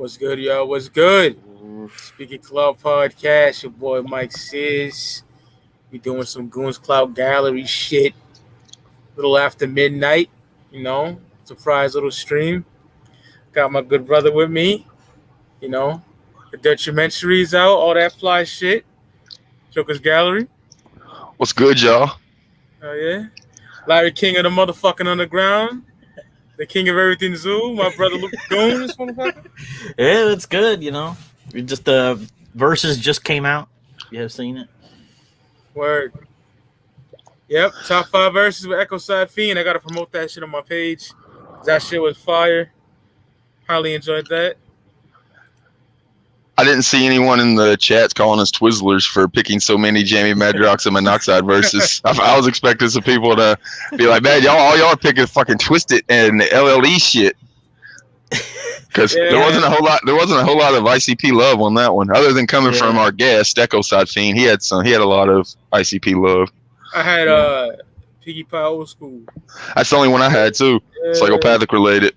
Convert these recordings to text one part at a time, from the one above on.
What's good, yo? What's good? Speaking Clout podcast, your boy Mike Sis. We doing some Goons Clout Gallery shit. Little after midnight, surprise little stream. Got my good brother with me. You know, the documentaries out, all that fly shit. Joker's Gallery. What's good, y'all? Oh yeah, Larry King of the motherfucking underground. The king of everything zoo, my brother Luke Goons, motherfucker. Yeah, it's good, We just verses just came out. You have seen it? Word. Yep, top 5 verses with Echo Side Fiend. I gotta promote that shit on my page. That shit was fire. Highly enjoyed that. I didn't see anyone in the chats calling us Twizzlers for picking so many Jamie Madrox and Monoxide verses. I was expecting some people to be like, "Man, all y'all are picking fucking Twisted and LLE shit." Because there wasn't a whole lot of ICP love on that one, other than coming from our guest Echo Side Fiend. He had a lot of ICP love. I had Piggy Pie Old School. That's the only one I had too. Psychopathic related.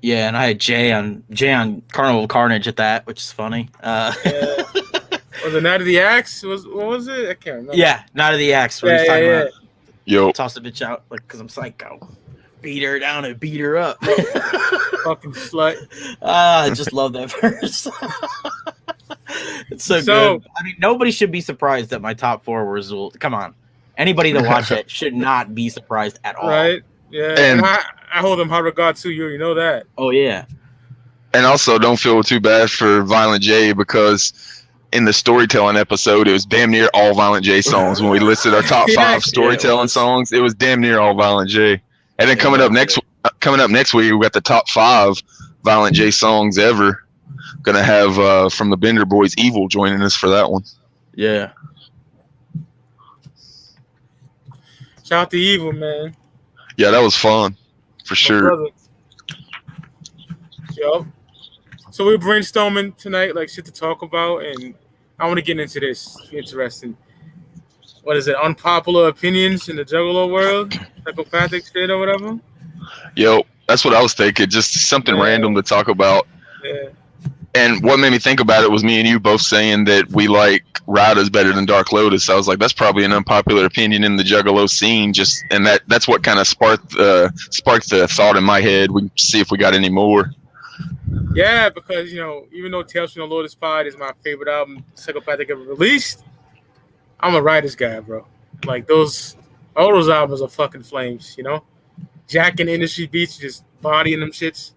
Yeah, and I had Jay on Carnival of Carnage at that, which is funny. Was it Night of the Axe? What was it? I can't remember. Yeah, Night of the Axe. Where he's talking about Yo, toss the bitch out because I'm psycho. Beat her down and beat her up. Fucking slut. I just love that verse. It's so good. I mean, nobody should be surprised that my top 4 was. Come on, anybody that watched it should not be surprised at all. Right? Yeah. And I hold them high regard too. You already know that. Oh yeah. And also, don't feel too bad for Violent J, because in the storytelling episode, it was damn near all Violent J songs. When we listed our top 5 storytelling songs, it was damn near all Violent J. And then coming up next week, we got the top 5 Violent J songs ever. Gonna have from the Bender Boys, Evil joining us for that one. Yeah. Shout out to Evil, man. Yeah, that was fun for sure. Yup. So we're brainstorming tonight, like shit to talk about, and I want to get into this. It's interesting. What is it? Unpopular opinions in the Juggalo world, psychopathic shit or whatever. Yo, that's what I was thinking. Just something random to talk about. Yeah. And what made me think about it was me and you both saying that we like Rida's better than Dark Lotus. I was like, that's probably an unpopular opinion in the Juggalo scene. And that's what kind of sparked the thought in my head. We see if we got any more. Yeah, because even though Tales from the Lotus Pod is my favorite album Psychopathic ever released, I'm a Riders guy, bro. Like all those albums are fucking flames. Jack and Industry Beats just bodying them shits.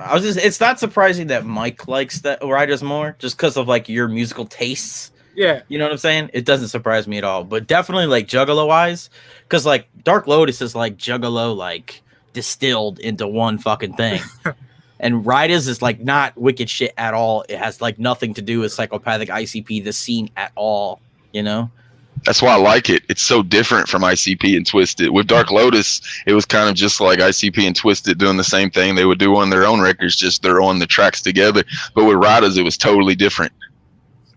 It's not surprising that Mike likes that Riders more, just because of like your musical tastes. Yeah. You know what I'm saying? It doesn't surprise me at all. But definitely like Juggalo wise, because like Dark Lotus is like Juggalo like distilled into one fucking thing. And Riders is like not wicked shit at all. It has like nothing to do with Psychopathic ICP, the scene at all, That's why I like it. It's so different from ICP and Twisted. With Dark Lotus, it was kind of just like ICP and Twisted doing the same thing they would do on their own records, just they're on the tracks together. But with Riders, it was totally different.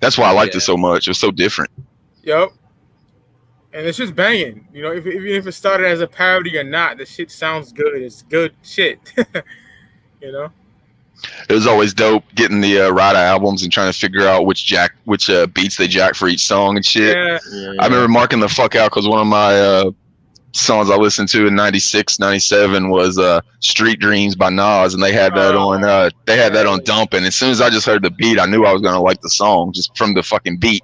That's why I liked it so much. It was so different. Yep. And it's just banging. Even if it started as a parody or not, the shit sounds good. It's good shit. It was always dope getting the Rida albums and trying to figure out which beats they jack for each song and shit. Yeah. I remember marking the fuck out because one of my songs I listened to in 96, 97 was Street Dreams by Nas, and they had that on Dump. And as soon as I just heard the beat, I knew I was gonna like the song just from the fucking beat.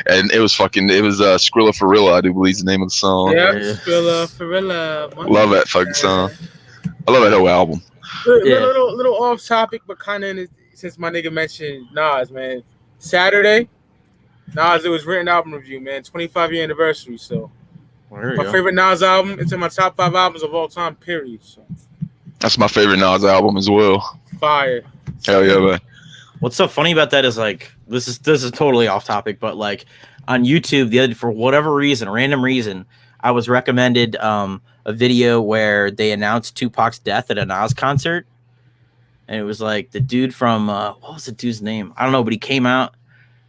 And it was Skrilla Farilla, I do believe is the name of the song. Yeah, Skrilla Farilla. Love that fucking song. I love that whole album. Little off topic, but kind of since my nigga mentioned Nas, man. Saturday, Nas, it was written album review, man. 25-year anniversary. So my favorite Nas album. It's in my top 5 albums of all time. Period. So that's my favorite Nas album as well. Fire. Hell yeah, man. What's so funny about that is like this is totally off topic, but like on YouTube for whatever reason, random reason, I was recommended a video where they announced Tupac's death at a Nas concert, and it was like the dude from what was the dude's name? I don't know, but he came out,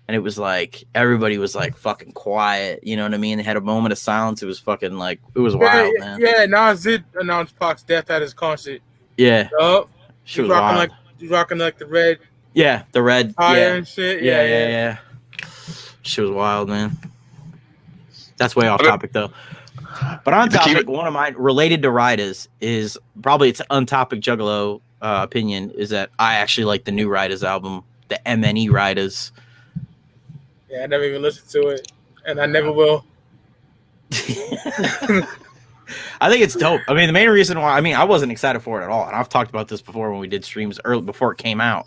and it was like everybody was like fucking quiet. You know what I mean? They had a moment of silence. It was fucking like it was wild, man. Yeah, Nas did announce Pac's death at his concert. Yeah, He's rocking like the red Yeah, the red. Fire and shit. Yeah. She was wild, man. That's way off topic though. But on topic, one of mine related to Riders is probably it's untopic Juggalo opinion is that I actually like the new Riders album, the MNE Riders. Yeah, I never even listened to it, and I never will. I think it's dope. I mean, the main reason why I wasn't excited for it at all, and I've talked about this before when we did streams early before it came out,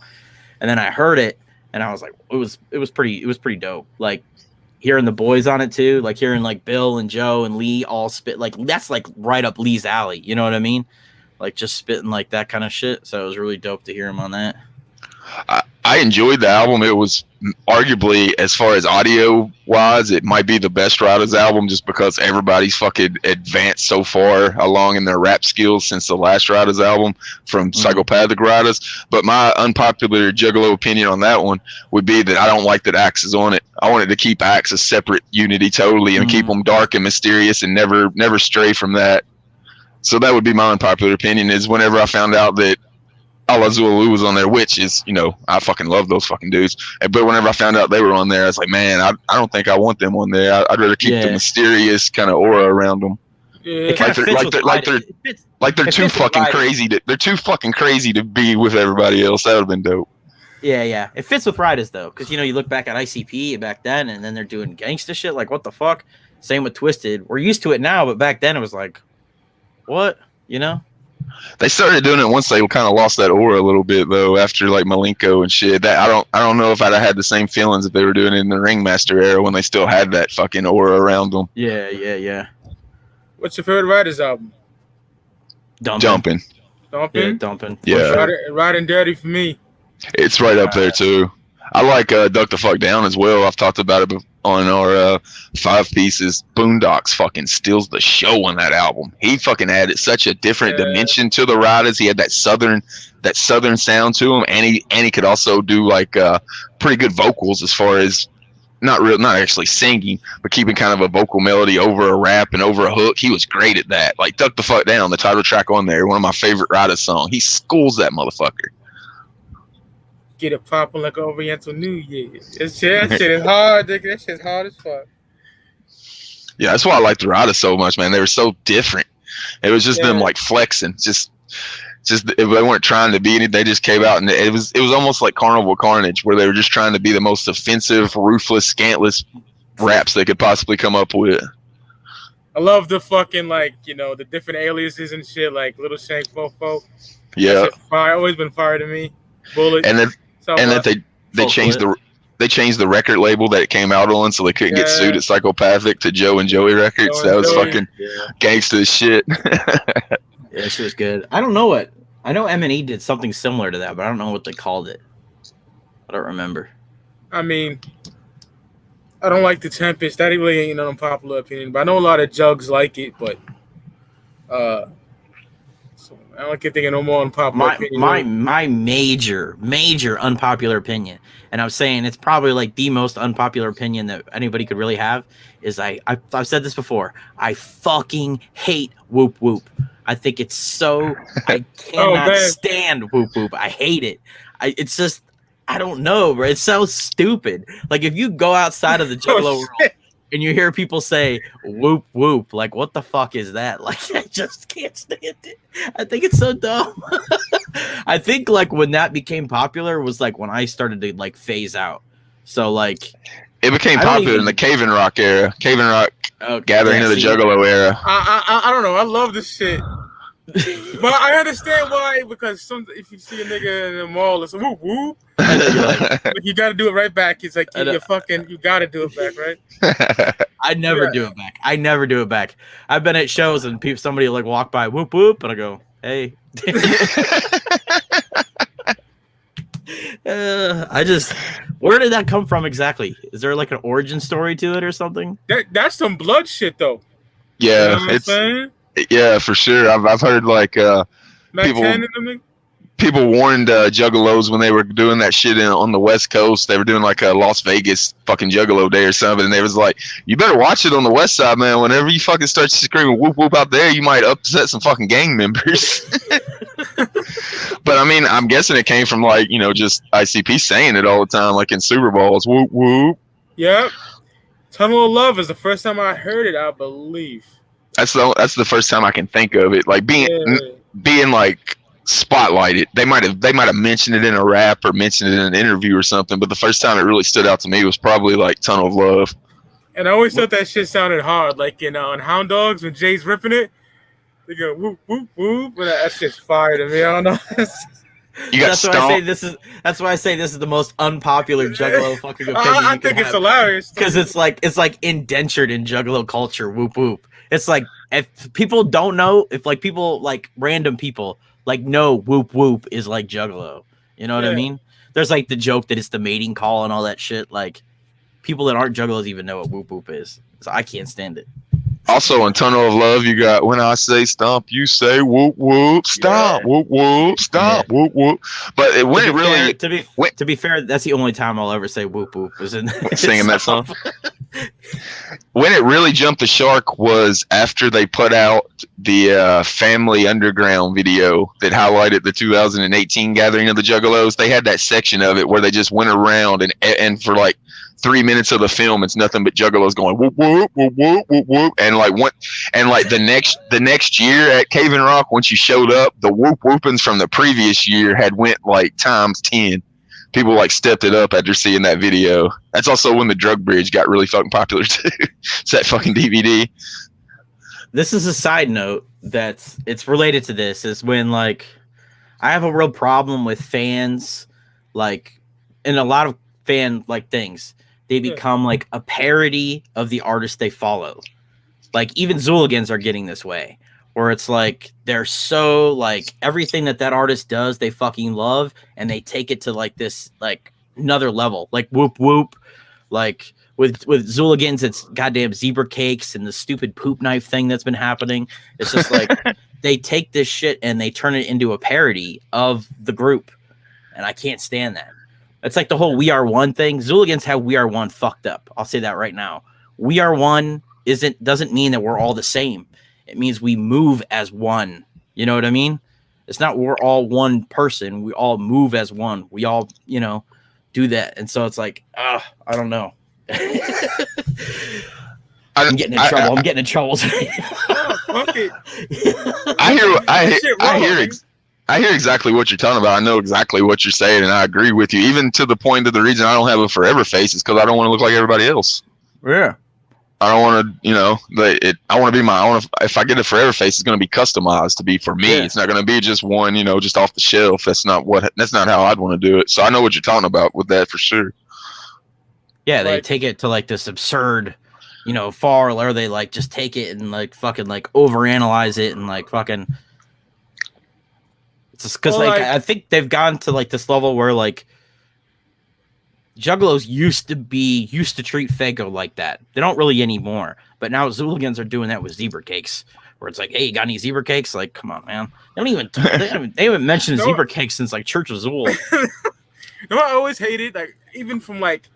and then I heard it, and I was like, it was pretty dope. Like hearing the boys on it too, like hearing like Bill and Joe and Lee all spit like that's like right up Lee's alley. You know what I mean? Like just spitting like that kind of shit. So it was really dope to hear him on that. I enjoyed the album. It was arguably, as far as audio wise, it might be the best Riders album just because everybody's fucking advanced so far along in their rap skills since the last Riders album from Psychopathic Riders. But my unpopular Juggalo opinion on that one would be that I don't like that Axe is on it. I wanted to keep Axe a separate unity totally and keep them dark and mysterious and never stray from that. So that would be my unpopular opinion is whenever I found out that Ala Zulu was on there, which is, I fucking love those fucking dudes. But whenever I found out they were on there, I was like, man, I don't think I want them on there. I'd rather keep the mysterious kind of aura around them. Yeah. They're too fucking crazy. They're too fucking crazy to be with everybody else. That would have been dope. Yeah. It fits with Riders though, because you look back at ICP back then, and then they're doing gangsta shit. Like, what the fuck? Same with Twisted. We're used to it now, but back then it was like, what? They started doing it once they kind of lost that aura a little bit though, after like Malenko and shit. That I don't know if I'd have had the same feelings if they were doing it in the Ringmaster era when they still had that fucking aura around them. Yeah. What's your favorite Riders album? Dumping. Yeah, Dumping. Yeah. Riding Dirty for me. It's right up there too. I like Duck the Fuck Down as well. I've talked about it on our 5 pieces. Boondocks fucking steals the show on that album. He fucking added such a different dimension to the Riders. He had that southern sound to him, and he could also do like pretty good vocals as far as not actually singing, but keeping kind of a vocal melody over a rap and over a hook. He was great at that. Like Duck the Fuck Down, the title track on there, one of my favorite Riders songs. He schools that motherfucker. Get it popping like Oriental New Year. That shit is hard, nigga. That shit's hard as fuck. Yeah, that's why I like the Riders so much, man. They were so different. It was just them like flexing. Just they weren't trying to be anything. They just came out and it was almost like Carnival Carnage, where they were just trying to be the most offensive, ruthless, scantless raps they could possibly come up with. I love the fucking the different aliases and shit, like Little Shank Fofo. Yeah, fire. Always been fire to me. Bullet. And that they changed the record label that it came out on, so they couldn't get sued at Psychopathic to Joe and Joey Records. That was fucking gangsta as shit. Yeah, she was good. I don't know what. I know M&E did something similar to that, but I don't know what they called it. I don't remember. I mean, I don't like the Tempest. That really ain't an unpopular opinion, but I know a lot of jugs like it. But so I don't get thinking no more unpopular opinion. My major unpopular opinion, and I'm saying it's probably like the most unpopular opinion that anybody could really have, is I've said this before. I fucking hate Whoop Whoop. I think it's so I cannot stand Whoop Whoop. I hate it. It's just I don't know, bro. It's so stupid. Like if you go outside of the Juggalo world and you hear people say whoop whoop, like what the fuck is that? Like I just can't stand it. I think it's so dumb. I think like when that became popular was like when I started to like phase out. So like it became popular in the Cave and Rock era. Cave and Rock gathering of the Juggalo era. I don't know. I love this shit. But I understand why, because if you see a nigga in the mall, it's a whoop whoop. Like, you got to do it right back. It's like you got to do it back, right? I never do it back. I never do it back. I've been at shows and somebody like walk by whoop whoop, and I go, hey. Where did that come from exactly? Is there like an origin story to it or something? That's some blood shit though. Yeah, you know yeah, for sure. I've heard like people warned Juggalos when they were doing that shit on the West Coast. They were doing like a Las Vegas fucking Juggalo day or something, and they was like, "You better watch it on the West Side, man. Whenever you fucking start screaming whoop whoop out there, you might upset some fucking gang members." But I mean, I'm guessing it came from like just ICP saying it all the time, like in Super Bowls, whoop whoop. Yep. Tunnel of Love is the first time I heard it, I believe. That's the first time I can think of it, like being like spotlighted. They might have mentioned it in a rap or mentioned it in an interview or something, but the first time it really stood out to me was probably like Tunnel of Love. And I always thought that shit sounded hard, like in on Hound Dogs when Jay's ripping it. They go whoop whoop whoop, but that's just fire to me. I don't know. That's why I say this is the most unpopular Juggalo fucking opinion. I think it's hilarious because it's like indentured in Juggalo culture. Whoop whoop. It's like if people don't know, if like people like random people like know whoop whoop is like Juggalo. You know what I mean? There's like the joke that it's the mating call and all that shit. Like people that aren't Juggalos even know what whoop whoop is. So I can't stand it. Also, in Tunnel of Love, you got when I say stomp, you say whoop whoop, stomp, whoop whoop, stomp, whoop whoop. But to be fair, that's the only time I'll ever say whoop whoop is in singing that song. When it really jumped the shark was after they put out the Family Underground video that highlighted the 2018 gathering of the Juggalos. They had that section of it where they just went around and for like 3 minutes of the film, it's nothing but Juggalos going whoop whoop whoop whoop whoop whoop, and the next year at Cave and Rock, once you showed up, the whoop whoopings from the previous year had went like times 10. People like stepped it up after seeing that video. That's also when the Drug Bridge got really fucking popular too. It's that fucking DVD. This is a side note it's related to this. Is when like I have a real problem with fans, like in a lot of fan like things. They become like a parody of the artist they follow. Like even Zooligans are getting this way, where it's like they're so like everything that artist does, they fucking love, and they take it to like this like another level, like whoop whoop. Like with Zooligans, it's goddamn zebra cakes and the stupid poop knife thing that's been happening. It's just like they take this shit and they turn it into a parody of the group, and I can't stand that. It's like the whole We Are One thing. Zooligans have We Are One fucked up. I'll say that right now. We Are One doesn't mean that we're all the same. It means we move as one. You know what I mean? It's not we're all one person. We all move as one. We all, do that. And so it's like, I don't know. I'm getting in trouble. I'm getting in trouble today. Fuck it. I hear exactly what you're talking about. I know exactly what you're saying, and I agree with you. Even to the point of the reason I don't have a forever face is because I don't want to look like everybody else. Yeah. I don't want to, I want to be if I get a forever face, it's going to be customized to be for me. Yeah. It's not going to be just one, just off the shelf. That's not how I'd want to do it. So I know what you're talking about with that for sure. Yeah, they take it to like this absurd, far, or they like just take it and like fucking like overanalyze it and like fucking. Because I think they've gone to like this level where like Juggalos used to treat Fago like that. They don't really anymore. But now Zooligans are doing that with zebra cakes, where it's like, hey, you got any zebra cakes? Like, come on, man. They haven't mentioned zebra cakes since like Church of Zool. I always hated, like, even from like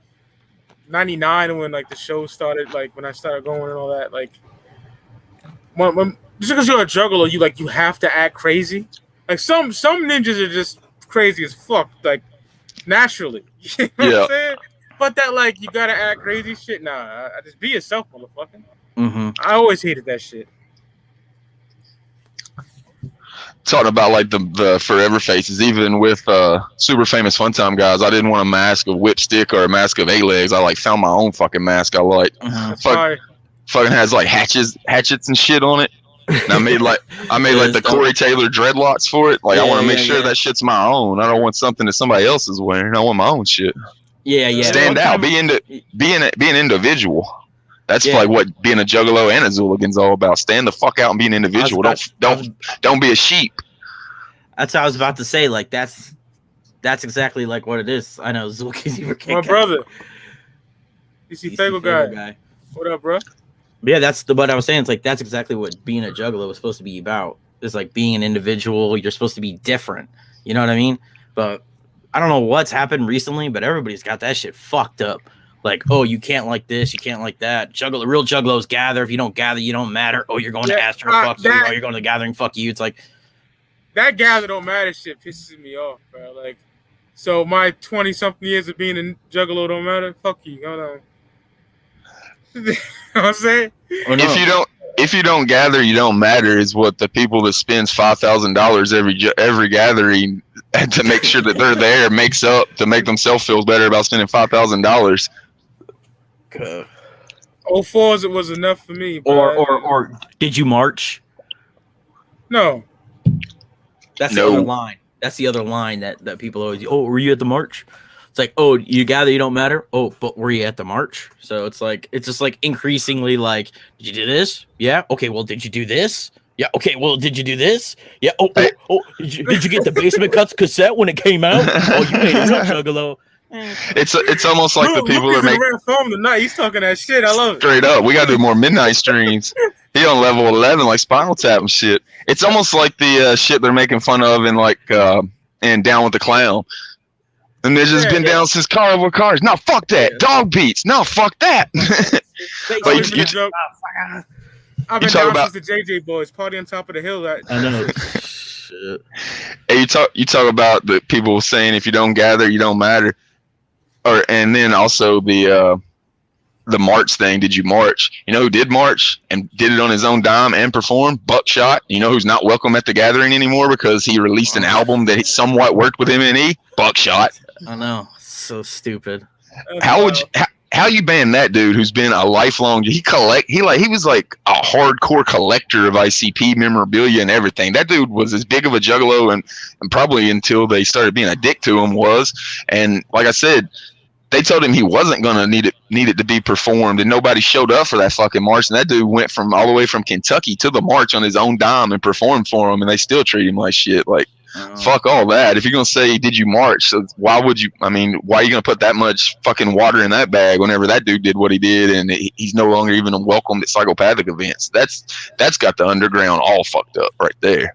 99 when like the show started, like when I started going and all that, like when just because you're a Juggalo, you have to act crazy. Like some ninjas are just crazy as fuck, like naturally. You know what I'm saying? But that like you gotta act crazy shit. Nah, I just be yourself, motherfucker. Mm-hmm. I always hated that shit. Talking about like the forever faces, even with super famous fun time guys, I didn't want a mask of Whipstick or a mask of A-Legs. I like found my own fucking mask I like. Fucking has like hatchets and shit on it. And I made like the Corey Taylor dreadlocks for it. Like I want to make sure that shit's my own. I don't want something that somebody else is wearing. I want my own shit. Yeah. Stand out. Be an individual. That's like what being a Juggalo and a Zooligans all about. Stand the fuck out and be an individual. Don't be a sheep. That's what I was about to say. Like that's exactly like what it is. I know Zooligans. My brother. You see Fago guy. What up, bro? Yeah, that's what I was saying. It's like that's exactly what being a Juggalo was supposed to be about. It's like being an individual. You're supposed to be different. You know what I mean? But I don't know what's happened recently, but everybody's got that shit fucked up. Like, oh, you can't like this, you can't like that. Real juggalos gather. If you don't gather, you don't matter. Oh, you're going to Astro, fuck you. Oh, you're going to Gathering, fuck you. It's like that gather don't matter shit pisses me off, bro. Like, so my 20-something years of being a juggalo don't matter. Fuck you. Hold on. You know what I'm saying? oh, no. If you don't gather, you don't matter is what the people that spends $5,000 every gathering to make sure that they're there makes up to make themselves feel better about spending $5,000. 04s it was enough for me. Or did you march? No. That's the other line. That's the other line that people always. Oh, were you at the march? It's like, oh, you gather, you don't matter. Oh, but were you at the march? So it's just like increasingly like, did you do this? Yeah. Okay. Well, did you do this? Yeah. Okay. Well, did you do this? Yeah. Oh. Did you get the Basement Cuts cassette when it came out? Oh, you made it real juggalo. It's almost like the people that make film tonight. He's talking that shit. I love it. Straight up, we gotta do more midnight streams. He on level 11, like Spinal Tap and shit. It's almost like the shit they're making fun of in like and Down with the Clown. And they've just been down since Carnival Cars. No, fuck that. Yeah. Dog beats. No, fuck that. But I've been down since the JJ Boys Party on Top of the Hill. I know. Shit. Hey, you talk about the people saying if you don't gather, you don't matter. And then also the march thing. Did you march? You know who did march and did it on his own dime and performed? Buckshot. You know who's not welcome at the gathering anymore because he released an album that somewhat worked with M&E? Buckshot. I know. So stupid. How you ban that dude who's been a lifelong he was like a hardcore collector of ICP memorabilia and everything. That dude was as big of a juggalo and probably until they started being a dick to him was. And like I said, they told him he wasn't gonna need it to be performed, and nobody showed up for that fucking march. And that dude went from all the way from Kentucky to the march on his own dime and performed for him, and they still treat him like shit. Like, fuck all that. If you're gonna say, did you march? So why would you? I mean, why are you gonna put that much fucking water in that bag whenever that dude did what he did, and he's no longer even welcome at psychopathic events? That's got the underground all fucked up right there.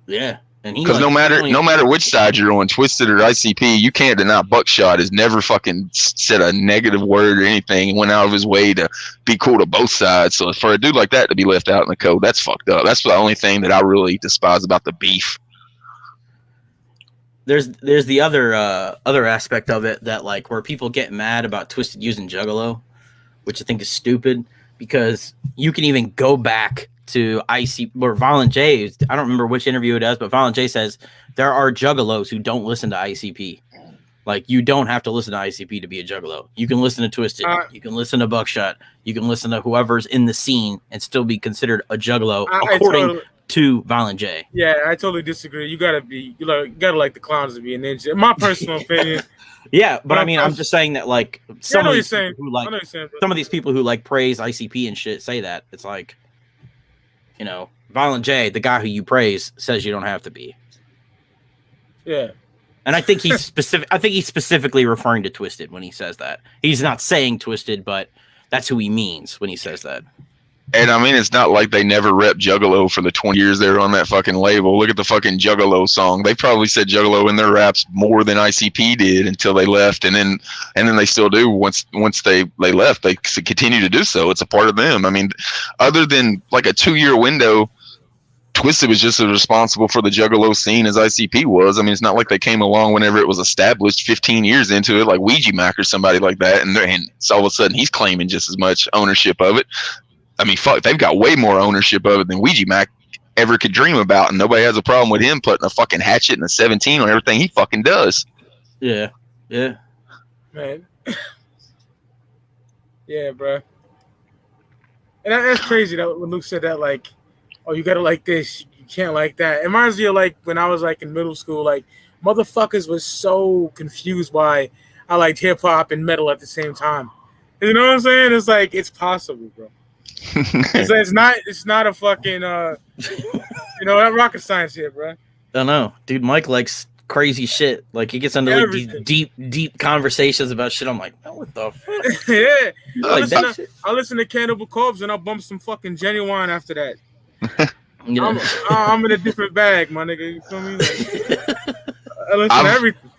Yeah. Because no matter which side you're on, Twisted or ICP, you can't deny Buckshot has never fucking said a negative word or anything and went out of his way to be cool to both sides. So for a dude like that to be left out in the code, that's fucked up. That's the only thing that I really despise about the beef. There's the other aspect of it that like where people get mad about Twisted using Juggalo, which I think is stupid because you can even go back to IC or Violent J. I don't remember which interview it is, but Violent J says there are juggalos who don't listen to ICP. Like you don't have to listen to ICP to be a juggalo. You can listen to Twisted, you can listen to Buckshot, you can listen to whoever's in the scene and still be considered a juggalo according to Violent J. Yeah, I totally disagree. You gotta like the clowns to be a ninja. In my personal opinion. Yeah, but I mean, I'm just saying that like some of these people who like praise ICP and shit say that it's like. You know, Violent J, the guy who you praise, says you don't have to be. Yeah. And I think he's specifically referring to Twisted when he says that. He's not saying Twisted, but that's who he means when he says that. And I mean, it's not like they never rep Juggalo for the 20 years they were on that fucking label. Look at the fucking Juggalo song. They probably said Juggalo in their raps more than ICP did until they left, and then they still do once they left. They continue to do so. It's a part of them. I mean, other than like a 2-year window, Twisted was just as responsible for the Juggalo scene as ICP was. I mean, it's not like they came along whenever it was established 15 years into it, like Ouija Mac or somebody like that, and so all of a sudden he's claiming just as much ownership of it. I mean, fuck, they've got way more ownership of it than Ouija Mac ever could dream about, and nobody has a problem with him putting a fucking hatchet and a 17 on everything he fucking does. Yeah. Yeah. Man. Yeah, bro. And that's crazy that when Luke said that, like, oh, you gotta like this, you can't like that. It reminds me of like when I was like in middle school, like motherfuckers was so confused why I liked hip hop and metal at the same time. You know what I'm saying? It's like it's possible, bro. It's not a fucking that rocket science here, bro. I know, dude. Mike likes crazy shit. Like he gets into like these deep conversations about shit. I'm like, oh, what the fuck? Yeah. I listen to Cannibal Corpse and I'll bump some fucking Genuine after that. I'm in a different bag, my nigga. You feel me? Like, I listen to everything.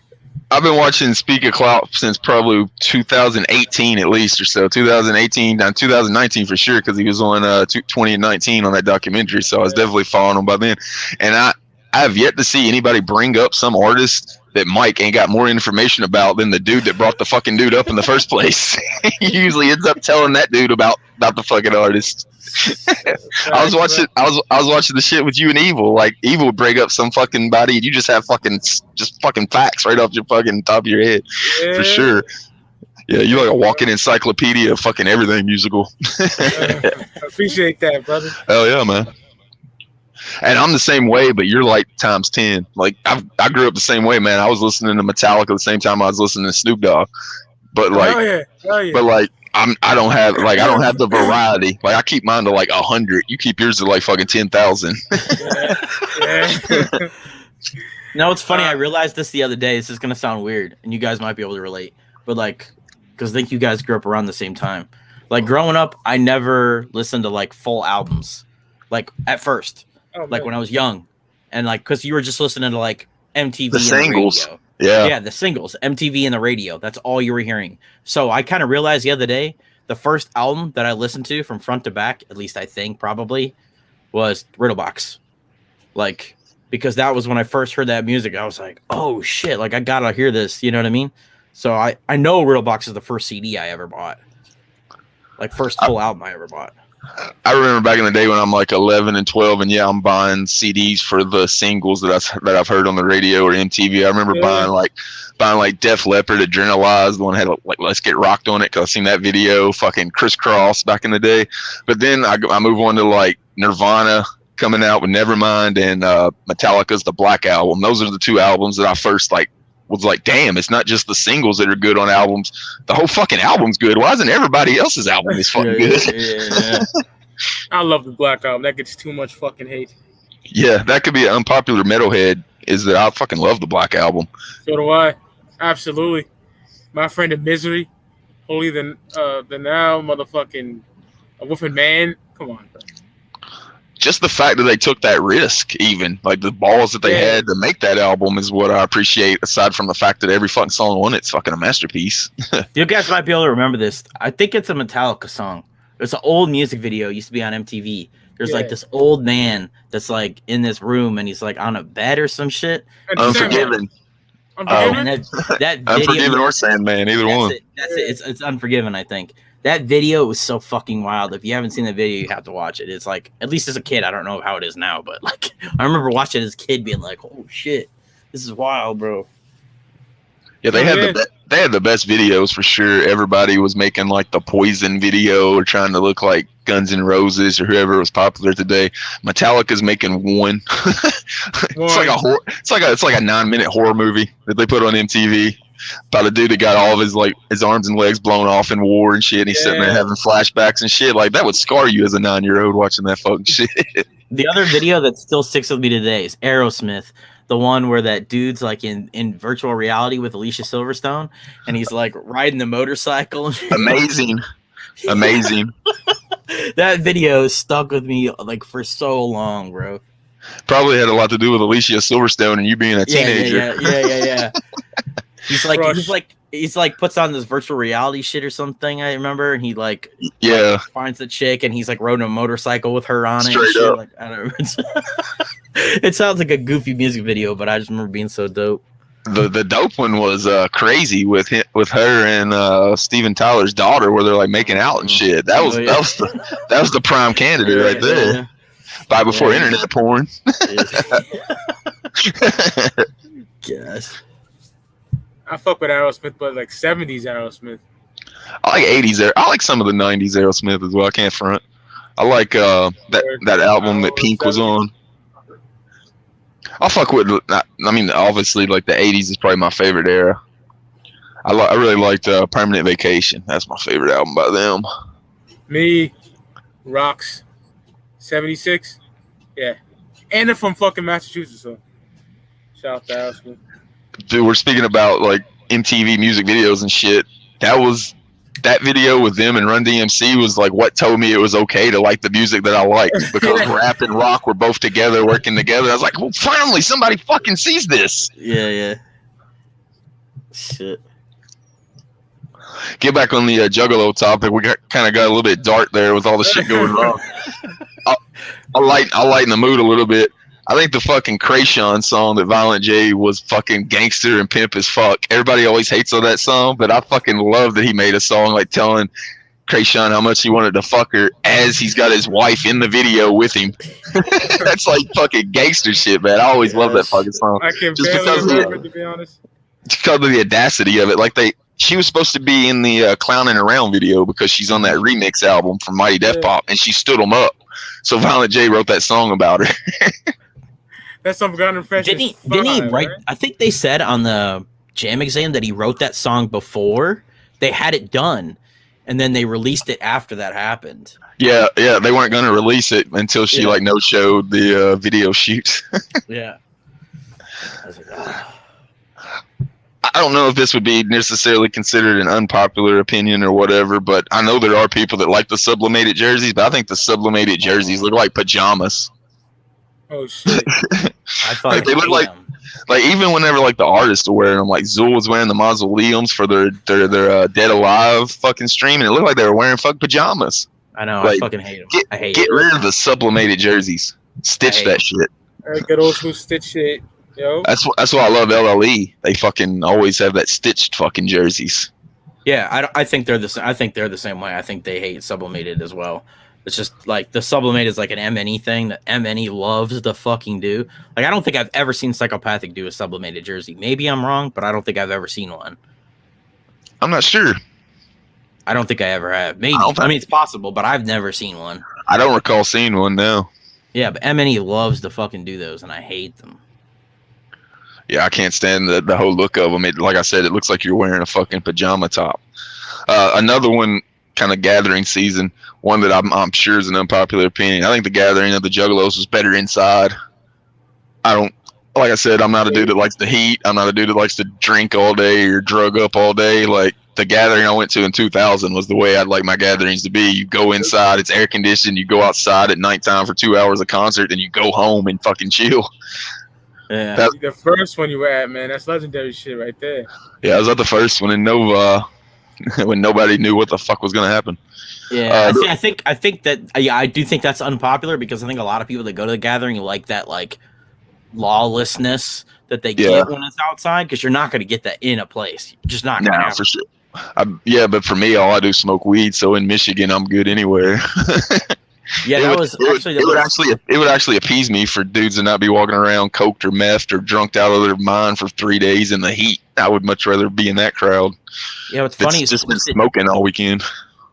I've been watching Speak of Clout since probably 2018 at least or so. 2018, 2019 for sure, because he was on 2019 on that documentary. So I was definitely following him by then. And I have yet to see anybody bring up some artist that Mike ain't got more information about than the dude that brought the fucking dude up in the first place. He usually ends up telling that dude about the fucking artist. I was watching the shit with you and Evil. Like Evil would bring up some fucking body, and you just have fucking facts right off your fucking top of your head, for sure. Yeah, you like a walking encyclopedia of fucking everything musical. I appreciate that, brother. Hell yeah, man. And I'm the same way, but you're like times 10. Like I grew up the same way, man. I was listening to Metallica the same time I was listening to Snoop Dogg. But like, but like, I don't have the variety. Like I keep mine to like 100. You keep yours to like fucking 10,000. No, it's funny. I realized this the other day. This is gonna sound weird, and you guys might be able to relate. But like, because I think you guys grew up around the same time. Like growing up, I never listened to like full albums. Like at first, like when I was young, and like because you were just listening to like MTV, the singles. The radio. Yeah, the singles, MTV and the radio. That's all you were hearing. So I kind of realized the other day, the first album that I listened to from front to back, at least I think probably, was Riddlebox. Like, because that was when I first heard that music. I was like, oh shit, like I gotta hear this. You know what I mean? So I know Riddlebox is the first CD I ever bought. Like first full album I ever bought. I remember back in the day when I'm like 11 and 12, and I'm buying CDs for the singles that I've heard on the radio or MTV. I remember buying like Def Leppard, Adrenalize, the one that had like Let's Get Rocked on it, because I've seen that video. Fucking Crisscross back in the day. But then I move on to like Nirvana coming out with Nevermind, and Metallica's The Black Album. Those are the two albums that I first like was like, damn, it's not just the singles that are good on albums. The whole fucking album's good. Why isn't everybody else's album this fucking good? Yeah. I love the Black Album. That gets too much fucking hate. Yeah, that could be an unpopular metalhead, is that I fucking love the Black Album. So do I. Absolutely. My Friend in Misery. Holy the Now, motherfucking A Wolfen Man. Come on, bro. Just the fact that they took that risk, even like the balls that they had to make that album, is what I appreciate. Aside from the fact that every fucking song on it's fucking a masterpiece. You guys might be able to remember this. I think it's a Metallica song. It's an old music video. It used to be on MTV. There's like this old man that's like in this room, and he's like on a bed or some shit. Unforgiven. And that video, Unforgiven or Sandman, either one. That's it. It's Unforgiven, I think. That video was so fucking wild. If you haven't seen the video, you have to watch it. It's like, at least as a kid, I don't know how it is now, but like, I remember watching it as a kid being like, oh shit, this is wild, bro. Yeah, they had the best videos for sure. Everybody was making like the Poison video or trying to look like Guns N' Roses or whoever was popular today. Metallica's making one. It's like a 9-minute horror movie that they put on MTV. About a dude that got all of his arms and legs blown off in war and shit. And he's sitting there having flashbacks and shit. Like that would scar you as a 9-year-old watching that fucking shit. The other video that still sticks with me today is Aerosmith, the one where that dude's like in virtual reality with Alicia Silverstone, and he's like riding the motorcycle. Amazing. That video stuck with me like for so long, bro. Probably had a lot to do with Alicia Silverstone and you being a teenager. Yeah. He's like puts on this virtual reality shit or something, I remember, and he like finds the chick and he's like riding a motorcycle with her on it. Straight up. Like, I don't know. It sounds like a goofy music video, but I just remember being so dope. The dope one was Crazy with her and Steven Tyler's daughter, where they're like making out and shit. That was the prime candidate right there. Yeah. By before internet porn. Gosh. I fuck with Aerosmith, but like 70s Aerosmith. I like 80s. I like some of the 90s Aerosmith as well. I can't front. I like that album that Pink was on. I'll fuck with. I mean, obviously, like the 80s is probably my favorite era. I really liked Permanent Vacation. That's my favorite album by them. Me, Rocks, 76. Yeah, and they're from fucking Massachusetts. So shout out to Aerosmith. Dude, we're speaking about like MTV music videos and shit. That was that video with them and Run DMC was like what told me it was okay to like the music that I like, because rap and rock were both together, working together. I was like, well, finally somebody fucking sees this. Yeah. Shit. Get back on the Juggalo topic. We kind of got a little bit dark there with all the shit going on. I'll lighten the mood a little bit. I think the fucking Krayshawn song that Violent J was fucking gangster and pimp as fuck. Everybody always hates on that song, but I fucking love that he made a song like telling Krayshawn how much he wanted to fuck her as he's got his wife in the video with him. That's like fucking gangster shit, man. I always love that fucking song. I can barely remember it, to be honest. Because of the audacity of it. Like she was supposed to be in the Clowning Around video because she's on that remix album from Mighty Def Pop, and she stood them up. So Violent J wrote that song about her. That's some Forgotten Impression. Didn't he write? Right? I think they said on the Jam Exam that he wrote that song before they had it done, and then they released it after that happened. Yeah, they weren't going to release it until she like no-showed the video shoot. Yeah. I was like, oh. I don't know if this would be necessarily considered an unpopular opinion or whatever, but I know there are people that like the sublimated jerseys, but I think the sublimated jerseys look like pajamas. Oh shit! I thought like, they look like even whenever like the artists are wearing them, like Zool was wearing the mausoleums for their Dead Alive fucking stream, and it looked like they were wearing fuck pajamas. I know. Like, I fucking hate them. Get rid of the sublimated jerseys. Stitch that shit. Good old school Stitch shit, yo. That's why I love LLE. They fucking always have that stitched fucking jerseys. Yeah, I think they're the same. I think they're the same way. I think they hate sublimated as well. It's just like the sublimate is like an MNE thing that MNE loves to fucking do. Like I don't think I've ever seen Psychopathic do a sublimated jersey. Maybe I'm wrong, but I don't think I've ever seen one. I'm not sure. I don't think I ever have. Maybe. I mean, it's possible, but I've never seen one. I don't recall seeing one now. Yeah, but MNE loves to fucking do those, and I hate them. Yeah, I can't stand the whole look of them. It, like I said, it looks like you're wearing a fucking pajama top. Another one, kind of gathering season. One that I'm sure is an unpopular opinion. I think the gathering of the Juggalos was better inside. Like I said, I'm not a dude that likes the heat. I'm not a dude that likes to drink all day or drug up all day. Like the gathering I went to in 2000 was the way I'd like my gatherings to be. You go inside, it's air conditioned. You go outside at nighttime for 2 hours of concert, and you go home and fucking chill. Yeah, the first one you were at, man, that's legendary shit right there. Yeah, I was at the first one in Nova when nobody knew what the fuck was gonna happen. Yeah, I think that I do think that's unpopular because I think a lot of people that go to the gathering like that like lawlessness that they get when it's outside, because you're not going to get that in a place. You're just not going to happen. For sure. But for me, all I do is smoke weed. So in Michigan, I'm good anywhere. Yeah, it would actually appease me for dudes to not be walking around coked or methed or drunked out of their mind for 3 days in the heat. I would much rather be in that crowd. Yeah, what's funny is just been smoking all weekend.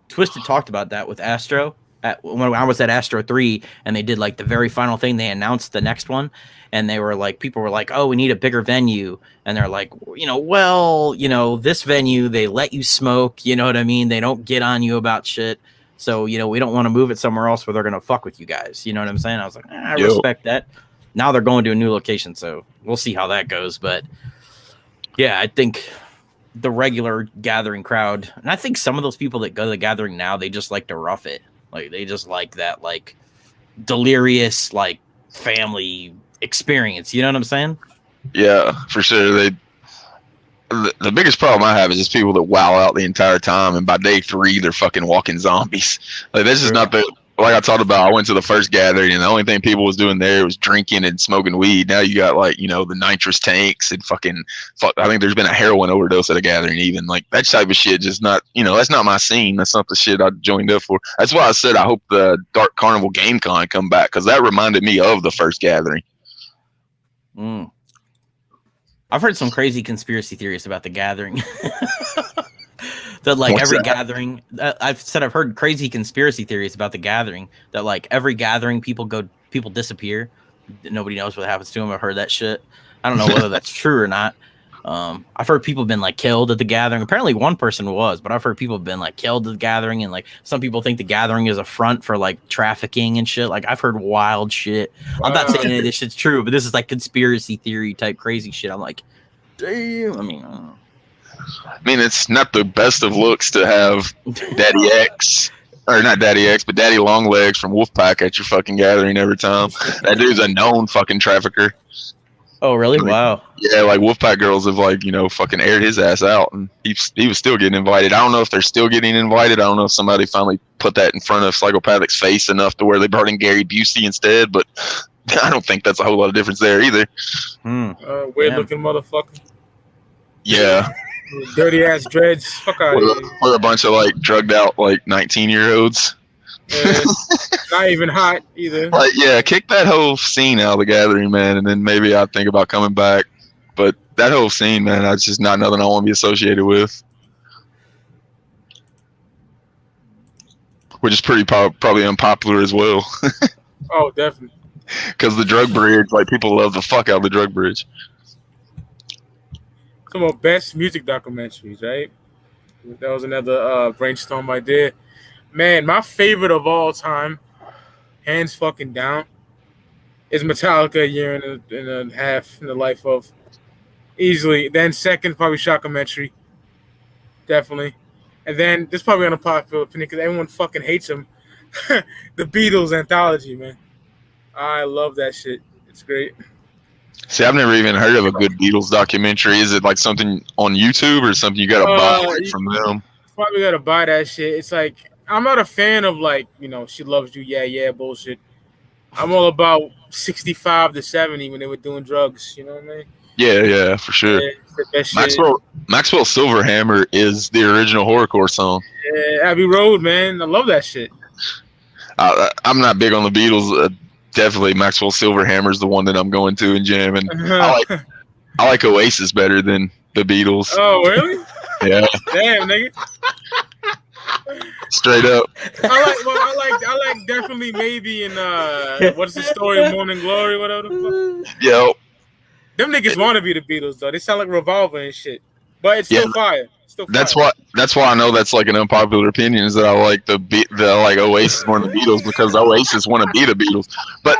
Twisted talked about that with Astro when I was at Astro 3, and they did like the very final thing. They announced the next one, and they were like, people were like, "Oh, we need a bigger venue," and they're like, this venue they let you smoke. You know what I mean? They don't get on you about shit. So we don't want to move it somewhere else where they're gonna fuck with you guys. You know what I'm saying? I was like, I respect that. Now they're going to a new location, so we'll see how that goes. But yeah, I think the regular gathering crowd, and I think some of those people that go to the gathering now, they just like to rough it. Like they just like that like delirious like family experience. You know what I'm saying? Yeah, for sure. The biggest problem I have is just people that wow out the entire time, and by day 3 they're fucking walking zombies. Like this is not the like I talked about. I went to the first gathering, and the only thing people was doing there was drinking and smoking weed. Now you got like the nitrous tanks and I think there's been a heroin overdose at a gathering. Even like that type of shit, just not that's not my scene. That's not the shit I joined up for. That's why I said I hope the Dark Carnival Game Con come back, because that reminded me of the first gathering. I've heard some crazy conspiracy theories about the gathering. That like every gathering, I've heard crazy conspiracy theories about the gathering. That like every gathering, people disappear. Nobody knows what happens to them. I've heard that shit. I don't know whether that's true or not. I've heard people have been like killed at the gathering. Apparently one person was, but I've heard people have been like killed at the gathering, and like some people think the gathering is a front for like trafficking and shit. Like I've heard wild shit. I'm not saying that this shit's true, but this is like conspiracy theory type crazy shit. I'm like, damn. I mean, I don't know. I mean, it's not the best of looks to have Daddy X, or not Daddy X, but Daddy Longlegs from Wolfpack at your fucking gathering every time. That dude's a known fucking trafficker. Oh, really? Like, Wow. yeah, like Wolfpack girls have like, you know, fucking aired his ass out, and he was still getting invited. I don't know if they're still getting invited. I don't know if somebody finally put that in front of Psychopathic's face enough to where they brought in Gary Busey instead, but I don't think that's a whole lot of difference there either. Weird looking motherfucker. Yeah. Dirty ass dreads. Fuck out of here. With a bunch of like drugged out like 19-year-olds. Not even hot either. Like, yeah, kick that whole scene out of the gathering, man, and then maybe I'd think about coming back. But that whole scene, man, that's just not nothing I want to be associated with. Which is probably unpopular as well. Oh, definitely. Because the drug bridge, like, people love the fuck out of the drug bridge. Some of the best music documentaries, right? That was another brainstorm idea. Man, my favorite of all time, hands fucking down, is Metallica, a year and a half in the life of. Easily. Then second, probably Shockumentary. Definitely. And then, this is probably unpopular opinion because everyone fucking hates them. The Beatles anthology, man. I love that shit. It's great. See, I've never even heard of a good Beatles documentary. Is it like something on YouTube or something you gotta buy from them? Probably gotta buy that shit. It's like, I'm not a fan of like, you know, She Loves You, yeah bullshit. I'm all about 65 to 70 when they were doing drugs. You know what I mean? Yeah, for sure. Yeah, Maxwell Silverhammer is the original horrorcore song. Yeah, Abbey Road, man. I love that shit. I'm not big on the Beatles. Definitely Maxwell Silverhammer is the one that I'm going to and jamming. I like Oasis better than the Beatles. Oh, really? Yeah. Damn, nigga. Straight up. I like definitely maybe in what's the story, Morning Glory, whatever the fuck. Yo. Them niggas want to be the Beatles though. They sound like Revolver and shit, but it's still fire. It's still That's why I know that's like an unpopular opinion is that I like the like Oasis more than the Beatles because Oasis want to be the Beatles, but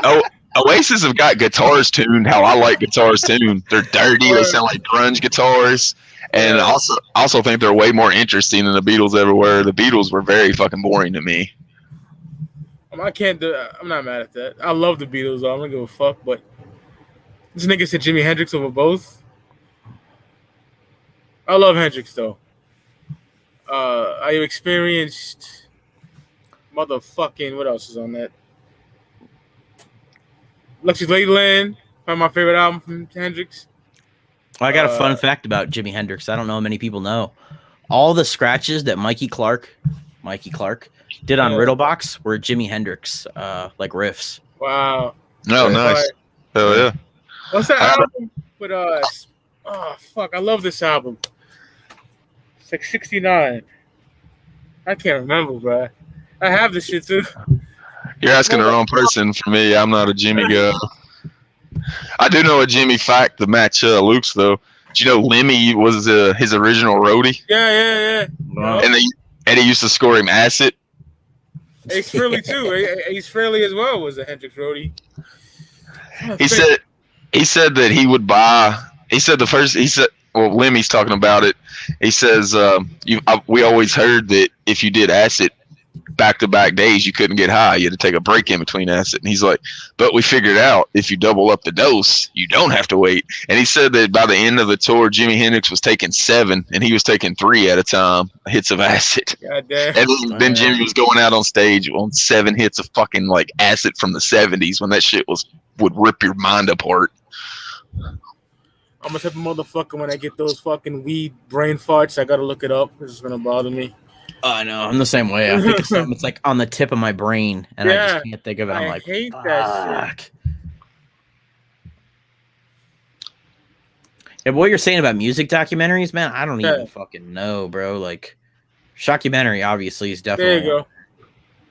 Oasis have got guitars tuned how I like guitars tuned. They're dirty. They sound like grunge guitars. And I also think they're way more interesting than the Beatles ever were. The Beatles were very fucking boring to me. I'm not mad at that. I love the Beatles though. I don't give a fuck, but this nigga said Jimi Hendrix over both. I love Hendrix though. I experienced motherfucking what else is on that? Luxury Ladyland, probably my favorite album from Hendrix. I got a fun fact about Jimi Hendrix. I don't know many people know. All the scratches that Mikey Clark did on Riddlebox were Jimi Hendrix like riffs. Wow. No, nice. Hell yeah. What's that album with us? Oh fuck, I love this album. It's like 69. I can't remember, bro. I have this shit too. You're asking the wrong person for me. I'm not a Jimmy guy. I do know a Jimmy fact to match Luke's though. Did you know Lemmy was his original roadie? Yeah. Wow. And he used to score him acid. Ace Frehley too. Ace Frehley as well was a Hendrix roadie. He said that he would buy. Well, Lemmy's talking about it. He says we always heard that if you did acid back-to-back days, you couldn't get high. You had to take a break in between acid. And he's like, but we figured out if you double up the dose, you don't have to wait. And he said that by the end of the tour, Jimi Hendrix was taking 7, and he was taking 3 at a time, hits of acid. Goddamn. And then Jimmy was going out on stage on 7 hits of fucking like acid from the 70s when that shit would rip your mind apart. I'm a type of motherfucker when I get those fucking weed brain farts. I gotta look it up. This is gonna bother me. I know. I'm the same way. I think it's like on the tip of my brain, and I just can't think of it. I'm like, hate that shit. Yeah, but what you're saying about music documentaries, man, I don't even fucking know, bro. Like, Shockumentary obviously is definitely. There you go.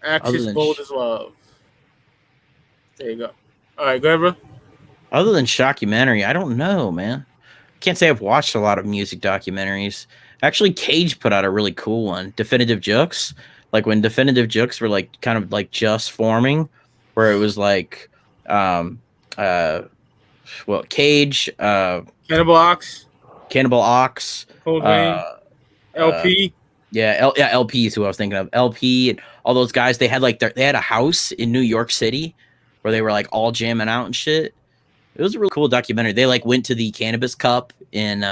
Axis Bold as Love. There you go. All right, go ahead, bro. Other than Shockumentary, I don't know, man. Can't say I've watched a lot of music documentaries. Actually, Cage put out a really cool one, Definitive Jux. Like when Definitive Jux were like kind of like just forming, where it was like, Cage, Cannibal Ox. Cannibal Ox, Cold Rain, LP. LP is who I was thinking of. LP and all those guys. They had like they had a house in New York City where they were like all jamming out and shit. It was a really cool documentary. They like went to the Cannabis Cup in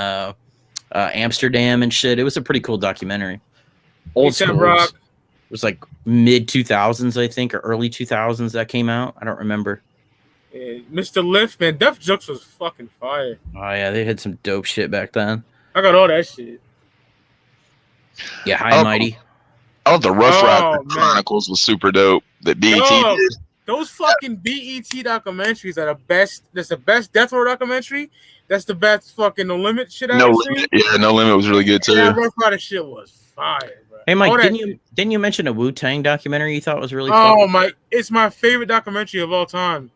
Amsterdam and shit. It was a pretty cool documentary. Old school. Rock. It was like mid 2000s, I think, or early 2000s that came out. I don't remember. Yeah, Mr. Lift, man, Def Jux was fucking fire. Oh yeah, they had some dope shit back then. I got all that shit. Yeah, High and Mighty. Oh, the Rough Rider Chronicles was super dope. That BET did. Those fucking BET documentaries are the best. That's the best Death Row documentary. That's the best fucking No Limit shit I've seen. Yeah, No Limit was really good too. Yeah, Rough Rider shit was fire, bro. Hey Mike, didn't you mention a Wu-Tang documentary you thought was really fun? It's my favorite documentary of all time.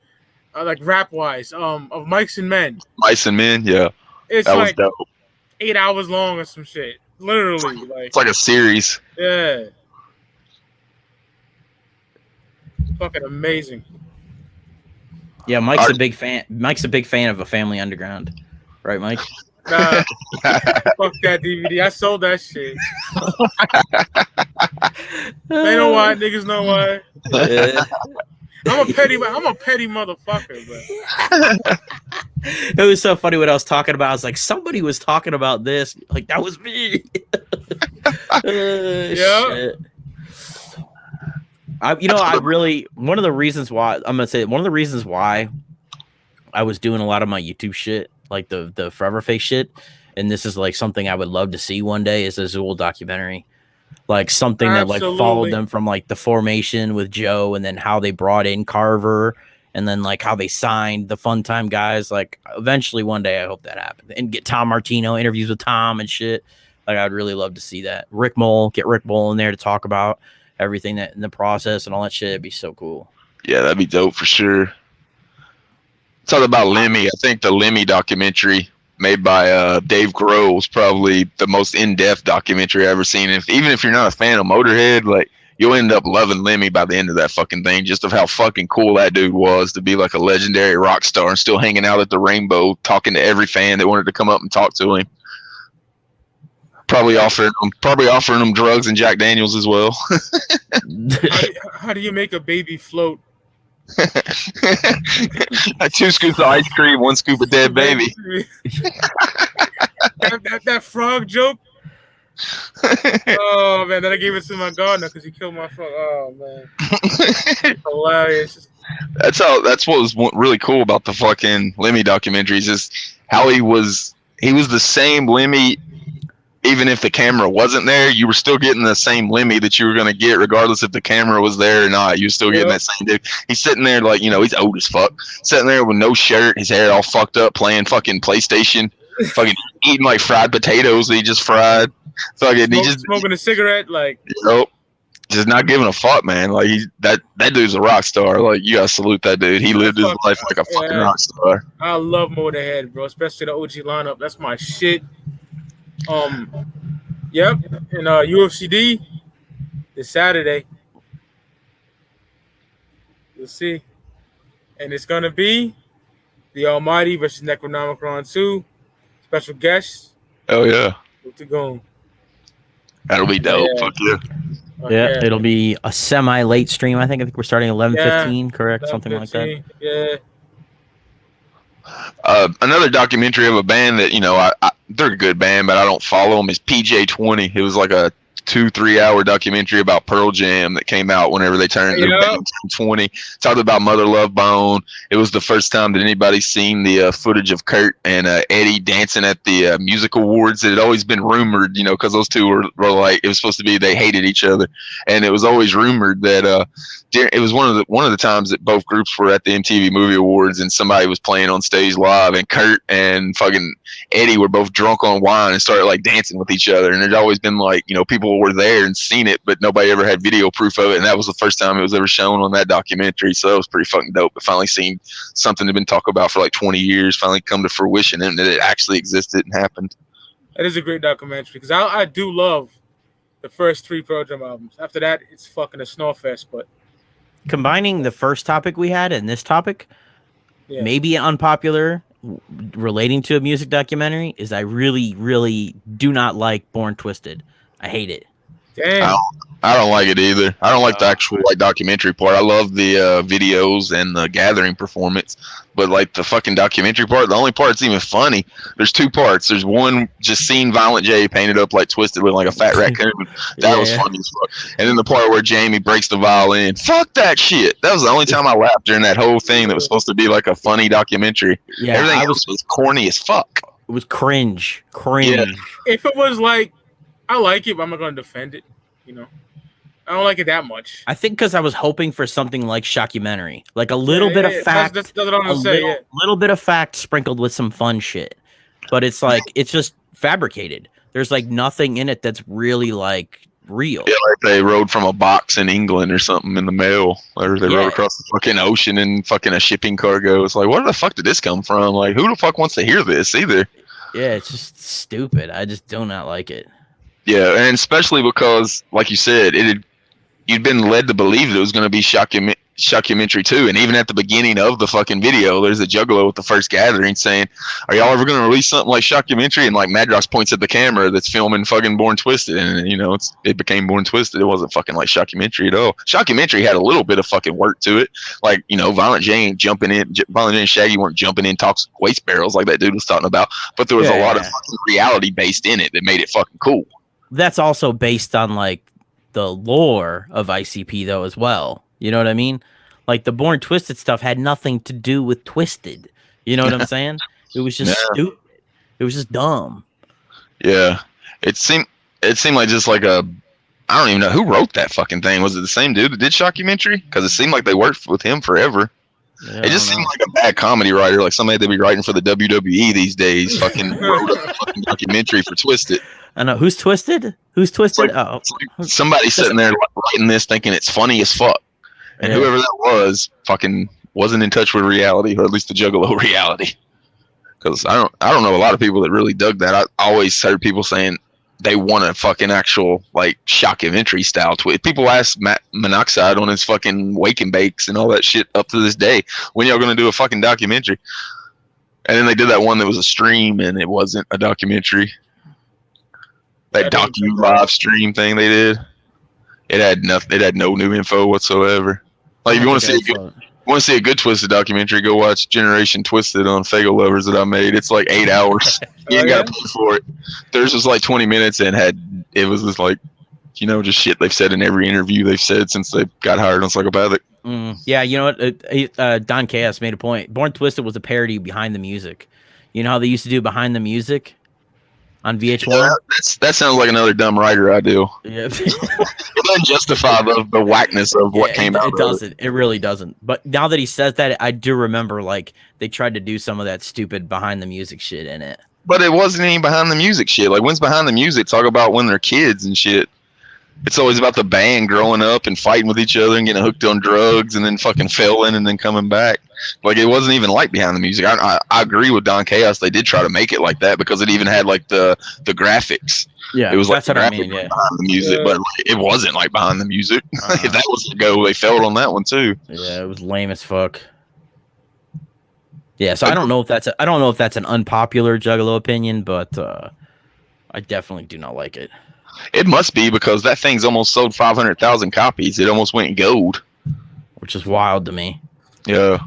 Like rap wise, of Mice and Men. Mice and Men, yeah. It's that like was dope. 8 hours long or some shit. Literally, it's like a series. Yeah. Fucking amazing. Yeah, Mike's a big fan. Mike's a big fan of A Family Underground, right, Mike? Nah, fuck that DVD. I sold that shit. They know why. Niggas know why. Yeah. I'm a petty motherfucker, bro. It was so funny what I was talking about. I was like, somebody was talking about this. Like, that was me. Yeah. Shit. One of the reasons why I was doing a lot of my YouTube shit, like the Forever Face shit, and this is like something I would love to see one day, is a Zool documentary. Like something that like followed them from like the formation with Joe, and then how they brought in Carver, and then like how they signed the Fun Time guys. Like eventually one day I hope that happens, and get Tom Martino interviews with Tom and shit. Like I'd really love to see that. Get Rick Mole in there to talk about everything that in the process and all that shit. It'd be so cool. Yeah, that'd be dope for sure. Talk about Lemmy. I think the Lemmy documentary made by Dave Grohl was probably the most in-depth documentary I've ever seen. Even if you're not a fan of Motorhead, like you'll end up loving Lemmy by the end of that fucking thing, just of how fucking cool that dude was to be like a legendary rock star and still hanging out at the Rainbow, talking to every fan that wanted to come up and talk to him. Probably offering them drugs and Jack Daniels as well. How do you make a baby float? 2 scoops of ice cream, 1 scoop of dead baby. that frog joke. Oh man, then I gave it to my gardener because he killed my frog. Oh man, hilarious. That's what was really cool about the fucking Lemmy documentaries, is how he was the same Lemmy. Even if the camera wasn't there, you were still getting the same Lemmy that you were going to get, regardless if the camera was there or not. You were still getting that same dude. He's sitting there like, he's old as fuck, sitting there with no shirt, his hair all fucked up, playing fucking PlayStation, fucking eating like fried potatoes that he just fried. Fucking, he just smoking a cigarette, like. Nope. Just not giving a fuck, man. Like that dude's a rock star. Like you gotta salute that dude. He lived his life like a fucking rock star. I love Motorhead, bro, especially the OG lineup. That's my shit. Yep, and UFCD this Saturday. You'll see. And it's gonna be the Almighty versus Necronomicron 2. Special guest. Oh yeah. With the Goon. That'll be dope. Yeah. Fuck yeah. Yeah, it'll be a semi-late stream. I think we're starting 11:15, correct? 11:15, something like that. Yeah. Another documentary of a band that they're a good band, but I don't follow them, is PJ20. It was like a 2-3 hour documentary about Pearl Jam that came out whenever they turned 20. Talked about Mother Love Bone. It was the first time that anybody's seen the footage of Kurt and Eddie dancing at the music awards. It had always been rumored, because those two were like, it was supposed to be they hated each other, and it was always rumored that it was one of the times that both groups were at the MTV Movie Awards, and somebody was playing on stage live, and Kurt and fucking Eddie were both drunk on wine and started like dancing with each other. And there'd always been like, people were there and seen it, but nobody ever had video proof of it. And that was the first time it was ever shown on that documentary. So that was pretty fucking dope. But finally seeing something that had been talked about for like 20 years finally come to fruition, and that it actually existed and happened. That is a great documentary, because I do love the first 3 Pearl Jam albums. After that, it's fucking a snore fest. But combining the first topic we had and this topic, maybe unpopular relating to a music documentary is I really, really do not like Born Twisted. I hate it. Damn. I don't like it either. I don't like the actual like documentary part. I love the videos and the gathering performance, but like the fucking documentary part, the only part that's even funny. There's two parts. There's one just seeing Violent J painted up like Twisted looking like a fat raccoon. That was funny as fuck. And then the part where Jamie breaks the violin. Fuck that shit. That was the only time I laughed during that whole thing. That was supposed to be like a funny documentary. Yeah, everything else was corny as fuck. It was cringe. Yeah. If it was like, I like it, but I'm not gonna defend it. You know. I don't like it that much. I think because I was hoping for something like Shockumentary, like a little bit of fact, that's what I'm gonna say. Little bit of fact sprinkled with some fun shit. But it's like it's just fabricated. There's like nothing in it that's really like real. Yeah, like they rode from a box in England or something in the mail, or they rode across the fucking ocean in fucking a shipping cargo. It's like, where the fuck did this come from? Like, who the fuck wants to hear this either? Yeah, it's just stupid. I just do not like it. Yeah, and especially because, like you said, you'd been led to believe that it was going to be Shockumentary too, and even at the beginning of the fucking video, there's a Juggalo with the first gathering saying, "Are y'all ever going to release something like Shockumentary?" And like Madrox points at the camera that's filming fucking Born Twisted, and you know it became Born Twisted. It wasn't fucking like Shockumentary at all. Shockumentary had a little bit of fucking work to it, like Violent J ain't jumping in, Violent J and Shaggy weren't jumping in toxic waste barrels like that dude was talking about, but there was a lot of fucking reality based in it that made it fucking cool. That's also based on like the lore of ICP though as well. You know what I mean? Like the Born Twisted stuff had nothing to do with Twisted. You know what I'm saying? It was just stupid. It was just dumb. Yeah. It seemed like just like I don't even know who wrote that fucking thing. Was it the same dude that did Shockumentary? Because it seemed like they worked with him forever. Yeah, it just seemed like a bad comedy writer, like somebody that'd be writing for the WWE these days. Fucking wrote a fucking documentary for Twisted. I know. Who's Twisted? Who's Twisted? It's like somebody sitting there writing this thinking it's funny as fuck. And whoever that was fucking wasn't in touch with reality, or at least the Juggalo reality. Because I don't know a lot of people that really dug that. I always heard people saying they want a fucking actual like Shockumentary style twist. People ask Matt Monoxide on his fucking Wake and Bakes and all that shit up to this day, when y'all gonna do a fucking documentary? And then they did that one that was a stream and it wasn't a documentary. That docu live stream thing they did, it had nothing. It had no new info whatsoever. Like if you want to see a good Twisted documentary, go watch Generation Twisted on Fago Lovers that I made. It's like 8 hours. You ain't got to pay for it. Theirs was like 20 minutes and it was just like, just shit they've said in every interview they've said since they got hired on Psychopathic. Yeah, you know what? Don Chaos made a point. Born Twisted was a parody behind the music. You know how they used to do behind the music on VH1? Yeah, that sounds like another dumb writer idea. Yeah. It doesn't justify the whackness of what came out. It doesn't. It really doesn't. But now that he says that, I do remember like they tried to do some of that stupid behind the music shit in it. But it wasn't any behind the music shit. Like when's behind the music talk about when they're kids and shit? It's always about the band growing up and fighting with each other and getting hooked on drugs and then fucking failing and then coming back. Like it wasn't even like behind the music. I agree with Don Chaos. They did try to make it like that because it even had like the graphics. Yeah, it was like that's what I mean. Yeah, behind the music, but like, it wasn't like behind the music. If that was the go, they failed on that one too. Yeah, it was lame as fuck. Yeah, so I don't know if that's an unpopular Juggalo opinion, but I definitely do not like it. It must be because that thing's almost sold 500,000 copies. It almost went gold, which is wild to me. Yeah,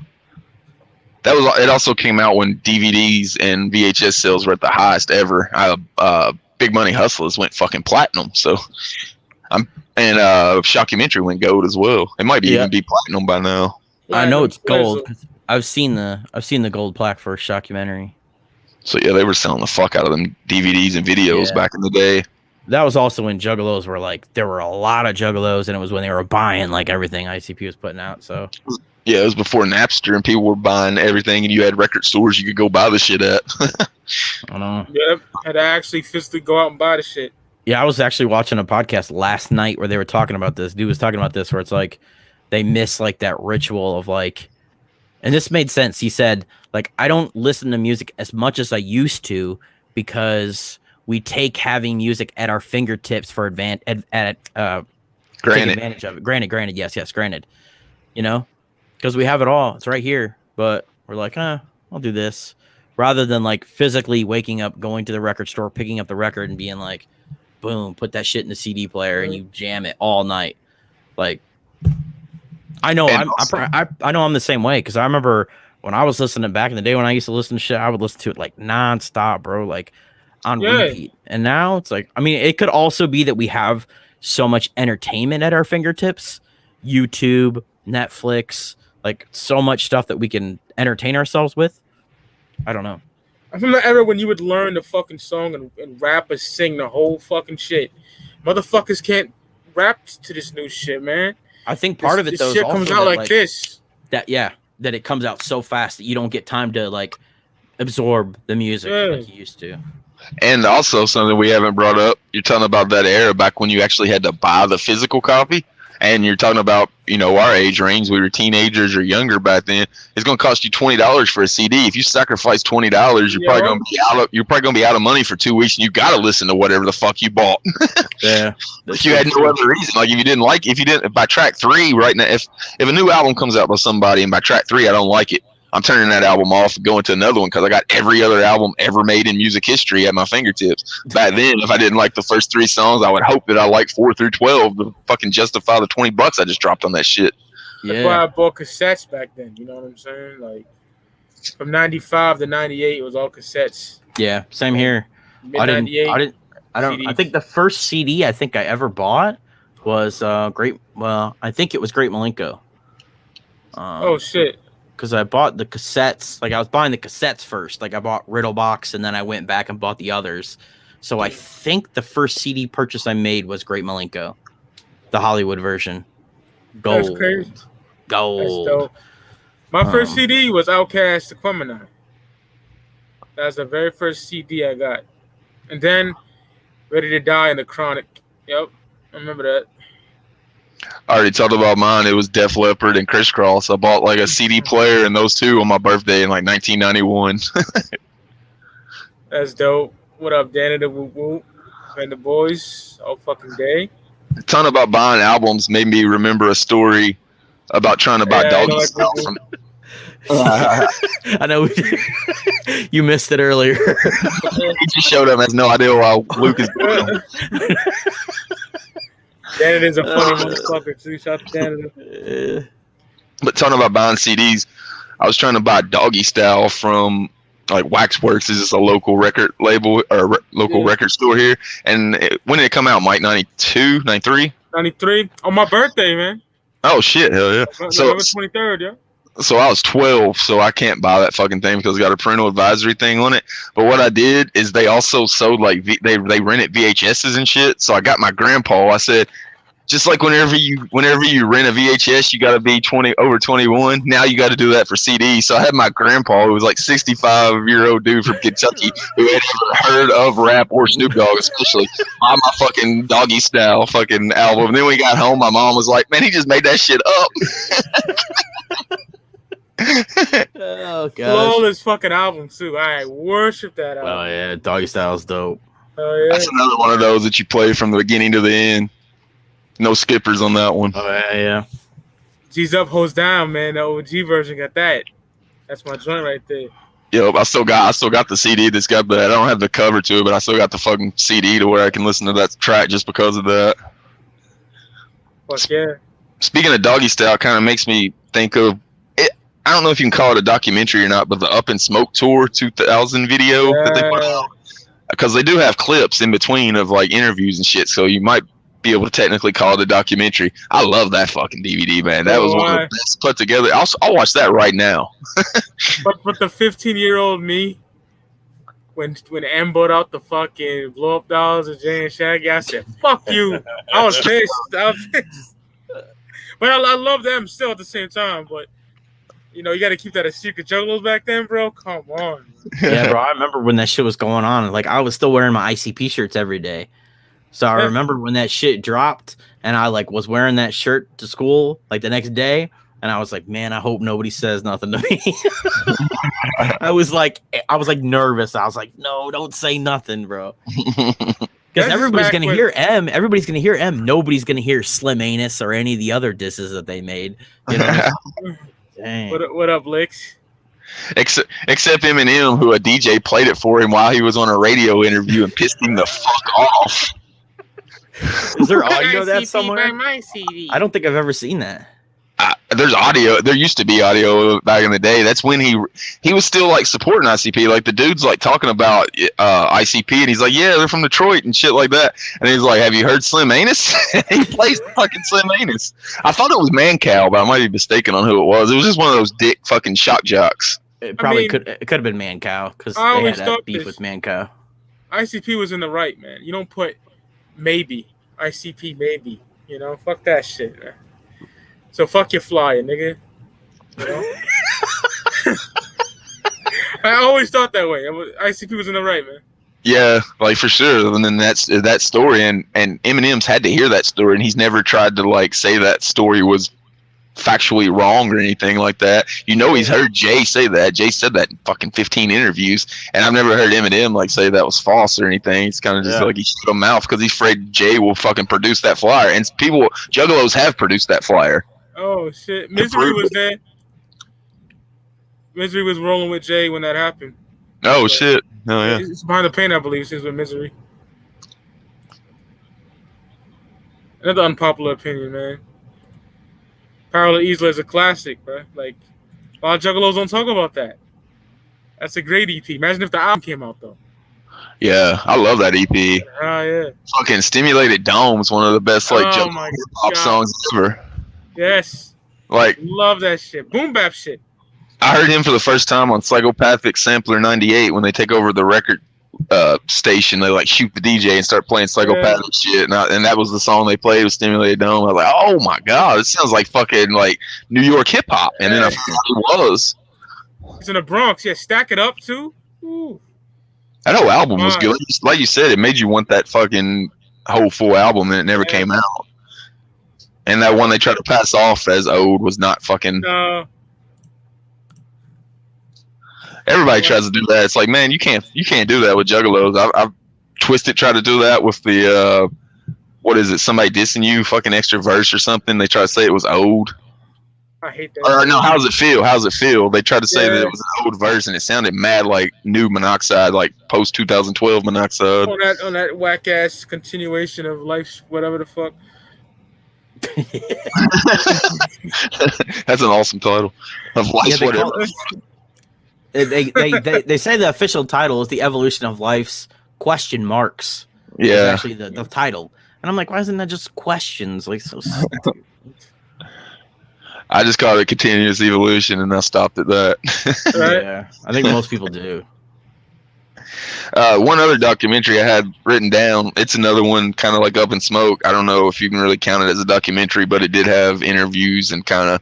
it also came out when DVDs and VHS sales were at the highest ever. Big Money Hustlers went fucking platinum. So, Shockumentary went gold as well. It might even be platinum by now. I know it's gold. I've seen the gold plaque for Shockumentary. So yeah, they were selling the fuck out of them DVDs and videos back in the day. That was also when Juggalos were like, there were a lot of Juggalos, and it was when they were buying like everything ICP was putting out. So yeah, it was before Napster, and people were buying everything, and you had record stores you could go buy the shit at. I know. Yep, had to actually physically go out and buy the shit. Yeah, I was actually watching a podcast last night where they were talking about this. Dude was talking about this, where it's like they miss like that ritual of like, and this made sense. He said like, I don't listen to music as much as I used to because we take having music at our fingertips for advantage of it. Granted, yes, granted. Because we have it all. It's right here. But we're like, I'll do this. rather than like physically waking up, going to the record store, picking up the record, and being like, boom, put that shit in the CD player and you jam it all night. Like, I know I know I'm the same way, because I remember when I was listening back in the day when I used to listen to shit, I would listen to it like nonstop, bro, like on repeat. And now it's like, I mean, it could also be that we have so much entertainment at our fingertips, YouTube, Netflix, like so much stuff that we can entertain ourselves with. I don't know. I'm from the era when you would learn the fucking song and rappers sing the whole fucking shit. Motherfuckers can't rap to this new shit, man. I think part of it though shit comes out like this. That it comes out so fast that you don't get time to like absorb the music like you used to. And also something we haven't brought up, you're talking about that era back when you actually had to buy the physical copy. And you're talking about, you know, our age range, we were teenagers or younger back then. It's going to cost you $20 for a CD. If you sacrifice $20, you're probably going to be out of money for 2 weeks, and you got to listen to whatever the fuck you bought. Yeah. If you had no other reason, like if by track 3 right now, if a new album comes out by somebody and by track 3 I don't like it, I'm turning that album off and going to another one, because I got every other album ever made in music history at my fingertips. Back then, if I didn't like the first 3 songs, I would hope that I like 4 through 12 to fucking justify the $20 I just dropped on that shit. That's why I bought cassettes back then. You know what I'm saying? Like from 95 to 98, it was all cassettes. Yeah, same here. I think the first CD I think I ever bought was I think it was Great Milenko. Oh shit. Because I bought the cassettes, like I was buying the cassettes first. Like I bought Riddlebox, and then I went back and bought the others. So I think the first CD purchase I made was Great Milenko, the Hollywood version. Gold. That's crazy. Gold. That's dope. My first CD was Outkast Aquemini. That was the very first CD I got. And then Ready to Die and The Chronic. Yep, I remember that. I already talked about mine. It was Def Leppard and Crisscross. I bought like a CD player and those two on my birthday in like 1991. That's dope. What up, Danny the Whoop Whoop and the boys all fucking day. A ton about buying albums made me remember a story about trying to buy Doggy Style from. I know you missed it earlier. He just showed up and has no idea why Luke is doing it. Danny is a funny motherfucker too. Shout out to Danny. But talking about buying CDs, I was trying to buy Doggy Style from like Waxworks. Is just a local record label or local record store here. And when did it come out, Mike? 92, 93? 93 on my birthday, man. Oh shit, hell yeah! November 23rd, yeah. So I was 12, so I can't buy that fucking thing because it's got a parental advisory thing on it. But what I did is they also sold like they rented VHSs and shit. So I got my grandpa. I said, just like whenever you rent a VHS, you got to be over 21. Now you got to do that for CDs. So I had my grandpa, who was like 65-year-old dude from Kentucky, who had never heard of rap or Snoop Dogg, especially, buy my fucking Doggy Style fucking album. And then when we got home, my mom was like, "Man, he just made that shit up." Oh god, flawless fucking album too. I worship that album. Oh yeah, Doggy Style's dope. Oh yeah, that's another one of those that you play from the beginning to the end. No skippers on that one. Oh yeah. G's up, hoes down, man. The OG version got that. That's my joint right there. Yep, I still got the CD that's got that. I don't have the cover to it, but I still got the fucking CD to where I can listen to that track just because of that. Fuck yeah. Speaking of Doggy Style, kind of makes me think of it. I don't know if you can call it a documentary or not, but the Up in Smoke Tour 2000 video that they put out, because they do have clips in between of like interviews and shit, so you might be able to technically call it a documentary. I love that fucking DVD, man. That was one of the best put together. I'll watch that right now. but the 15-year-old me, when M brought out the fucking blow up dolls of Jay and Shaggy, I said, "Fuck you." I was pissed. But I love them still at the same time. But you know, you got to keep that a secret. Juggalos back then, bro. Come on. Yeah, bro. I remember when that shit was going on. Like I was still wearing my ICP shirts every day. So I remember when that shit dropped, and I like was wearing that shirt to school like the next day, and I was like, man, I hope nobody says nothing to me. I was like nervous. I was like, no, don't say nothing, bro. Because everybody's gonna hear M. Everybody's gonna hear M. Nobody's gonna hear Slim Anus or any of the other disses that they made. You know? Dang. What up, Licks? Except Eminem, who a DJ played it for him while he was on a radio interview and pissed him the fuck off. Is there audio of that ICP somewhere? by my CD. I don't think I've ever seen that. There's audio. There used to be audio back in the day. That's when he was still like supporting ICP. Like the dude's like talking about ICP, and he's like, "Yeah, they're from Detroit and shit like that." And he's like, "Have you heard Slim Anus?" He plays fucking Slim Anus. I thought it was Mancow, but I might be mistaken on who it was. It was just one of those dick fucking shock jocks. It probably could have been Mancow because they had that beef with Mancow. ICP was in the right, man. You don't put maybe ICP maybe. You know, fuck that shit, man. So fuck your flyer, nigga. You know? I always thought that way. ICP was in the right, man. Yeah, like for sure. And then that's that story, and Eminem's had to hear that story, and he's never tried to like say that story was factually wrong or anything like that. You know, he's heard Jay say that. Jay said that in fucking 15 interviews, and I've never heard Eminem like say that was false or anything. It's kind of just like he shut his mouth because he's afraid Jay will fucking produce that flyer, and juggalos have produced that flyer. Oh shit! Misery was there. Misery was rolling with Jay when that happened. Oh shit! Oh yeah. It's Behind the Pain, I believe. Since with Misery. Another unpopular opinion, man. Parallel Easler is a classic, bro. Like, a lot of juggalos don't talk about that. That's a great EP. Imagine if the album came out though. Yeah, I love that EP. Oh yeah. Fucking Stimulated Dome's one of the best like pop songs ever. Yes. Like, love that shit. Boom bap shit. I heard him for the first time on Psychopathic Sampler 98 when they take over the record station. They like shoot the DJ and start playing psychopathic shit, and that was the song they played with Stimulated Dome. I was like, oh my god, it sounds like fucking like New York hip hop. And then I thought it was. It's in the Bronx. Yeah, Stack It Up too. Ooh. That whole album was good. Like you said, it made you want that fucking whole full album, and it never came out. And that one they tried to pass off as old was not fucking. No. Everybody tries to do that. It's like, man, you can't do that with juggalos. I've Twisted tried to do that with the what is it? Somebody dissing you, fucking extra verse or something. They try to say it was old. I hate that. Or no, how's it feel? How's it feel? They tried to say that it was an old verse, and it sounded mad like new Monoxide, like post 2012 Monoxide. On that whack ass continuation of life, whatever the fuck. That's an awesome title of Life's Whatever. They say the official title is The Evolution of Life's question marks. Yeah, is actually the title, and I'm like, why isn't that just questions? Like so stupid. I just called it Continuous Evolution, and I stopped at that. Right? Yeah, I think most people do. One other documentary I had written down, it's another one kind of like Up in Smoke. I don't know if you can really count it as a documentary, but it did have interviews and kind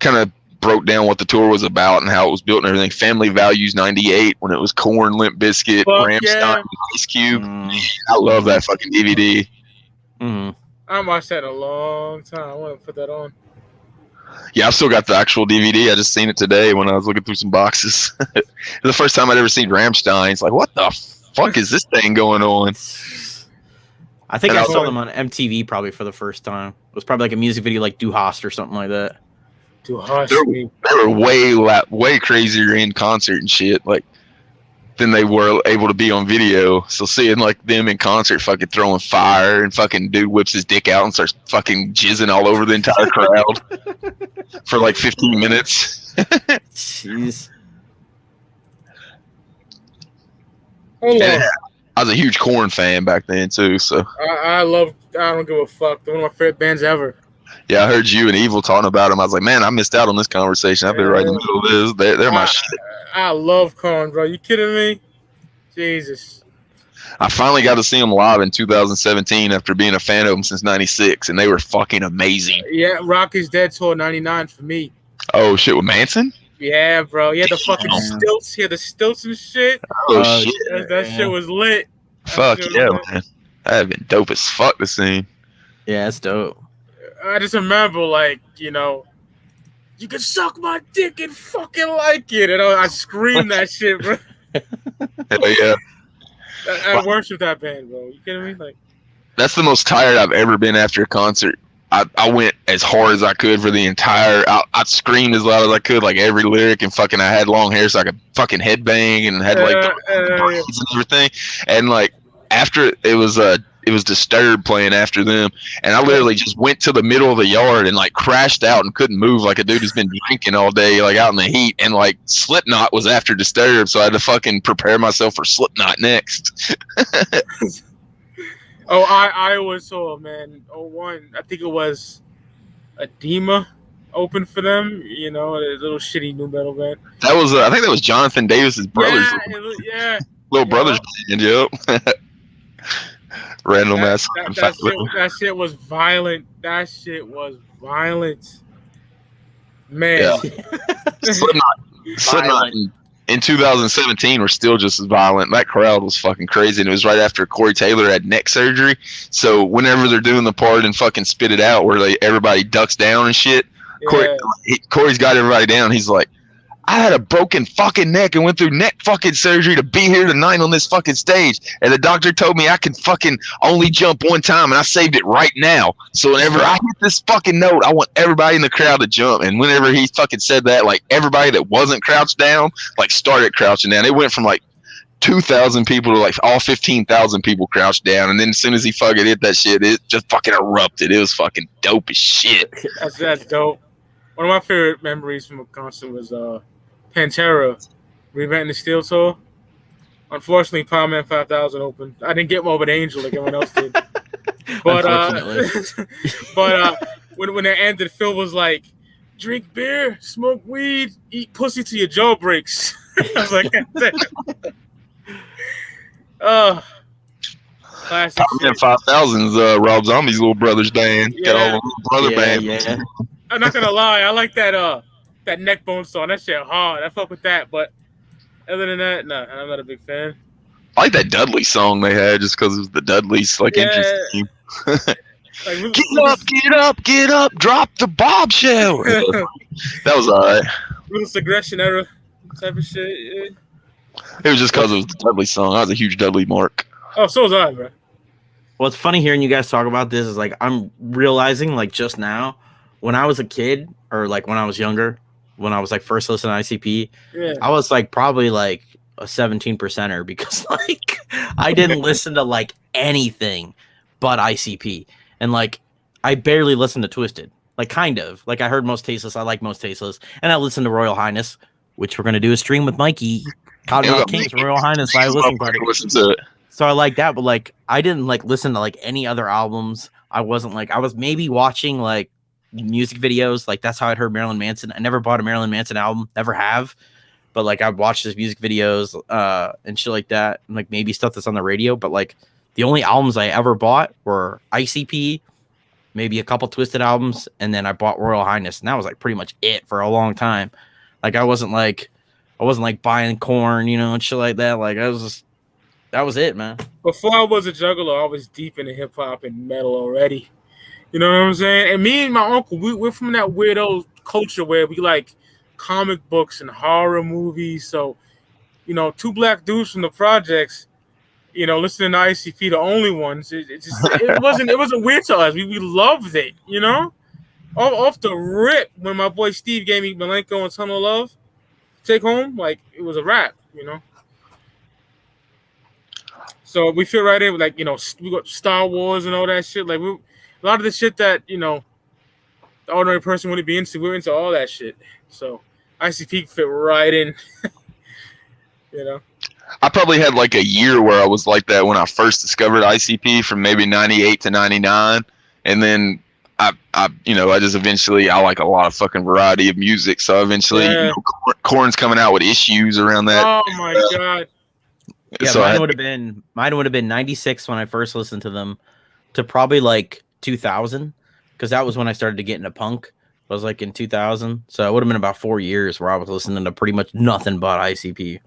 of broke down what the tour was about and how it was built and everything. Family Values 98, when it was Korn, Limp Bizkit, Rammstein, Ice Cube. I love that fucking DVD. Mm-hmm. I watched that in a long time. I want to put that on. Yeah, I've still got the actual DVD. I just seen it today when I was looking through some boxes. The first time I'd ever seen Rammstein. It's like, what the fuck is this thing going on? I think I saw them on MTV probably for the first time. It was probably like a music video like Du Hast or something like that. Du Hast. They were way crazier in concert and shit. Like, than they were able to be on video. So seeing like them in concert fucking throwing fire and fucking dude whips his dick out and starts fucking jizzing all over the entire crowd for like 15 minutes. Jeez. I was a huge Korn fan back then too, so I don't give a fuck. They're one of my favorite bands ever. Yeah, I heard you and Evil talking about them. I was like, man, I missed out on this conversation. I've been right in the middle of this. They're my shit. I love Korn, bro. You kidding me? Jesus. I finally got to see them live in 2017 after being a fan of them since '96, and they were fucking amazing. Yeah, Rock is Dead tour '99 for me. Oh shit, with Manson? Yeah, bro. Yeah, the fucking stilts. Yeah, the stilts and shit. Oh shit, that shit was lit. Fuck yeah, man. That'd been dope as fuck to see. Yeah, it's dope. I just remember, like, you know, you can suck my dick and fucking like it. And I screamed that shit, bro. Hell yeah. I worship that band, bro. You kidding me? Like, that's the most tired I've ever been after a concert. I went as hard as I could for the entire. I screamed as loud as I could, like every lyric, and fucking I had long hair so I could fucking headbang and had like the braids and everything. And like after it was Disturbed playing after them, and I literally just went to the middle of the yard and like crashed out and couldn't move like a dude who's been drinking all day, like out in the heat. And like Slipknot was after Disturbed, so I had to fucking prepare myself for Slipknot next. Oh, I always saw, man. 01, I think it was Edema open for them. You know, a little shitty new metal band. That was I think that was Jonathan Davis's brother's little brother's band. Yep. Random ass. That shit was violent. That shit was violent. Man. Yeah. Slipknot in 2017 were still just as violent. That crowd was fucking crazy, and it was right after Corey Taylor had neck surgery. So whenever they're doing the part and fucking Spit It Out where everybody ducks down and shit, yeah. Corey's got everybody down. He's like, I had a broken fucking neck and went through neck fucking surgery to be here tonight on this fucking stage. And the doctor told me I can fucking only jump one time, and I saved it right now. So whenever I hit this fucking note, I want everybody in the crowd to jump. And whenever he fucking said that, like everybody that wasn't crouched down, like started crouching down. It went from like 2,000 people to like all 15,000 people crouched down. And then as soon as he fucking hit that shit, it just fucking erupted. It was fucking dope as shit. That's dope. One of my favorite memories from a concert was Pantera revamping the Steel Tour. Unfortunately, Power Man 5000 opened. I didn't get Morbid Angel like everyone else did. But when it ended, Phil was like, "Drink beer, smoke weed, eat pussy till your jaw breaks." I was like, classic. Power Man 5000's Rob Zombie's little brother's band. Yeah. Got all the brother band. Yeah. I'm not gonna lie, I like that Neckbone song. That shit hard. I fuck with that, but other than that, nah, I'm not a big fan. I like that Dudley song they had just because it was the Dudleys interesting. Like, get up, drop the bombshell. That was alright. Ruthless Aggression era type of shit. Yeah. It was just because it was the Dudley song. I was a huge Dudley mark. Oh, so was I, bro. Well, it's funny hearing you guys talk about this. Is like I'm realizing like just now when I was a kid or like when I was younger. When I was like first listening to ICP, I was like probably like a 17%er because like I didn't listen to like anything but ICP, and like I barely listened to Twisted, like kind of like I heard Most Tasteless, I like Most Tasteless, and I listened to Royal Highness, which we're gonna do a stream with Mikey, Cottonmouth Kings, Royal Highness live listening party. Listen to it. So I like that, but like I didn't like listen to like any other albums. I wasn't like I was maybe watching like music videos, like that's how I'd heard Marilyn Manson. I never bought a Marilyn Manson album, never have, but like I'd watch his music videos and shit like that, and like maybe stuff that's on the radio. But like the only albums I ever bought were ICP, maybe a couple Twisted albums, and then I bought Royal Highness, and that was like pretty much it for a long time. Like I wasn't like buying Korn, you know, and shit like that. Like that was it, man. Before I was a juggler, I was deep into hip hop and metal already. You know what I'm saying? And me and my uncle, we're from that weirdo culture where we like comic books and horror movies. So, you know, two black dudes from the projects, you know, listening to ICP, the only ones. It wasn't weird to us. We loved it, you know? Off the rip, when my boy Steve gave me Malenko and Tunnel of Love, Take Home, like it was a wrap, you know? So we feel right in with, like, you know, we got Star Wars and all that shit. Like a lot of the shit that, you know, the ordinary person wouldn't be into, we're into all that shit. So ICP fit right in, you know. I probably had like a year where I was like that when I first discovered ICP from maybe 98 to 99. And then I just eventually, I like a lot of fucking variety of music. So eventually, you know, Korn's coming out with Issues around that. Oh my God. Yeah, so mine would have been 96 when I first listened to them to probably like 2000, because that was when I started to get into punk. It was like in 2000, so it would have been about 4 years where I was listening to pretty much nothing but ICP.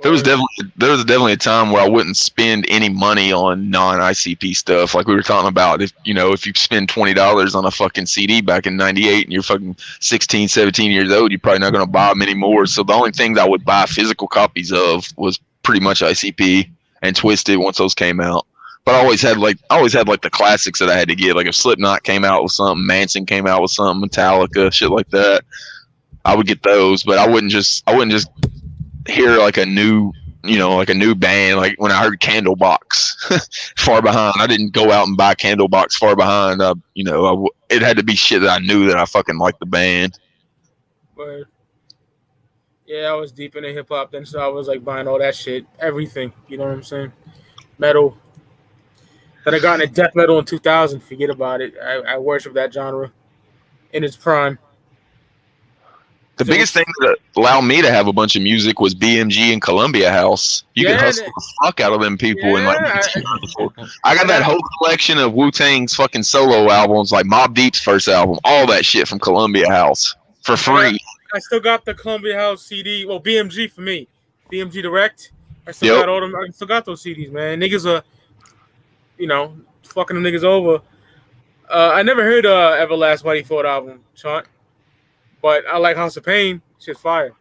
There was definitely a time where I wouldn't spend any money on non-ICP stuff. Like we were talking about, if you spend $20 on a fucking CD back in 98 and you're fucking 16, 17 years old, you're probably not going to buy many more. So the only things I would buy physical copies of was pretty much ICP and Twisted once those came out. But I always had like the classics that I had to get. Like if Slipknot came out with something, Manson came out with something, Metallica, shit like that, I would get those. But I wouldn't just hear like a new band. Like when I heard Candlebox, Far Behind, I didn't go out and buy Candlebox, Far Behind. It had to be shit that I knew that I fucking liked the band. But yeah, I was deep into hip hop then, so I was like buying all that shit, everything. You know what I'm saying? Metal. Then I got into death metal in 2000. Forget about it. I worship that genre in its prime. The biggest thing that allowed me to have a bunch of music was BMG and Columbia House. You could hustle the fuck out of them people. I got that whole collection of Wu-Tang's fucking solo albums, like Mobb Deep's first album, all that shit from Columbia House for free. I still got the Columbia House CD. Well, BMG for me. BMG Direct. I still got all them. I still got those CDs, man. Niggas are, fucking them niggas over. I never heard Everlast Whitey Ford album, Sean. But I like House of Pain. Shit's fire.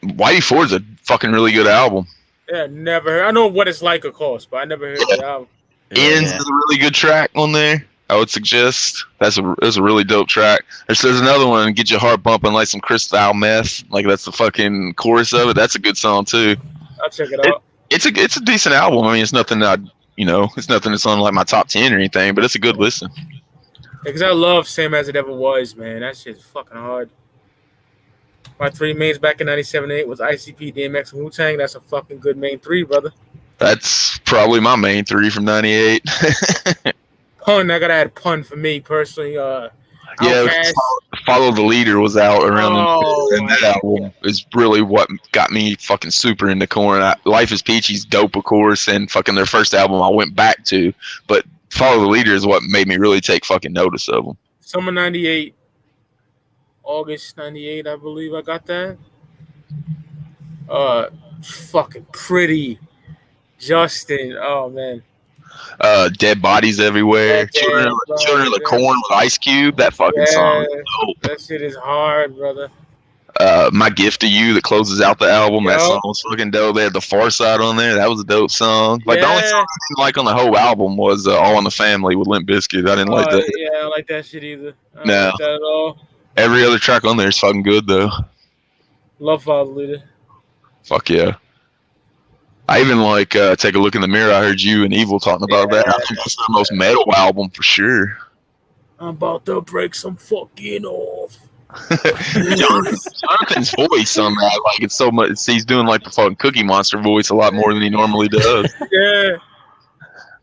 Whitey Ford's a fucking really good album. Yeah, never heard. I know what it's like, of course, but I never heard the album. Ends is a really good track on there. I would suggest that's a really dope track. There's another one, Get Your Heart Bumping Like Some Crystal Meth. Like that's the fucking chorus of it. That's a good song too. I'll check it out. It's a decent album. I mean, it's nothing it's nothing that's on like my top 10 or anything, but it's a good listen. Because I love Same As It Ever Was, man. That shit's fucking hard. My three mains back in 97-8 was ICP, DMX, and Wu-Tang. That's a fucking good main three, brother. That's probably my main three from 98. Pun, I gotta add Pun for me personally. Follow the Leader was out around and that album is really what got me fucking super into Korn. Life is Peachy's dope, of course, and fucking their first album I went back to, but Follow the Leader is what made me really take fucking notice of them. Summer 98. August 98, I believe I got that. Fucking Pretty. Justin. Oh, man. Dead Bodies Everywhere. Children of the Corn with Ice Cube. That fucking song is dope. That shit is hard, brother. My Gift to You that closes out the album. That song was fucking dope. They had The Far Side on there. That was a dope song. Like the only song I didn't like on the whole album was All in the Family with Limp Bizkit. I didn't like that. Yeah, I don't like that shit either. I don't like that at all. Every other track on there is fucking good though. Love Father Leader. Fuck yeah. I even like Take a Look in the Mirror. I heard you and Evil talking about that. I think that's the most metal album for sure. I'm about to break some fucking off. Jonathan's voice on that, like it's so much. He's doing like the fucking Cookie Monster voice a lot more than he normally does. Yeah.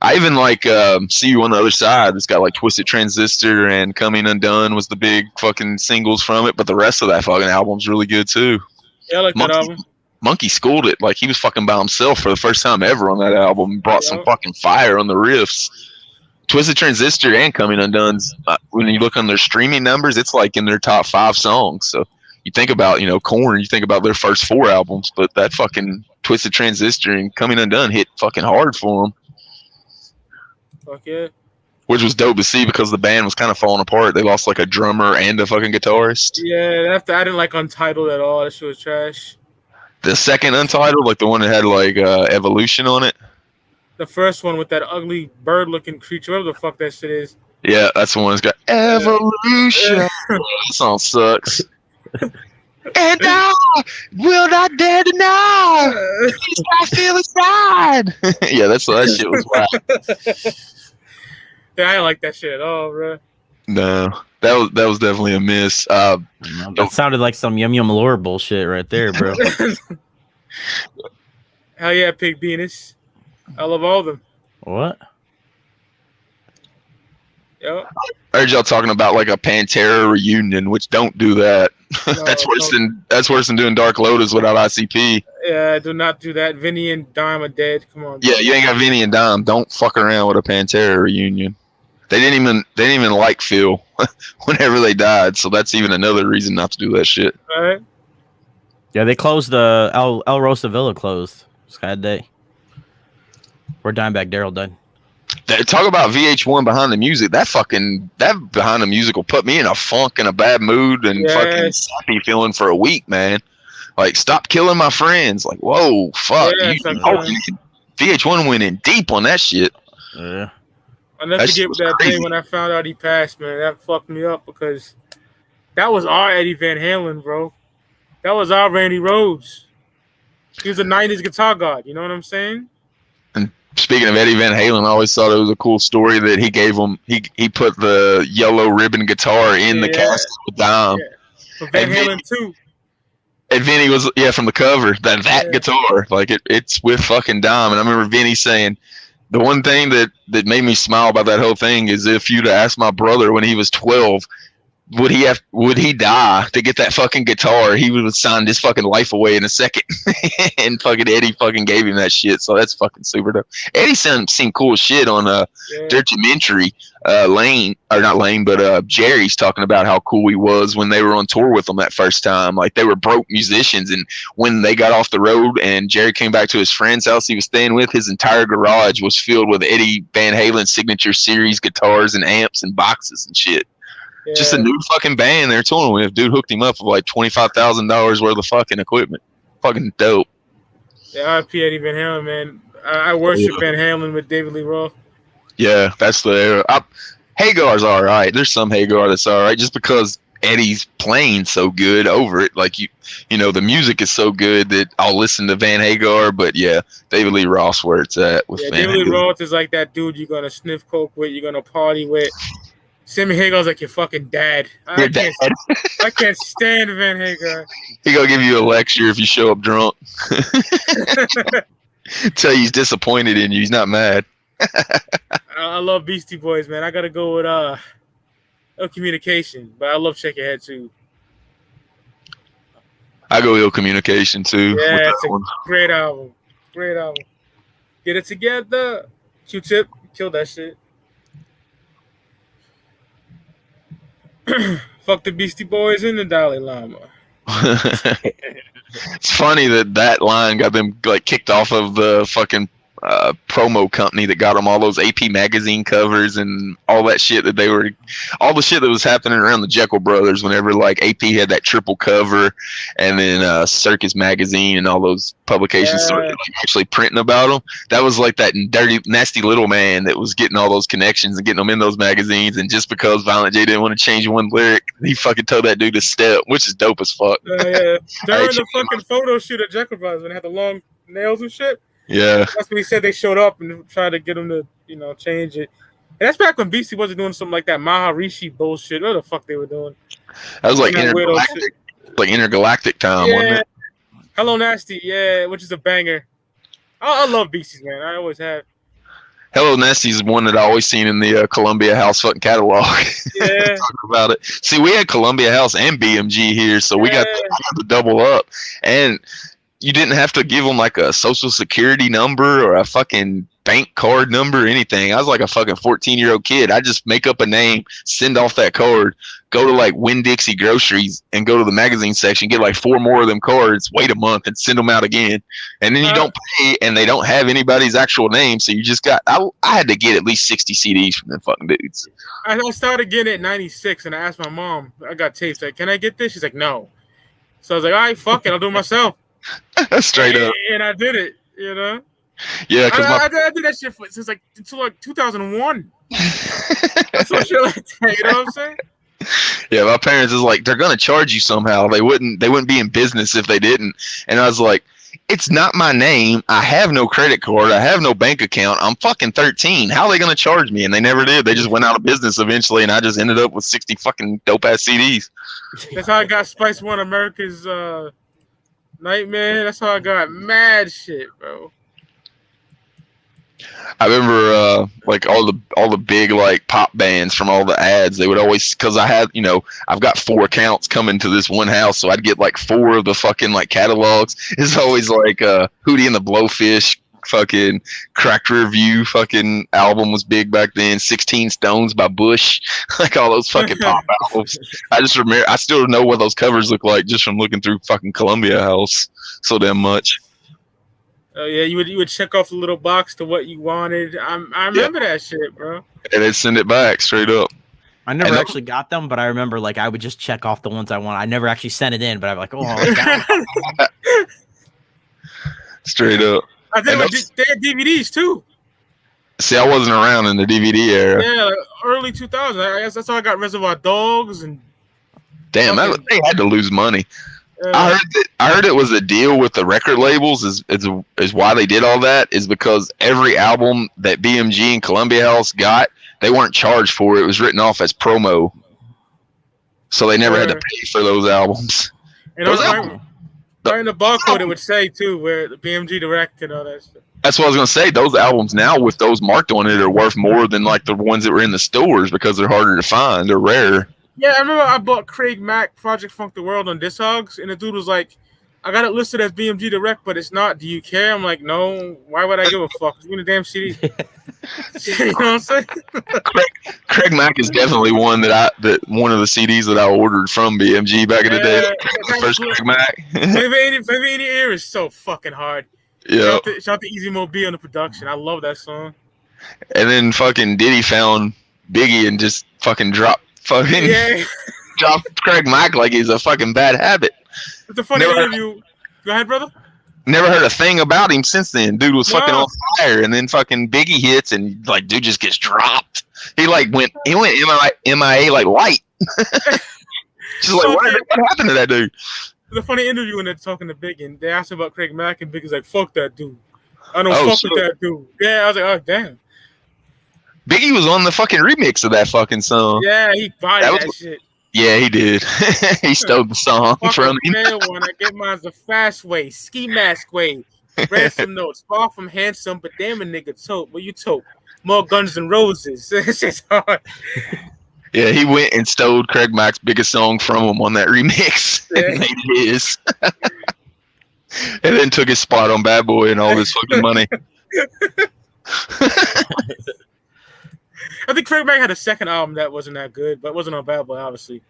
I even like See You on the Other Side. It's got like Twisted Transistor and Coming Undone was the big fucking singles from it, but the rest of that fucking album's really good too. Yeah, I like that album. Monkey schooled it. Like he was fucking by himself for the first time ever on that album. Brought some fucking fire on the riffs. Twisted Transistor and Coming Undone's, when you look on their streaming numbers, it's like in their top 5 songs. So you think about, Korn, you think about their first 4 albums, but that fucking Twisted Transistor and Coming Undone hit fucking hard for them. Fuck yeah. Which was dope to see because the band was kind of falling apart. They lost like a drummer and a fucking guitarist. Yeah, I didn't like Untitled at all. That shit was trash. The second Untitled, like the one that had like Evolution on it. The first one with that ugly bird-looking creature, whatever the fuck that shit is. Yeah, that's the one that's got Evolution. That song sucks. And I will not dare deny. I feel inside. Yeah, that shit was wild. Yeah, I didn't like that shit at all, bro. No, that was definitely a miss. That sounded like some Yum Yum Lore bullshit right there, bro. Hell yeah, Pig Venus. I love all of them. What? Yep. I heard y'all talking about like a Pantera reunion, which don't do that. No, that's worse than doing Dark Lotus without ICP. Yeah, do not do that. Vinny and Dime are dead. Come on. Yeah, you ain't got Vinny and Dime. Don't fuck around with a Pantera reunion. They didn't even like Phil whenever they died, so that's even another reason not to do that shit. All right. Yeah, they closed the El Rosa Villa closed. Sad day. Where Dimebag Daryl died. Talk about VH1 behind the music. That behind the music will put me in a funk and a bad mood and fucking sappy feeling for a week, man. Like, stop killing my friends. Like, whoa, fuck. VH1 went in deep on that shit. Yeah. I'll never forget that day when I found out he passed, man. That fucked me up because that was our Eddie Van Halen, bro. That was our Randy Rhoads. He was a 90s guitar god, you know what I'm saying? And speaking of Eddie Van Halen, I always thought it was a cool story that he gave him. He put the yellow ribbon guitar in the casket with Dime. Yeah. For Van Halen too. And Vinny was from the cover that guitar, like it's with fucking Dime. And I remember Vinny saying, the one thing that made me smile about that whole thing is if you'd asked my brother when he was 12, would he die to get that fucking guitar, he would have signed his fucking life away in a second. And fucking Eddie fucking gave him that shit. So that's fucking super dope. Eddie seen cool shit on their documentary. Jerry's talking about how cool he was when they were on tour with them that first time. Like, they were broke musicians, and when they got off the road and Jerry came back to his friend's house he was staying with, his entire garage was filled with Eddie Van Halen signature series guitars and amps and boxes and shit. Yeah. Just a new fucking band they're touring with. Dude hooked him up with like $25,000 worth of fucking equipment. Fucking dope. Yeah, RP Eddie Van Halen, man. I worship Van Halen with David Lee Roth. Yeah, that's the era. Hagar's all right. There's some Hagar that's all right, just because Eddie's playing so good over it. Like you know, the music is so good that I'll listen to Van Hagar. But yeah, David Lee Roth's where it's at with Van David Lee Roth is like that dude you're gonna sniff coke with, you're gonna party with. Sammy Hagar's like your fucking dad. I can't stand Van Hagar. He gonna give you a lecture if you show up drunk. Tell you he's disappointed in you. He's not mad. I love Beastie Boys, man. I gotta go with Ill Communication, but I love Shake Your Head too. I go Ill Communication too. Yeah, it's a great album. Great album. Get It Together. Q-Tip killed that shit. Fuck the Beastie Boys and the Dalai Lama. It's funny that line got them like kicked off of the fucking promo company that got them all those AP magazine covers and all that shit all the shit that was happening around the Jekyll Brothers whenever like AP had that triple cover, and then Circus magazine and all those publications started like, actually printing about them. That was like that dirty, nasty little man that was getting all those connections and getting them in those magazines. And just because Violent J didn't want to change one lyric, he fucking told that dude to step, which is dope as fuck. Yeah. During the fucking photo shoot at Jekyll Brothers when they had the long nails and shit. Yeah, that's when he said they showed up and tried to get him to, change it. And that's back when Beastie wasn't doing something like that Maharishi bullshit. What the fuck they were doing? That was like intergalactic time, wasn't it? Hello Nasty, which is a banger. I love Beasties, man. I always have. Hello Nasty is one that I always seen in the Columbia House fucking catalog. Yeah, talking about it. See, we had Columbia House and BMG here, so we got to double up. And you didn't have to give them like a social security number or a fucking bank card number or anything. I was like a fucking 14-year-old kid. I just make up a name, send off that card, go to like Winn-Dixie Groceries and go to the magazine section, get like 4 more of them cards, wait a month and send them out again. And then you don't pay and they don't have anybody's actual name. So you just got, I had to get at least 60 CDs from them fucking dudes. I started getting it in 96 and I asked my mom, I got tapes, like, can I get this? She's like, no. So I was like, all right, fuck it, I'll do it myself. Straight up. And I did it, Yeah, because I did that shit since like 2001. So shit like that, you know what I'm saying? Yeah, my parents is like, they're gonna charge you somehow. They wouldn't be in business if they didn't. And I was like, it's not my name. I have no credit card. I have no bank account. I'm fucking 13. How are they gonna charge me? And they never did. They just went out of business eventually, and I just ended up with 60 fucking dope ass CDs. That's how I got Spice One America's Nightmare. That's how I got mad shit, bro. I remember like all the big like pop bands from all the ads. They would always, because I had, I've got 4 accounts coming to this one house, so I'd get like 4 of the fucking like catalogs. It's always like Hootie and the Blowfish fucking Cracked Rear View fucking album was big back then. 16 Stones by Bush, like all those fucking pop albums. I just remember, I still know what those covers look like just from looking through fucking Columbia House so damn much. Oh yeah, you would check off the little box to what you wanted. I remember that shit, bro. And they'd send it back straight up. I never actually got them, but I remember like I would just check off the ones I want. I never actually sent it in, but I'm like, oh, that straight up. I think they had DVDs too. See, I wasn't around in the DVD era. Yeah, like early 2000s. I guess that's how I got Reservoir Dogs and. Damn, they had to lose money. I heard it was a deal with the record labels. Is why they did all that is because every album that BMG and Columbia House got, they weren't charged for. It was written off as promo, so they never had to pay for those albums. And right in the barcode, it would say too where the BMG Direct and all that stuff. That's what I was gonna say. Those albums now with those marked on it are worth more than like the ones that were in the stores because they're harder to find. They're rare. Yeah, I remember I bought Craig Mack Project Funk the World on Discogs, and the dude was like, I got it listed as BMG Direct, but it's not. Do you care? I'm like, no. Why would I give a fuck? Give me the damn CD. You know what I'm saying? Craig Mack is definitely one that one of the CDs that I ordered from BMG back in the day. The first Craig Mack. Baby 80 Air is so fucking hard. Yeah. Shout out to Easy Mo B on the production. I love that song. And then fucking Diddy found Biggie and just fucking dropped Craig Mack like he's a fucking bad habit. It's a funny interview. Go ahead, brother. Never heard a thing about him since then. Dude was fucking on fire, and then fucking Biggie hits, and like dude just gets dropped. He went MIA like light. Just like what happened to that dude? It's a funny interview when they're talking to Biggie, and they asked about Craig Mack, and Biggie's like, "Fuck that dude. I don't fuck with that dude." Yeah, I was like, "Oh damn." Biggie was on the fucking remix of that fucking song. Yeah, he bodied that shit. Yeah, he did. He stole the song from me. One, I get mine the fast way, ski mask way. Ransom notes, far from handsome, but damn a nigga tote. What you tote? More Guns N' Roses. It's just hard. Yeah, he went and stole Craig Mack's biggest song from him on that remix and made it his. And then took his spot on Bad Boy and all his fucking money. I think Craig Mack had a second album that wasn't that good, but it wasn't on Bad Boy, obviously.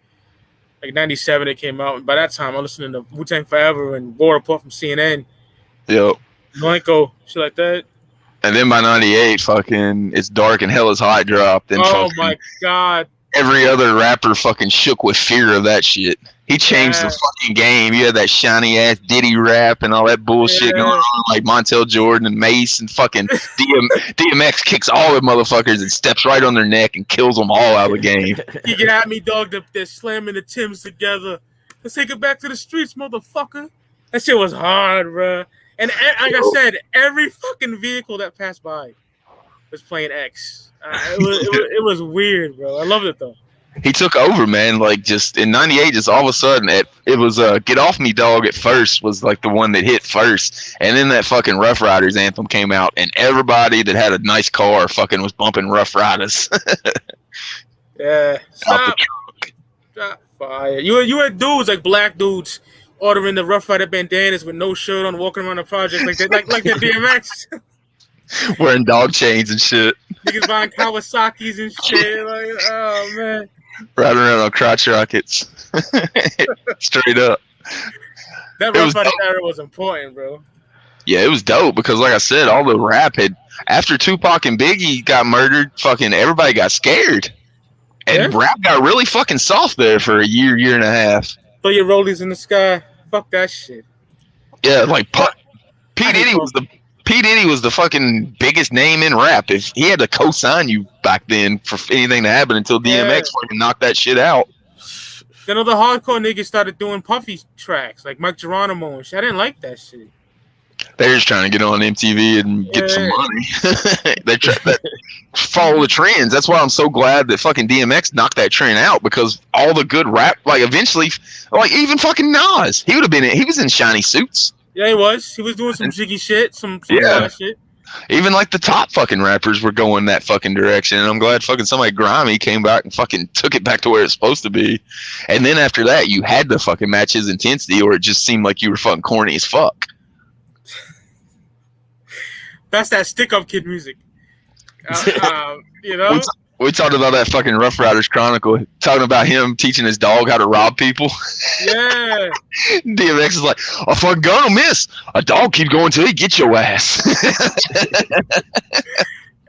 Like 97 it came out. And by that time, I'm listening to Wu-Tang Forever and War Report from CNN. Yep. Blanco, shit like that. And then by 98, fucking It's Dark and Hell is Hot dropped. And my God. Every other rapper fucking shook with fear of that shit. He changed the fucking game. You had that shiny ass Diddy rap and all that bullshit going on, like Montel Jordan and Mace and fucking DMX kicks all the motherfuckers and steps right on their neck and kills them all out of the game. You get at me, dog. They're slamming the Timbs together. Let's take it back to the streets, motherfucker. That shit was hard, bro. And like I said, every fucking vehicle that passed by was playing X. It was weird, bro. I loved it though. He took over, man. Like just in '98, just all of a sudden, it was "Get Off Me, Dog" at first was like the one that hit first, and then that fucking Rough Riders anthem came out, and everybody that had a nice car fucking was bumping Rough Riders. Yeah, stop fire. You had dudes like black dudes ordering the Rough Rider bandanas with no shirt on, walking around the project like that, like that DMX. Wearing dog chains and shit. Niggas buying Kawasaki's and shit. Like, oh man. Riding around on crotch rockets. Straight up. That Rough Rider era was important, bro. Yeah, it was dope because, like I said, all the rap had after Tupac and Biggie got murdered. Fucking everybody got scared, and rap got really fucking soft there for a year and a half. Throw your rollies in the sky. Fuck that shit. Yeah, like P Diddy was the fucking biggest name in rap. If he had to co-sign you back then for anything to happen until DMX fucking knocked that shit out. Then all the hardcore niggas started doing Puffy tracks like Mike Geronimo and shit. I didn't like that shit. They're just trying to get on MTV and get some money. They follow the trends. That's why I'm so glad that fucking DMX knocked that trend out because all the good rap, like eventually, like even fucking Nas, he was in shiny suits. Yeah, he was. He was doing some jiggy shit, some shit. Even like the top fucking rappers were going that fucking direction, and I'm glad fucking somebody grimy came back and fucking took it back to where it's supposed to be. And then after that, you had to fucking match his intensity, or it just seemed like you were fucking corny as fuck. That's that stick-up kid music. You know? We talked about that fucking Rough Riders Chronicle, talking about him teaching his dog how to rob people. Yeah. DMX is like, a fucking gun will miss. A dog keep going till he gets your ass.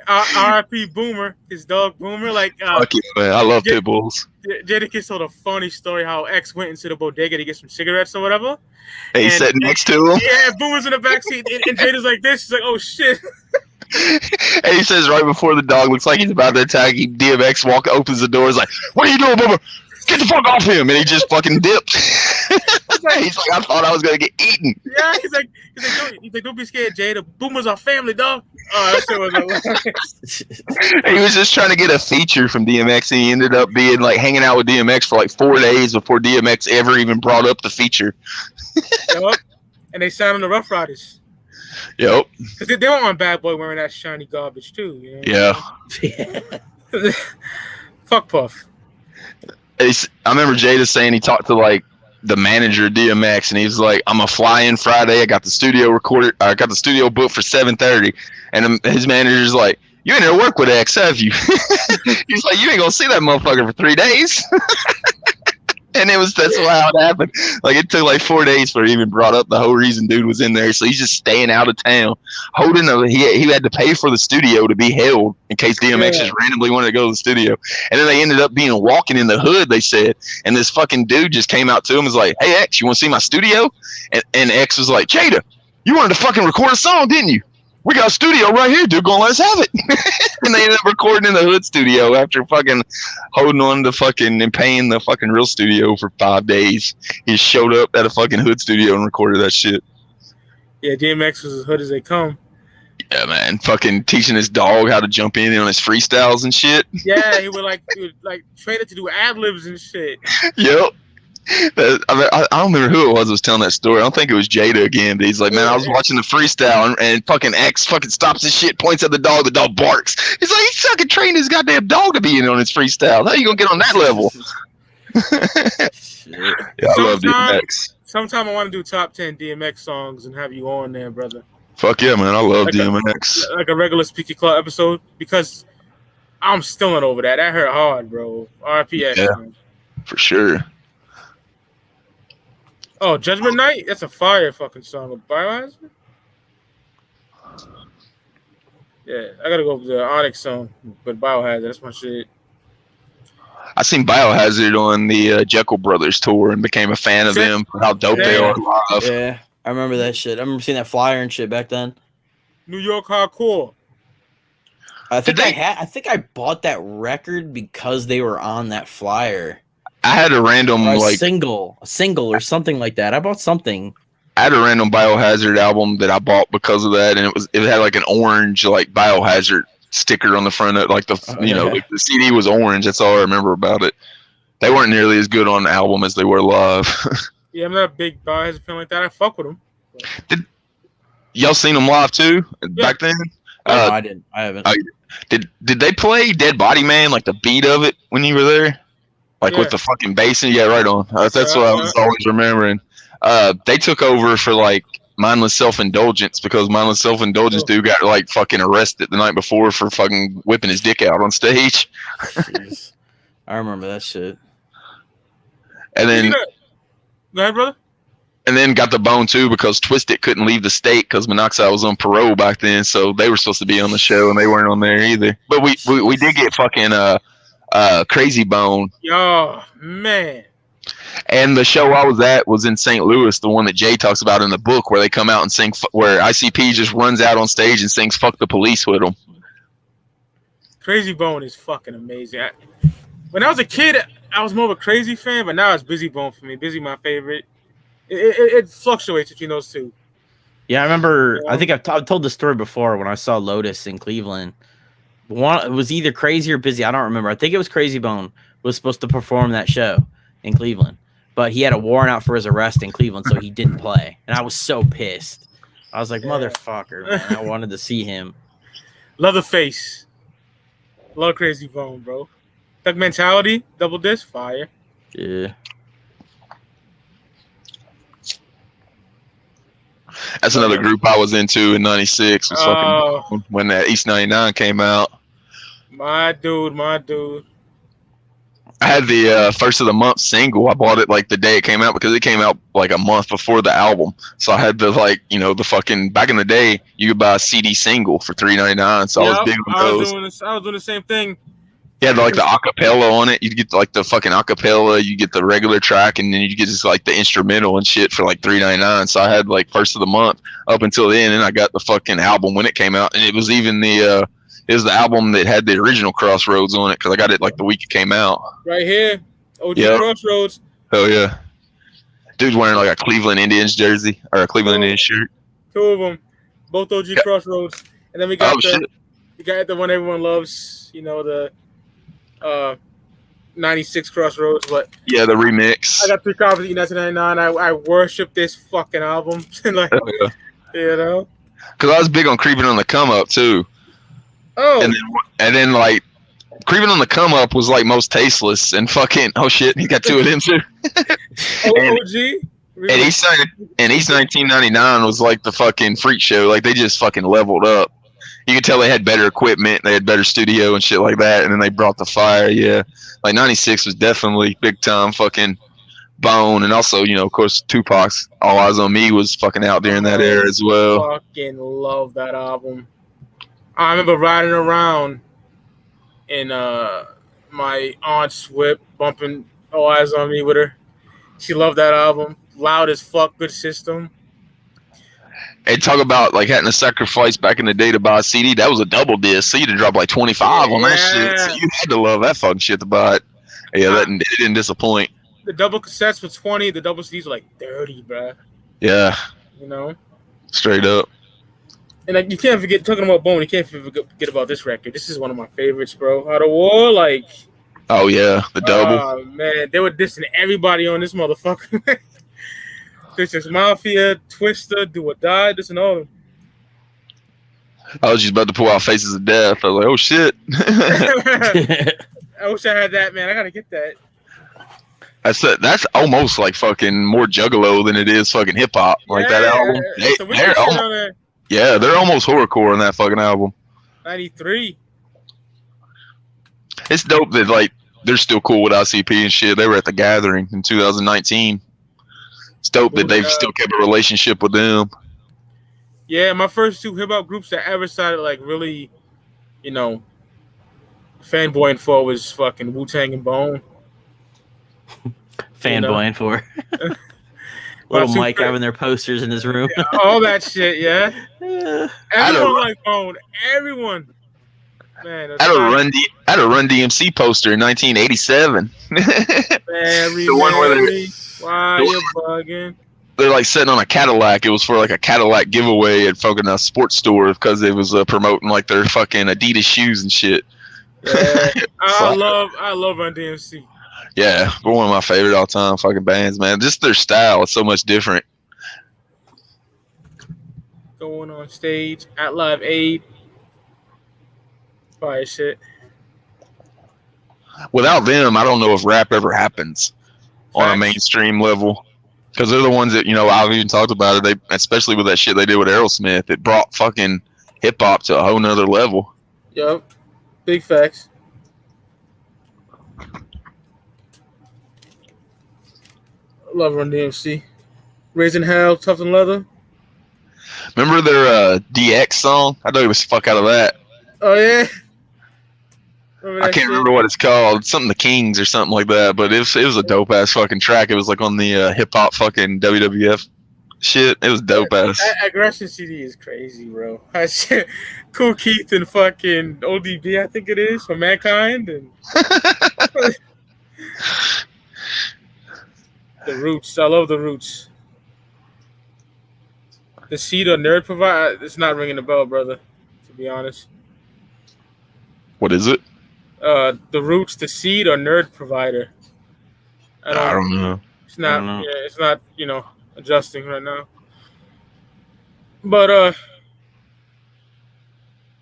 R.I.P. Boomer, his dog Boomer. Like, fuck yeah, man. I love pit bulls. Jadakiss told a funny story how X went into the bodega to get some cigarettes or whatever. And he's sitting next to him. Yeah, Boomer's in the backseat, and Jada's like this. She's like, oh shit. And he says right before the dog looks like he's about to attack, DMX opens the door, is like, "What are you doing, Boomer? Get the fuck off him!" And he just fucking dipped. He's like, "I thought I was gonna get eaten." Yeah, he's like, don't be scared, Jay. The Boomers are family, dog. Oh, that shit was hilarious. He was just trying to get a feature from DMX, and he ended up being like hanging out with DMX for like 4 days before DMX ever even brought up the feature. Yep. And they signed on the Rough Riders. Yep. Because they were on Bad Boy wearing that shiny garbage too. You know? Yeah. Fuck Puff. I remember Jada saying he talked to like the manager of DMX, and he was like, "I'm gonna fly in Friday. I got the studio recorded. I got the studio booked for 7:30." And his manager's like, "You ain't never work with X, have you?" He's like, "You ain't gonna see that motherfucker for 3 days." And that's how it happened. Like, it took like 4 days for he even brought up the whole reason dude was in there. So he's just staying out of town, he had to pay for the studio to be held in case DMX just randomly wanted to go to the studio. And then they ended up walking in the hood, they said. And this fucking dude just came out to him and was like, "Hey, X, you want to see my studio?" And X was like, "Jada, you wanted to fucking record a song, didn't you? We got a studio right here, dude. Gonna let us have it." And they ended up recording in the hood studio after fucking holding on to fucking and paying the fucking real studio for 5 days. He just showed up at a fucking hood studio and recorded that shit. Yeah, DMX was as hood as they come. Yeah, man. Fucking teaching his dog how to jump in on his freestyles and shit. Yeah, he would like train it to do ad-libs and shit. Yep. I don't remember who it was telling that story. I don't think it was Jada again, but he's like, "Man, I was watching the freestyle and fucking X fucking stops his shit, points at the dog barks." He's like, "He's fucking trained his goddamn dog to be in on his freestyle. How you gonna get on that level?" Yeah, I love DMX. Sometime I want to do top 10 DMX songs and have you on there, brother. Fuck yeah, man. I love DMX. Like a regular Speaky Clout episode, because I'm still not over that. That hurt hard, bro. RPX. Yeah, man. For sure. Oh, Judgment Night? That's a fire fucking song of Biohazard? Yeah, I gotta go with the Onyx song, but Biohazard, that's my shit. I seen Biohazard on the Jekyll Brothers tour and became a fan of them for how dope they are live. Yeah, I remember that shit. I remember seeing that flyer and shit back then. New York hardcore. I think I bought that record because they were on that flyer. I had a random single or something like that. I bought something. I had a random Biohazard album that I bought because of that, and it had like an orange like Biohazard sticker on the front of like the the CD was orange. That's all I remember about it. They weren't nearly as good on the album as they were live. Yeah, I'm not a big Biohazard fan like that. I fuck with them. Did y'all seen them live too back then? No, I didn't. I haven't. Did they play Dead Body Man, like the beat of it when you were there? Like with the fucking bass and right on. That's what I was always remembering. They took over for like Mindless Self-Indulgence because Mindless Self-Indulgence dude got like fucking arrested the night before for fucking whipping his dick out on stage. Jeez. I remember that shit. And then go ahead, brother. And then got the bone too because Twisted couldn't leave the state because Monoxide was on parole back then, so they were supposed to be on the show and they weren't on there either. But we did get fucking Crazy Bone. Yo, man. And the show I was at was in St. Louis, the one that Jay talks about in the book, where they come out and sing, where ICP just runs out on stage and sings "Fuck the Police" with them. Crazy Bone is fucking amazing. When I was a kid, I was more of a Crazy fan, but now it's Busy Bone for me. Busy, my favorite. It fluctuates between those two. Yeah, I remember. I think I've told the story before when I saw Lotus in Cleveland. It was either Crazy or Busy. I don't remember. I think it was Crazy Bone was supposed to perform that show in Cleveland, but he had a warrant out for his arrest in Cleveland, so he didn't play. And I was so pissed. I was like, motherfucker, man. I wanted to see him. Love the face. Love Crazy Bone, bro. Thug Mentality, double disc, fire. Yeah. That's another group I was into in '96. When that East 99 came out. My dude. I had the first of the month single. I bought it like the day it came out because it came out like a month before the album. So I had the the fucking back in the day you could buy a CD single for $3.99. So I was big on those. I was doing the same thing. He had like the acapella on it. You get like the fucking acapella, you get the regular track, and then you get just like the instrumental and shit for like $3.99. So I had like first of the month up until then, and I got the fucking album when it came out, and it was even the album that had the original Crossroads on it because I got it like the week it came out. Right here, OG Crossroads. Hell yeah. Dude's wearing like a Cleveland Indians jersey or a Cleveland Indians shirt. 2 of them, both OG Crossroads, and then we got the one everyone loves. You know, the 96 Crossroads, but yeah, the remix. I got 3 copies of 1999. I worship this fucking album. Like, you know, because I was big on Creeping on the Come Up too. Oh, and then like Creeping on the Come Up was like most tasteless and fucking he got 2 of them too. OG. And East 1999 was like the fucking freak show. Like they just fucking leveled up. You could tell they had better equipment, they had better studio and shit like that, and then they brought the fire. Yeah, like 96 was definitely big time fucking Bone, and also, you know, of course, Tupac's All Eyes on Me was fucking out there in that era as well. Fucking love that album. I remember riding around in my aunt's whip, bumping All Eyes on Me with her. She loved that album. Loud as fuck, good system. And talk about like having to sacrifice back in the day to buy a CD. That was a double disc, so you had to drop like 25 on that shit. So you had to love that fucking shit to buy it. Yeah, it didn't disappoint. The double cassettes were 20. The double CDs were like 30, bruh. Yeah. You know? Straight up. And like, you can't forget, talking about Bone, you can't forget about this record. This is one of my favorites, bro. Out of War, like... Oh, yeah. The double. Oh, man. They were dissing everybody on this motherfucker. This is Mafia, Twister, Do or Die, this and all. I was just about to pull out Faces of Death. I was like, oh, shit. I wish I had that, man. I got to get that. That's almost like fucking more Juggalo than it is fucking hip hop. Like that album. They're almost horrorcore on that fucking album. 93. It's dope that like they're still cool with ICP and shit. They were at the Gathering in 2019. It's dope that they've still kept a relationship with them. Yeah, my first 2 hip hop groups that ever started like really, you know, fanboying for was fucking Wu-Tang and Bone. Fanboying for little Mike having their posters in his room. Yeah, all that shit, yeah. Everyone liked Bone. Everyone. Man, I had a Run DMC poster in 1987. The one where why you bugging? They're like sitting on a Cadillac. It was for like a Cadillac giveaway at fucking a sports store because it was promoting like their fucking Adidas shoes and shit. Yeah, I love Run DMC. Yeah, they're one of my favorite all time fucking bands, man. Just their style is so much different. Going on stage at Live Aid. Fire shit. Without them, I don't know if rap ever happens on a mainstream level. Because they're the ones that, you know, I've even talked about it. They, especially with that shit they did with Aerosmith, it brought fucking hip hop to a whole nother level. Yep. Big facts. Love Run DMC. Raising Hell, Tough and Leather. Remember their DX song? I know it was fuck out of that. Oh, yeah? I can't remember what it's called. Something The Kings or something like that. But it was a dope ass fucking track. It was like on the hip hop fucking WWF shit. It was dope ass. Aggression CD is crazy, bro. Cool Keith and fucking ODB, I think it is, for Mankind. And The Roots. I love The Roots. The Seed or Nerd Provider. It's not ringing the bell, brother, to be honest. What is it? The Roots, The Seed or Nerd Provider. I don't know. It's not. Yeah, it's not. You know, adjusting right now. But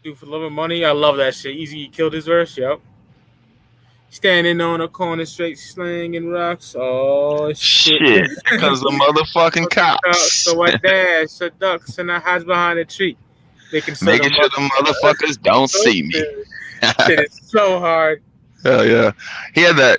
Dude for Love and Money, I love that shit. Easy killed his verse. Yep. Standing on a corner, straight slinging rocks. Oh shit! Because the motherfucking cops. So I dash, the ducks, and I hide behind a tree, making sure the motherfuckers don't see me. Shit is so hard. Hell yeah, he had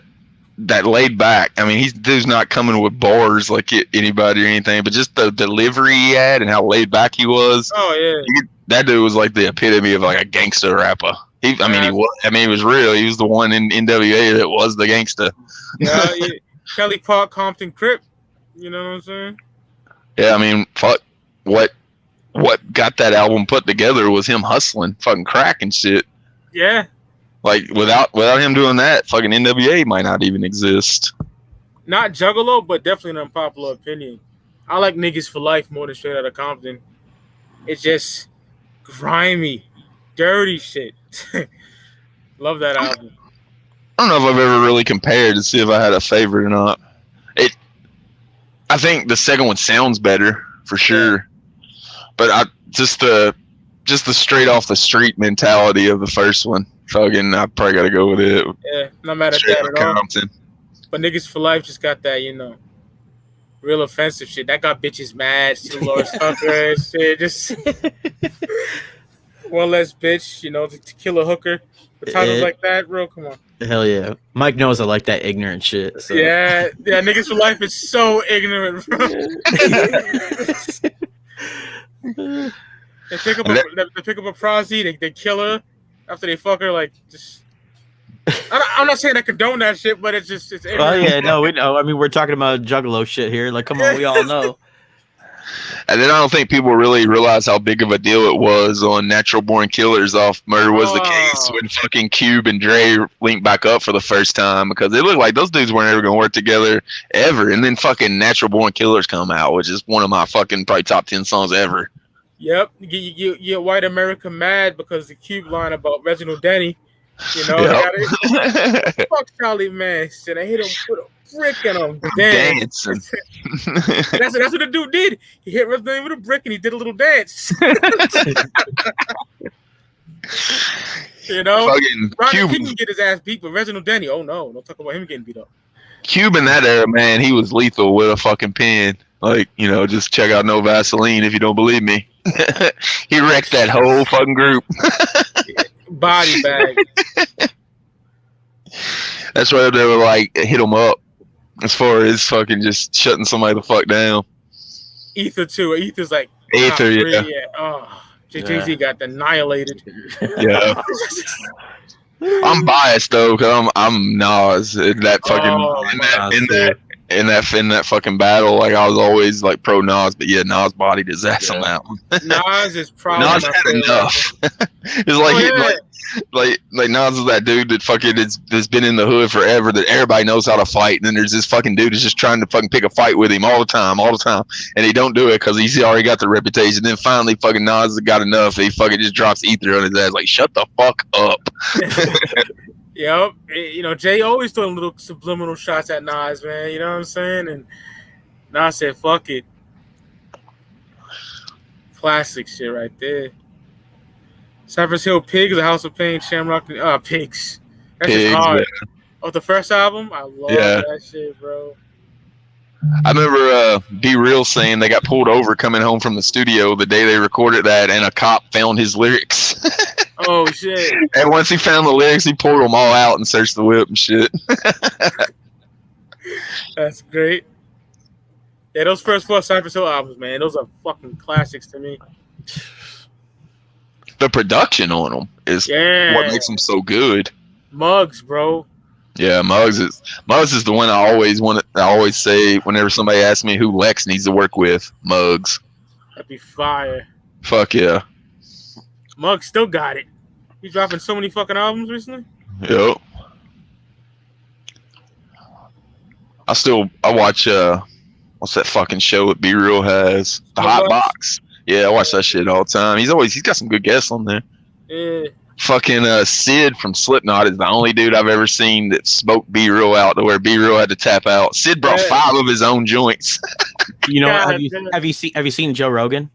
that laid back. I mean, dude's not coming with bars like anybody or anything, but just the delivery he had and how laid back he was. Oh yeah, that dude was like the epitome of like a gangster rapper. He was real. He was the one in NWA that was the gangster. Yeah, Kelly Park, Compton Crip. You know what I'm saying? Yeah, I mean, fuck. What got that album put together was him hustling, fucking crack and shit. Yeah. Like without him doing that, fucking NWA might not even exist. Not Juggalo, but definitely an unpopular opinion. I like Niggas for Life more than Straight Outta Compton. It's just grimy, dirty shit. Love that album. I don't know if I've ever really compared to see if I had a favorite or not. I think the second one sounds better for sure, but just the straight off the street mentality of the first one. Fucking, I probably got to go with it. Yeah, not mad at that at all. But Niggas for Life just got that, real offensive shit. That got bitches mad. Still Loris Tucker and shit. Just one less bitch, to kill a hooker. The titles like that, bro. Come on. Hell yeah. Mike knows I like that ignorant shit. So. Yeah. Niggas for Life is so ignorant, bro. They pick up a prosy, they kill her after they fuck her. Like, just. I'm not saying I condone that shit, but it's ignorant. Oh yeah, no, we know. I mean, we're talking about Juggalo shit here. Like, come on, we all know. And then I don't think people really realize how big of a deal it was on Natural Born Killers off Murder Was the Case when fucking Cube and Dre linked back up for the first time, because it looked like those dudes weren't ever going to work together ever. And then fucking Natural Born Killers come out, which is one of my fucking probably top 10 songs ever. Yep. You get white America mad because the Cube line about Reginald Denny. Fuck Charlie Manson. I hit him with a brick and I'm dancing. That's what the dude did. He hit Reginald with a brick and he did a little dance. Fucking Rodney King can get his ass beat, but Reginald Denny, oh no, don't talk about him getting beat up. Cube in that era, man, he was lethal with a fucking pen. Like, just check out No Vaseline if you don't believe me. He wrecked that whole fucking group. Body bag. That's why they were like hit him up as far as fucking just shutting somebody the fuck down. Ether too. Ether's like Ether, yeah. Oh, Jay-Z got annihilated. Yeah. I'm biased though, cause I'm Nas in that fucking in that fucking battle. Like, I was always like pro Nas, but yeah, Nas bodied his ass on that one. Nas is probably Nas had enough. It's like Nas is that dude that fucking has been in the hood forever, that everybody knows how to fight, and then there's this fucking dude that's just trying to fucking pick a fight with him all the time, and he don't do it because he's already got the reputation. Then finally fucking Nas has got enough, and he fucking just drops Ether on his ass like, shut the fuck up. Yep. Jay always throwing little subliminal shots at Nas, man. You know what I'm saying? And Nas said, fuck it. Classic shit right there. Cypress Hill Pigs, The House of Pain, Shamrock, Pigs. That's just hard. Man. Oh, the first album? I love that shit, bro. I remember Be Real saying they got pulled over coming home from the studio the day they recorded that, and a cop found his lyrics. Oh, shit. And once he found the lyrics, he pulled them all out and searched the whip and shit. That's great. Yeah, those first 4 Cypress Hill albums, man, those are fucking classics to me. The production on them is what makes them so good. Muggs, bro. Yeah, Muggs is the one I always say whenever somebody asks me who Lex needs to work with. Muggs. That'd be fire. Fuck yeah. Muggs still got it. He's dropping so many fucking albums recently. Yep. I watch what's that fucking show that Be Real has? The Hot Box. Yeah, I watch that shit all the time. He's got some good guests on there. Yeah. Fucking Sid from Slipknot is the only dude I've ever seen that smoked B Real out to where B Real had to tap out. Sid brought 5 of his own joints. Have you seen Joe Rogan?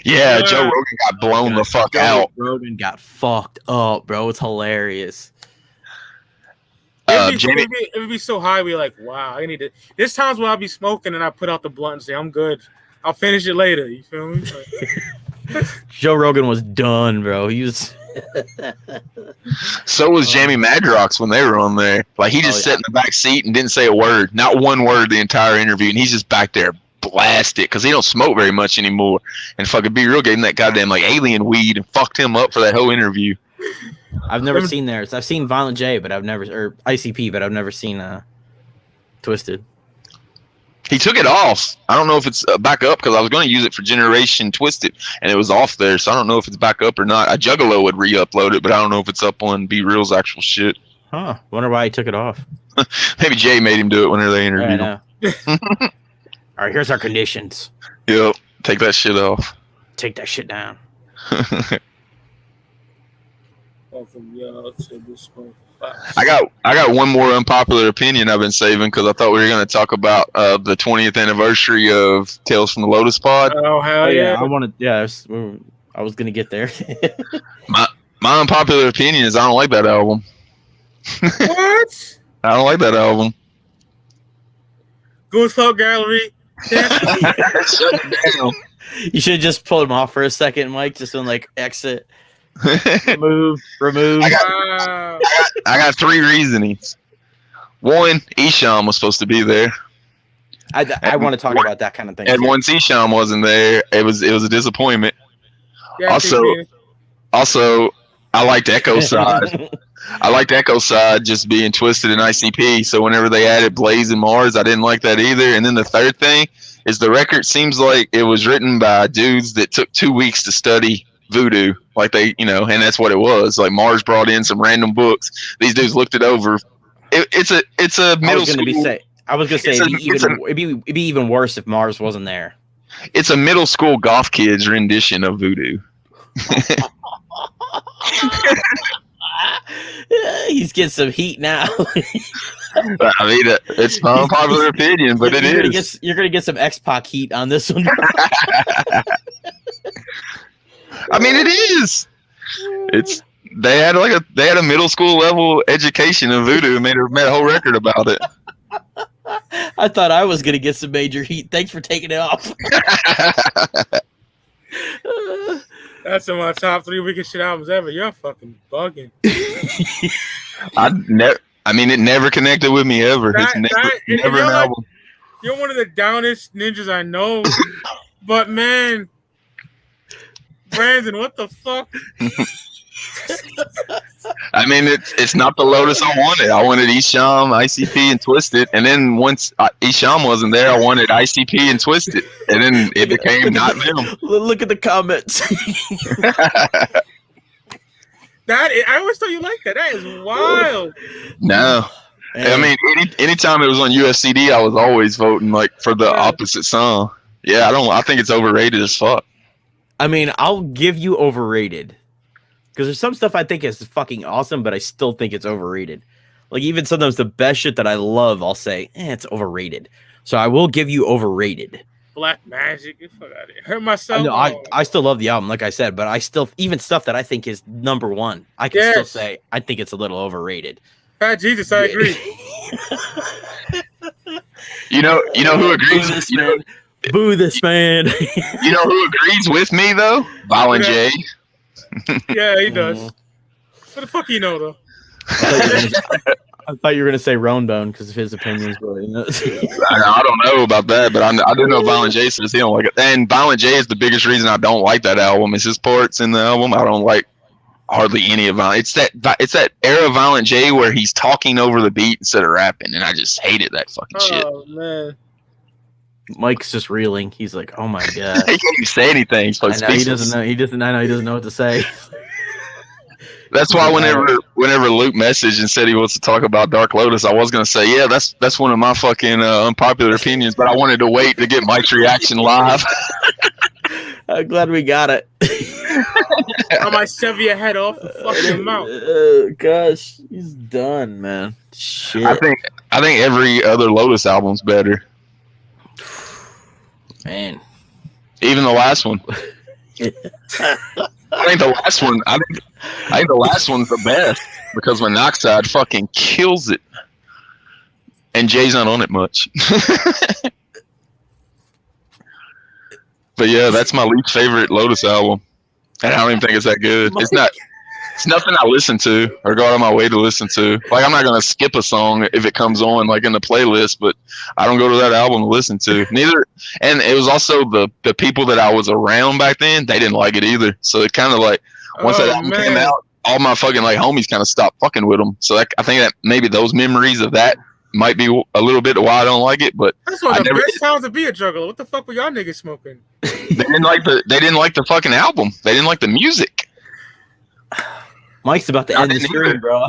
Yeah, Joe Rogan got blown the fuck out. Rogan got fucked up, bro. It's hilarious. It would be so high. We're like, wow, I need to. There's times when I'll be smoking and I put out the blunt and say, I'm good. I'll finish it later. You feel me? Joe Rogan was done, bro. He was. So was Jamie Madrox when they were on there. Like, he just sat in the back seat and didn't say a word, not one word the entire interview, and he's just back there blasted because he don't smoke very much anymore. And fucking B Real gave him that goddamn like alien weed and fucked him up for that whole interview. I've never seen theirs. I've seen Violent J, but I've never, or ICP, but I've never seen Twisted. He took it off. I don't know if it's back up because I was going to use it for Generation Twisted, and it was off there, so I don't know if it's back up or not. Juggalo would re-upload it, but I don't know if it's up on B Real's actual shit. Huh. Wonder why he took it off. Maybe Jay made him do it whenever they interviewed him. All right, here's our conditions. Yep. Take that shit off. Take that shit down. Welcome y'all to this one. I got one more unpopular opinion I've been saving because I thought we were going to talk about the 20th anniversary of Tales from the Lotus Pod. Oh hell yeah! I wanted. Yeah, I was gonna get there. My unpopular opinion is I don't like that album. What? I don't like that album. Goons Clout Gallery. Shut it down. You should have just pulled him off for a second, Mike. Just on like exit, remove. I got 3 reasonings. One, Isham was supposed to be there. I want to talk about that kind of thing. And once Isham wasn't there, it was a disappointment. Yeah, Also, I liked Echo Side. I liked Echo Side just being Twisted in ICP. So whenever they added Blaze and Mars, I didn't like that either. And then the third thing is the record seems like it was written by dudes that took 2 weeks to study voodoo. Like they, and that's what it was. Like Mars brought in some random books. These dudes looked it over. It's a middle school. I was gonna say it'd be even worse if Mars wasn't there. It's a middle school goth kid's rendition of voodoo. He's getting some heat now. I mean, it's my unpopular opinion, but you're gonna get some X-Pac heat on this one. I mean, it is. They had a middle school level education of voodoo and made a whole record about it. I thought I was gonna get some major heat. Thanks for taking it off. That's in my top 3 weakest shit albums ever. You're fucking bugging. It never connected with me ever. It's never an album. You're one of the downest ninjas I know. But man, Brandon, what the fuck? I mean, it's not the Lotus I wanted. I wanted Isham, ICP, and Twisted. And then once Isham wasn't there, I wanted ICP and Twisted. And then it became not them. Look at the comments. I always thought you liked that. That is wild. No. Man. I mean, anytime it was on UFCD, I was always voting for the opposite song. Yeah, I think it's overrated as fuck. I mean, I'll give you overrated. Because there's some stuff I think is fucking awesome, but I still think it's overrated. Like, even sometimes the best shit that I love, I'll say, it's overrated. So I will give you overrated. Black Magic, get fuck out of here. Hurt myself. I still love the album, like I said, but I still, even stuff that I think is number one, I can still say I think it's a little overrated. Fat Jesus, I agree. You know who agrees with you? Boo this man. You know who agrees with me though? Violent J. Yeah, he does. What the fuck you know though? I thought you were gonna say Ronebone because of his opinions, but I don't know about that, but I do know Violent J says he don't like it. And Violent J is the biggest reason I don't like that album. It's his parts in the album. I don't like hardly any of Violent. It's that era of Violent J where he's talking over the beat instead of rapping, and I just hated that fucking shit. Oh man. Mike's just reeling. He's like, "Oh my god!" He can't even say anything. He's I know he doesn't know. I know he doesn't know what to say. That's why whenever Luke messaged and said he wants to talk about Dark Lotus, I was gonna say, yeah, that's one of my fucking unpopular opinions, but I wanted to wait to get Mike's reaction live. I'm glad we got it. I might sever your head off and fuck your mouth. Gosh, he's done, man. Shit. I think every other Lotus album's better. Man, even the last one. I think the last one's the best because Monoxide fucking kills it, and Jay's not on it much. But yeah, that's my least favorite Lotus album, and I don't even think it's that good. It's nothing I listen to or go out of my way to listen to. Like, I'm not gonna skip a song if it comes on in the playlist, but I don't go to that album to listen to. Neither, and it was also the people that I was around back then. They didn't like it either. So it kind of once that album came out, all my fucking like homies kind of stopped fucking with him. So I think that maybe those memories of that might be a little bit of why I don't like it. But that's one of the best times to be a juggler. What the fuck were y'all niggas smoking? They didn't like the fucking album. They didn't like the music. Mike's about to end the stream, bro.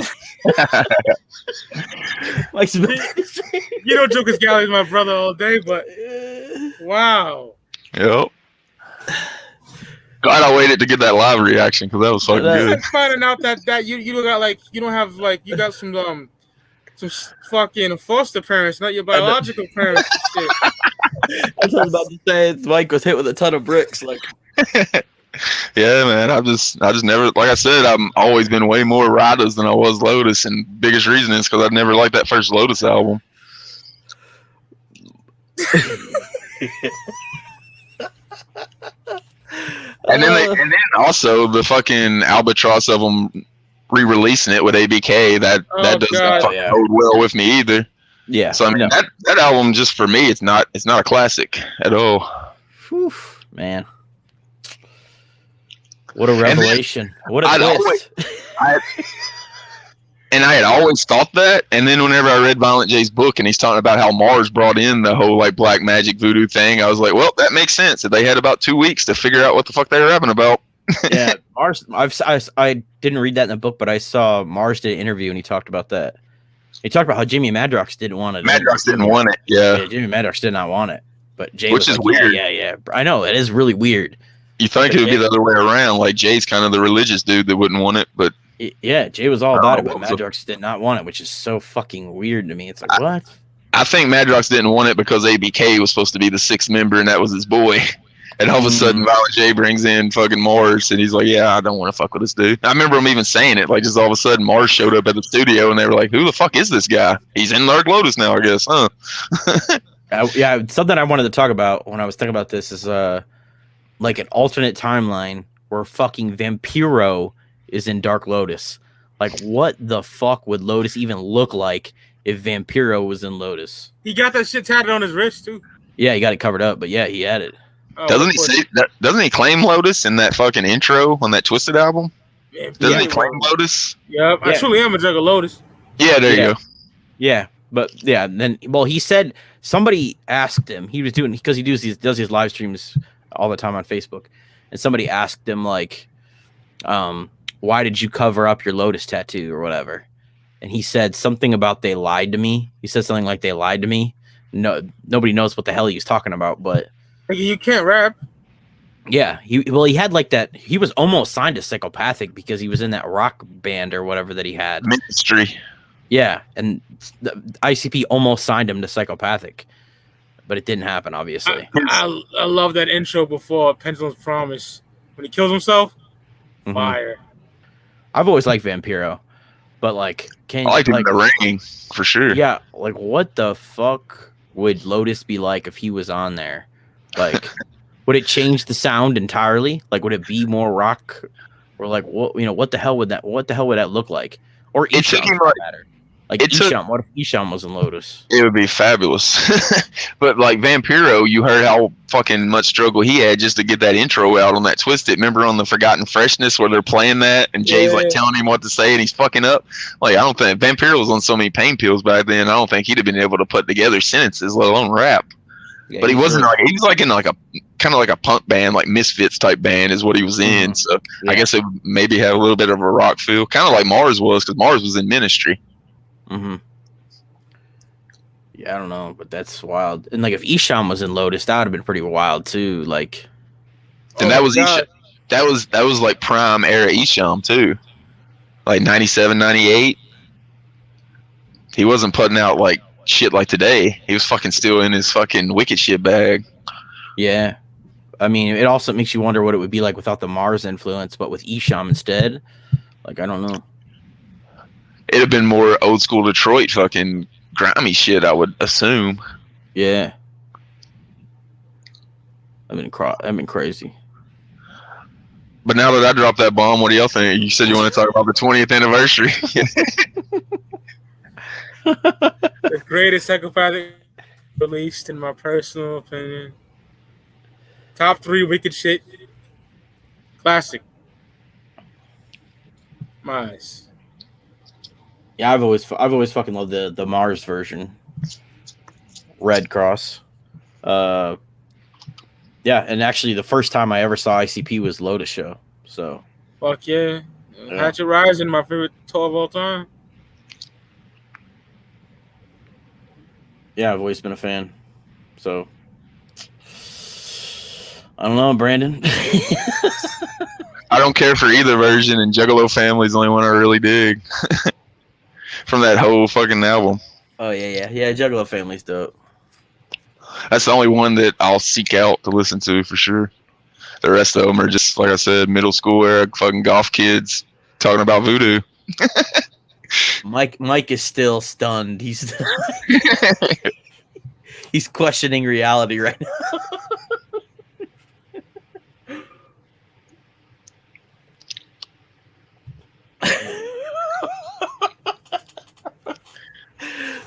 Mike's about to end the stream. You know, Joker's Gallery is my brother all day, but wow. Yep. Glad I waited to get that live reaction because that was fucking good. Like finding out that you got like you don't have like you got some fucking foster parents, not your biological parents. Shit. That's what I was about to say. Mike was hit with a ton of bricks, like. Yeah, man. I just never, like I said, I've always been way more Riders than I was Lotus, and biggest reason is because I never liked that first Lotus album. And then also the fucking albatross of them re-releasing it with ABK that does not fucking bode well with me either. Yeah. So I mean that album just for me it's not a classic at all. Whew, man. What a revelation. What a twist. I had always thought that, and then whenever I read Violent J's book and he's talking about how Mars brought in the whole like black magic voodoo thing, I was like, well, that makes sense. That they had about 2 weeks to figure out what the fuck they were rapping about. Yeah, Mars. I didn't read that in the book, but I saw Mars did an interview and he talked about that. He talked about how Jimmy Madrox didn't want it. Madrox didn't want it. Yeah, Jimmy Madrox did not want it, but Jay which is weird. Yeah. I know it is really weird. You think it would be the other way around? Like Jay's kind of the religious dude that wouldn't want it, but yeah, Jay was all about it, but Madrox did not want it, which is so fucking weird to me. It's like what? I think Madrox didn't want it because ABK was supposed to be the sixth member, and that was his boy. And all of a sudden, Violent J brings in fucking Mars, and he's like, "Yeah, I don't want to fuck with this dude." I remember him even saying it, like just all of a sudden, Mars showed up at the studio, and they were like, "Who the fuck is this guy? He's in Dark Lotus now, I guess, huh?" Yeah, something I wanted to talk about when I was thinking about this is like an alternate timeline where fucking Vampiro is in Dark Lotus. Like, what the fuck would Lotus even look like if Vampiro was in Lotus? He got that shit tatted on his wrist too. Yeah, he got it covered up, but yeah, he had it. Oh, doesn't he say that? Doesn't he claim Lotus in that fucking intro on that Twisted album? Doesn't he claim Lotus? Yep, I truly am a jug of Lotus. Yeah, there you go. Yeah, but yeah, then he said somebody asked him. He was doing because he does these live streams all the time on Facebook, and somebody asked him like, why did you cover up your Lotus tattoo or whatever? And he said something about they lied to me. He said something like they lied to me. No, nobody knows what the hell he was talking about, but you can't rap. Yeah, he had like that. He was almost signed to Psychopathic because he was in that rock band or whatever that he had. Ministry. Yeah, and the ICP almost signed him to Psychopathic, but it didn't happen, obviously. I love that intro before Pendulum's Promise when he kills himself. Fire. I've always liked Vampiro, but like, I liked him in the ring for sure. Yeah, like what the fuck would Lotus be like if he was on there? Like, would it change the sound entirely? Like, would it be more rock, or like what the hell would that look like? Or Isham, for that matter. Like Isham, what if Isham was in Lotus? It would be fabulous. But like Vampiro, you heard how fucking much struggle he had just to get that intro out on that Twisted. Remember on the Forgotten Freshness where they're playing that and Jay's like telling him what to say and he's fucking up? Like, I don't think Vampiro was on so many pain pills back then. I don't think he'd have been able to put together sentences, let alone rap. Yeah, but he wasn't like, he was like in like a kind of like a punk band, like Misfits type band is what he was in. So I guess it maybe had a little bit of a rock feel, kind of like Mars was, because Mars was in Ministry. Yeah, I don't know, but that's wild. And like if Isham was in Lotus, that would have been pretty wild too. Like, and that was Isham. That was like prime era Isham too, like 97, 98. He wasn't putting out like shit like today. He was fucking still in his fucking wicked shit bag. Yeah, I mean, it also makes you wonder what it would be like without the Mars influence, but with Isham instead. Like, I don't know. It'd have been more old school Detroit fucking grimy shit, I would assume. Yeah. I've been crazy. But now that I dropped that bomb, what do y'all think? You said you want to talk about the 20th anniversary. The greatest psychopathic released, in my personal opinion. Top 3 wicked shit. Classic. My eyes. Yeah, I've always fucking loved the Mars version. Red Cross. Yeah, and actually the first time I ever saw ICP was Lotus Show. So Fuck yeah. Yeah. Hatchet Rising, my favorite tour of all time. yeah, I've always been a fan. So I don't know, Brandon. I don't care for either version, and Juggalo Family's the only one I really dig from that whole fucking album. Oh yeah. Juggalo Family's dope. That's the only one that I'll seek out to listen to for sure. The rest of them are just, like I said, middle school era fucking golf kids talking about voodoo. Mike is still stunned. He's he's questioning reality right now.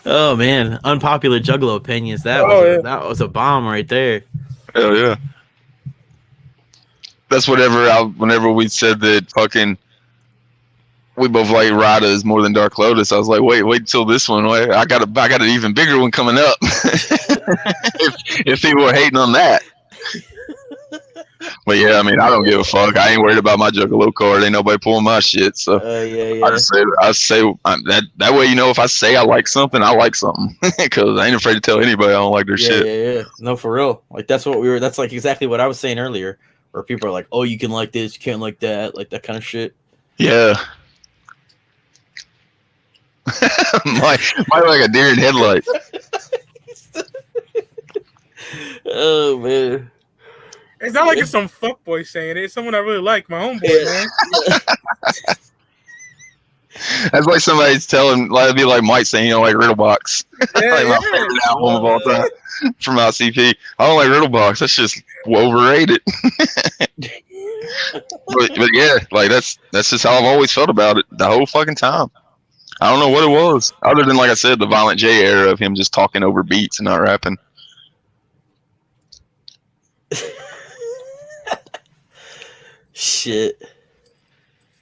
Oh man, unpopular Juggalo opinions. That was a bomb right there. Hell yeah. That's whenever we said that fucking we both like Rada's more than Dark Lotus. I was like, wait till this one. Wait, I got an even bigger one coming up. if people are hating on that. But yeah, I mean, I don't give a fuck. I ain't worried about my Juggalo card. Ain't nobody pulling my shit. So Yeah. I say that way. You know, if I say I like something, I like something because I ain't afraid to tell anybody I don't like their shit. Yeah. No, for real. Like that's like exactly what I was saying earlier. Where people are like, "Oh, you can like this, you can't like that," like that kind of shit. Yeah. my like a deer in headlights. Oh man. It's not like it's some fuckboy saying it. It's someone I really like, my homeboy, man. That's like somebody's telling, like, it'd be like Mike saying, you know, like Riddlebox. Like my favorite album of all time from ICP. I don't like Riddlebox. That's just overrated. but yeah, like that's just how I've always felt about it the whole fucking time. I don't know what it was, other than, like I said, the Violent J era of him just talking over beats and not rapping. Shit.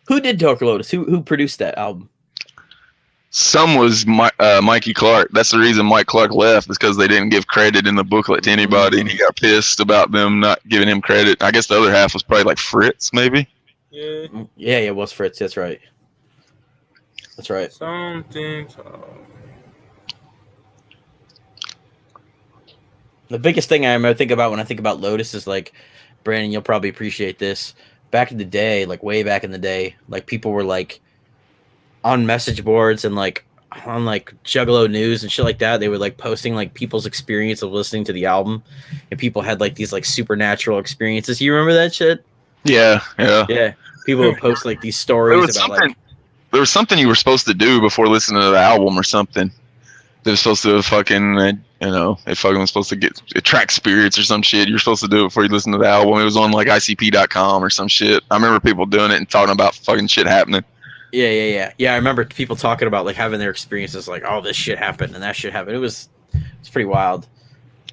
Who did Dark Lotus? Who produced that album? Some was Mikey Clark. That's the reason Mike Clark left, is because they didn't give credit in the booklet to anybody, and he got pissed about them not giving him credit. I guess the other half was probably like Fritz, maybe. Yeah, it was Fritz. That's right. Something. The biggest thing I think about when I think about Lotus is like, Brandon, you'll probably appreciate this. Back in the day, like way back in the day, like people were like on message boards and like on like Juggalo News and shit like that. They were like posting like people's experience of listening to the album, and people had like these like supernatural experiences. You remember that shit? Yeah. People would post like these stories about like there was something you were supposed to do before listening to the album or something. They were supposed to fucking, they fucking was supposed to attract spirits or some shit. You're supposed to do it before you listen to the album. It was on like ICP.com or some shit. I remember people doing it and talking about fucking shit happening. Yeah. I remember people talking about like having their experiences, like, oh, this shit happened and that shit happened. It's pretty wild.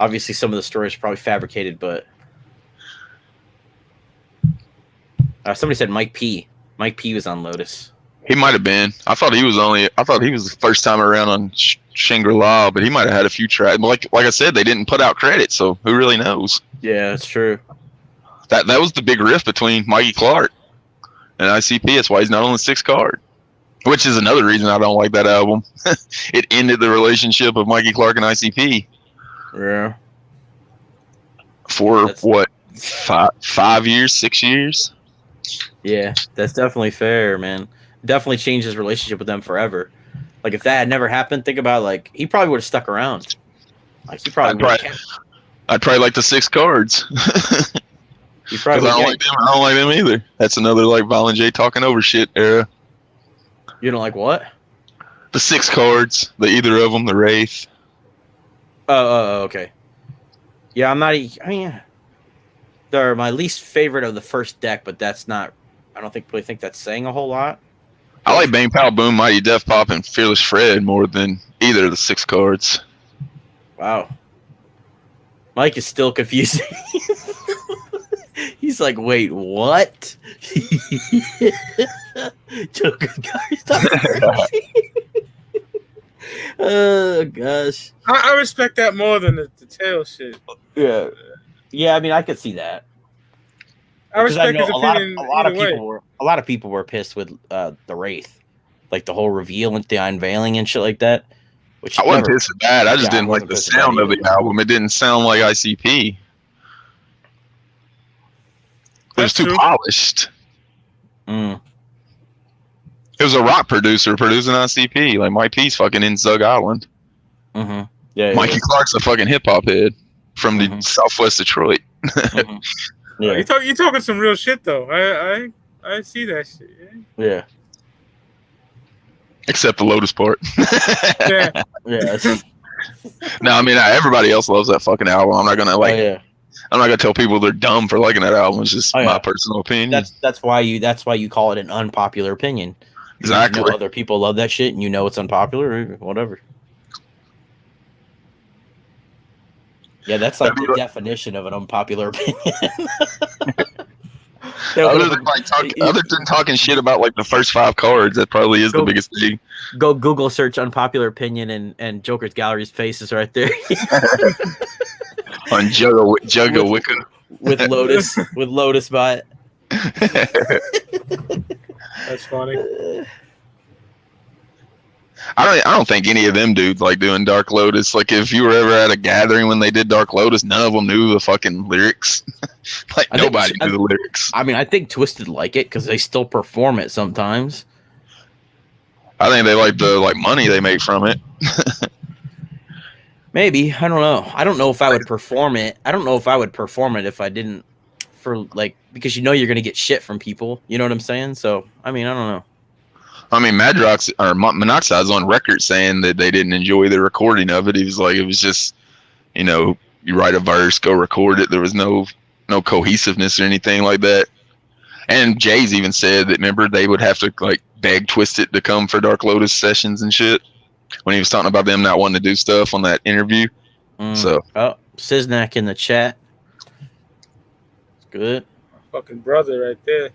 Obviously, some of the stories are probably fabricated, but somebody said Mike P. Mike P was on Lotus. He might have been. I thought he was the first time around on Shangri-La, but he might have had a few tracks. Like I said, they didn't put out credit, so who really knows? Yeah, that's true. That was the big rift between Mikey Clark and ICP. That's why he's not on the 6th card, which is another reason I don't like that album. It ended the relationship of Mikey Clark and ICP. Yeah. For what? 5 years, 6 years? Yeah, that's definitely fair, man. Definitely changed his relationship with them forever. Like if that had never happened, think about like he probably would have stuck around. Like he probably I'd probably like the 6 cards. You probably I don't like them either. That's another like Violent J talking over shit era. You don't like what? The 6 cards, either of them, the Wraith. Oh, okay. Yeah, they're my least favorite of the first deck, but that's not. I don't really think that's saying a whole lot. I like Bang Pow Boom, Mighty Death Pop, and Fearless Fred more than either of the 6 cards. Wow. Mike is still confusing. He's He's like, wait, what? Joker guy, stop crazy. Oh gosh. I respect that more than the tail shit. Yeah. Yeah, I mean I could see that. I respect his a opinion. lot of people were pissed with the Wraith. Like the whole reveal and the unveiling and shit like that. Which I wasn't pissed at that. I just didn't like the sound of the album. It didn't sound like ICP. It was too polished. Mm. It was a rock producer producing ICP. Like Mike P's fucking in Zug Island. Mm-hmm. Yeah. Mikey Clark's a fucking hip hop head from the Southwest Detroit. Yeah. You talking some real shit though. I see that shit. Yeah. Except the Lotus part. Yeah. Yeah. No, I mean everybody else loves that fucking album. I'm not gonna I'm not gonna tell people they're dumb for liking that album. It's just my personal opinion. That's why you call it an unpopular opinion. Exactly. You know other people love that shit, and you know it's unpopular or whatever. Yeah, that's like the definition of an unpopular opinion. Other than talking shit about like the first 5 cards, that probably is the biggest thing. Go Google search unpopular opinion, and Joker's Gallery's face is right there. On Jugga Wicca with Lotus by it. That's funny. I don't think any of them dudes like doing Dark Lotus. Like if you were ever at a gathering when they did Dark Lotus, none of them knew the fucking lyrics. Like nobody knew the lyrics. I mean, I think Twisted like it because they still perform it sometimes. I think they like the money they make from it. Maybe. I don't know. I don't know if I would perform it. I don't know if I would perform it if I didn't because you're going to get shit from people. You know what I'm saying? So, I mean, I don't know. I mean, Madrox or Monoxide's on record saying that they didn't enjoy the recording of it. He was like, it was just, you write a verse, go record it. There was no cohesiveness or anything like that. And Jay's even said that, remember, they would have to like beg Twisted to come for Dark Lotus sessions and shit when he was talking about them not wanting to do stuff on that interview. So, Siznak in the chat. It's good. My fucking brother right there.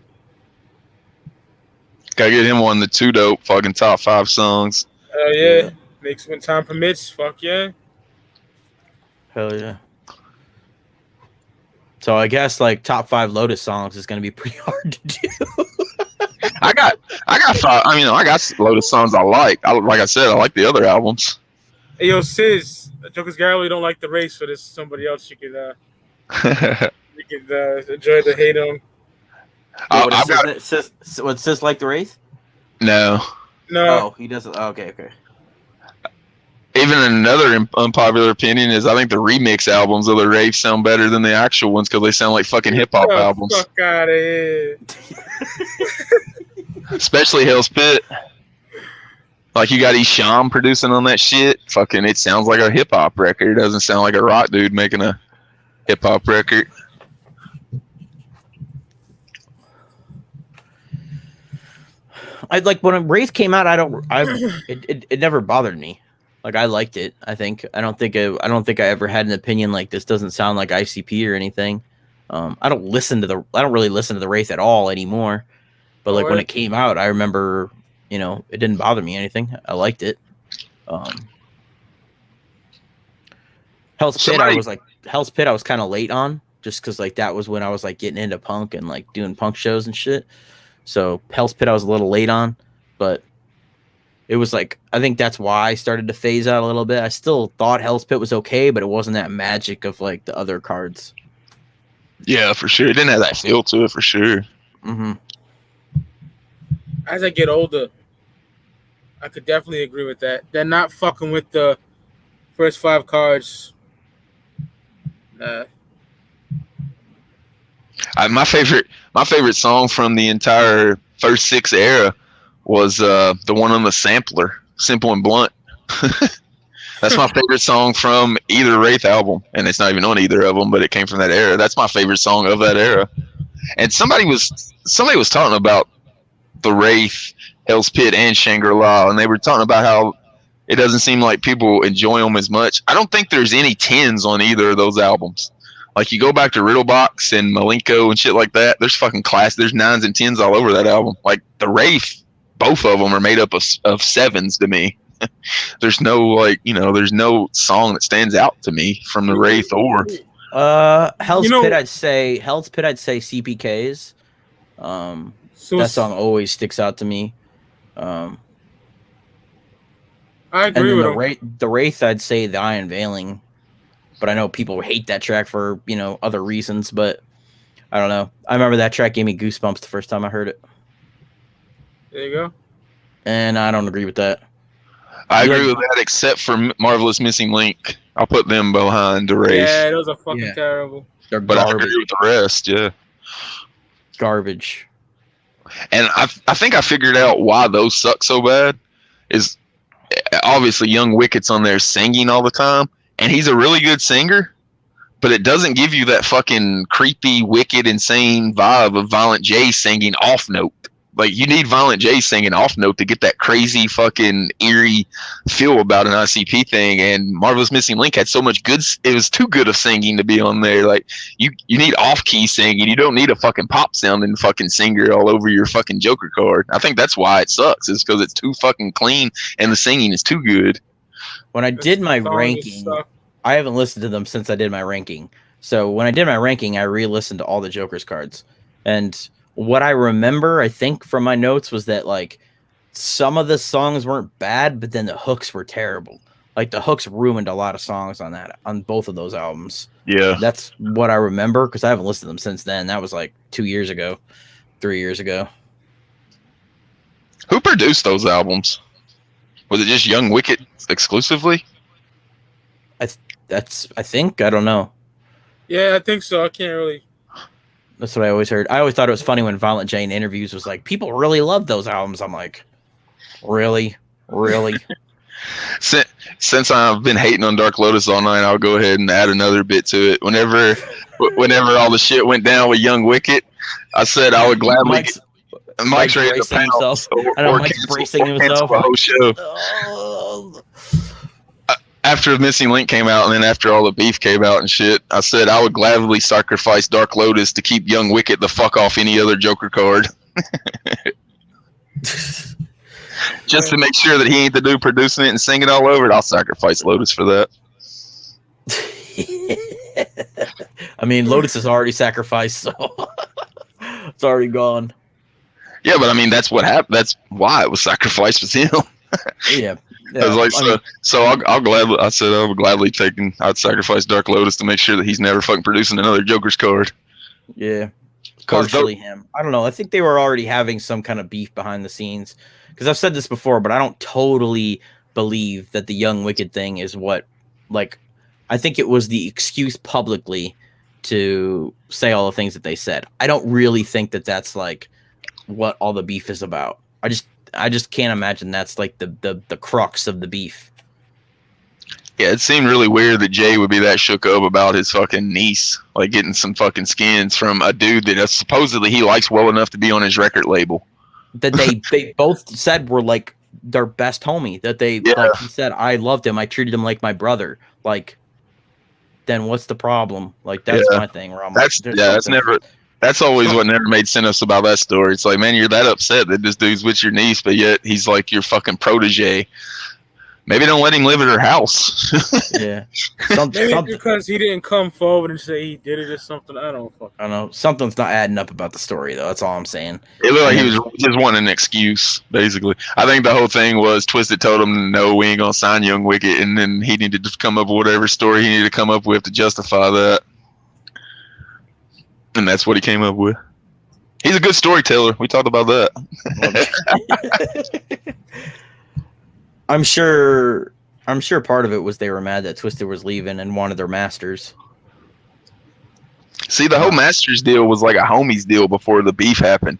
Gotta get him on the 2 dope fucking top 5 songs. Hell yeah. Makes when time permits. Fuck yeah. Hell yeah. So I guess like top 5 Lotus songs is gonna be pretty hard to do. I got 5. I mean, I got Lotus songs I like. Like I said, I like the other albums. Hey yo, Sis, Joker's Gallery don't like the race, so there's somebody else you could enjoy the hate on. Would Sis like the Wraith? No. Oh, he doesn't. Okay. Even another unpopular opinion is I think the remix albums of the Wraith sound better than the actual ones because they sound like fucking hip hop albums. Fuck out of here. Especially Hell's Pit. Like you got Isham producing on that shit. Fucking, it sounds like a hip hop record. It doesn't sound like a rock dude making a hip hop record. I like when Wraith came out. It never bothered me. Like I liked it. I don't think I ever had an opinion like this doesn't sound like ICP or anything. I don't really listen to the Wraith at all anymore. But like when it came out, I remember, it didn't bother me anything. I liked it. Hell's Pit, I was kind of late on just because like that was when I was like getting into punk and like doing punk shows and shit. So Hell's Pit I was a little late on, but it was like I think that's why I started to phase out a little bit. I still thought Hell's Pit was okay, but it wasn't that magic of like the other cards. Yeah, for sure. It didn't have that feel to it for sure. Mm-hmm. As I get older, I could definitely agree with that. They're not fucking with the first 5 cards. Nah. My favorite song from the entire first 6 era was the one on the sampler, Simple and Blunt. That's my favorite song from either Wraith album, and it's not even on either of them, but it came from that era. That's my favorite song of that era. And somebody was talking about the Wraith, Hell's Pit, and Shangri-La, and they were talking about how it doesn't seem like people enjoy them as much. I don't think there's any 10s on either of those albums. Like you go back to Riddlebox and Malenko and shit like that. There's fucking class. There's 9s and 10s all over that album. Like the Wraith, both of them are made up of 7s to me. There's no there's no song that stands out to me from the Wraith or Hell's Pit. I'd say CPKs. That song always sticks out to me. I agree with the Wraith. I'd say the Eye Unveiling, but I know people hate that track for other reasons. But I don't know. I remember that track gave me goosebumps the first time I heard it. There you go. And I don't agree with that. I agree with that, except for Marvelous Missing Link. I'll put them behind the Wraith. Yeah, those are fucking terrible. They're but garbage. I agree with the rest. Yeah, garbage. And I think I figured out why those suck so bad. Is obviously Young Wicked's on there singing all the time, and he's a really good singer, but it doesn't give you that fucking creepy, wicked, insane vibe of Violent J singing off note. Like you need Violent J singing off note to get that crazy fucking eerie feel about an ICP thing. And Marvelous Missing Link had so much good. It was too good of singing to be on there. Like you need off key singing. You don't need a fucking pop sounding fucking singer all over your fucking Joker card. I think that's why it sucks. Is because it's too fucking clean and the singing is too good. When I did my ranking, I haven't listened to them since I did my ranking. So when I did my ranking, I re-listened to all the Joker's cards. And what I remember, I think, from my notes was that, like, some of the songs weren't bad, but then the hooks were terrible. Like, the hooks ruined a lot of songs on both of those albums. Yeah. That's what I remember, because I haven't listened to them since then. That was, like, 2 years ago, 3 years ago. Who produced those albums? Was it just Young Wicked exclusively? I think. I don't know. Yeah, I think so. I can't really... That's what I always heard. I always thought it was funny when Violent J in interviews was like, people really love those albums. I'm like, really? Since I've been hating on Dark Lotus all night, I'll go ahead and add another bit to it. Whenever all the shit went down with Young Wicked, I said I would gladly... Mike's ready to pounce. Mike's bracing himself. The whole show. After Missing Link came out, and then after all the beef came out and shit, I said I would gladly sacrifice Dark Lotus to keep Young Wicked the fuck off any other Joker card. Just to make sure that he ain't the dude producing it and singing all over it, I'll sacrifice Lotus for that. I mean, Lotus is already sacrificed, so it's already gone. Yeah, but I mean, that's what happened. That's why it was sacrificed with him. Yeah. I was like, I'll gladly. I said I would gladly I'd sacrifice Dark Lotus to make sure that he's never fucking producing another Joker's card. Yeah, partially him. I don't know. I think they were already having some kind of beef behind the scenes. Because I've said this before, but I don't totally believe that the Young Wicked thing is what, like, I think it was the excuse publicly to say all the things that they said. I don't really think that that's like what all the beef is about. I just can't imagine that's like the crux of the beef. Yeah, it seemed really weird that Jay would be that shook up about his fucking niece, like getting some fucking skins from a dude that supposedly he likes well enough to be on his record label. That they both said were like their best homie. That like he said, I loved him. I treated him like my brother. Like, then what's the problem? Like that's my thing. Where I'm That's always what never made sense about that story. It's like, man, you're that upset that this dude's with your niece, but yet he's like your fucking protege. Maybe don't let him live at her house. Yeah. Maybe because he didn't come forward and say he did it or something. I don't know. Something's not adding up about the story, though. That's all I'm saying. It looked like he was just wanting an excuse, basically. I think the whole thing was Twisted told him, no, we ain't going to sign Young Wicked, and then he needed to come up with whatever story he needed to come up with to justify that. And that's what he came up with. He's a good storyteller. We talked about that. I'm sure part of it was they were mad that Twisted was leaving and wanted their masters. See, the whole masters deal was like a homies deal before the beef happened.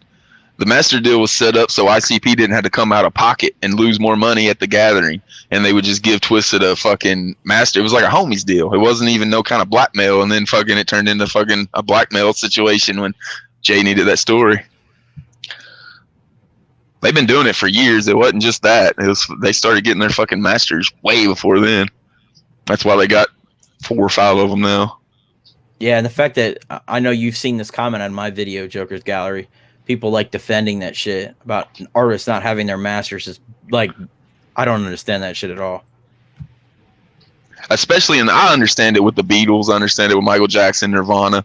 The master deal was set up so ICP didn't have to come out of pocket and lose more money at the gathering, and they would just give Twisted a fucking master. It was like a homies deal. It wasn't even no kind of blackmail, and then fucking it turned into fucking a blackmail situation when Jay needed that story. They've been doing it for years. It wasn't just that. They started getting their fucking masters way before then. That's why they got 4 or 5 of them now. Yeah, and the fact that I know you've seen this comment on my video, Joker's Gallery. People like defending that shit about artists not having their masters is like, I don't understand that shit at all. Especially, and I understand it with the Beatles. I understand it with Michael Jackson, Nirvana.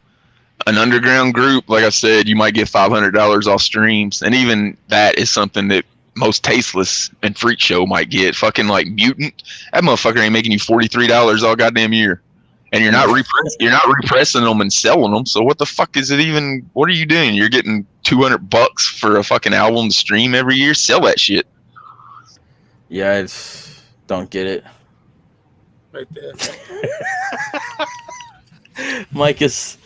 An underground group, like I said, you might get $500 off streams, and even that is something that most tasteless and freak show might get. Fucking like Mutant, that motherfucker ain't making you $43 all goddamn year, and you're not repressing them and selling them. So what the fuck is it even? What are you doing? You're getting $200 for a fucking album to stream every year. Sell that shit. Yeah, I don't get it. Right there. Mike is.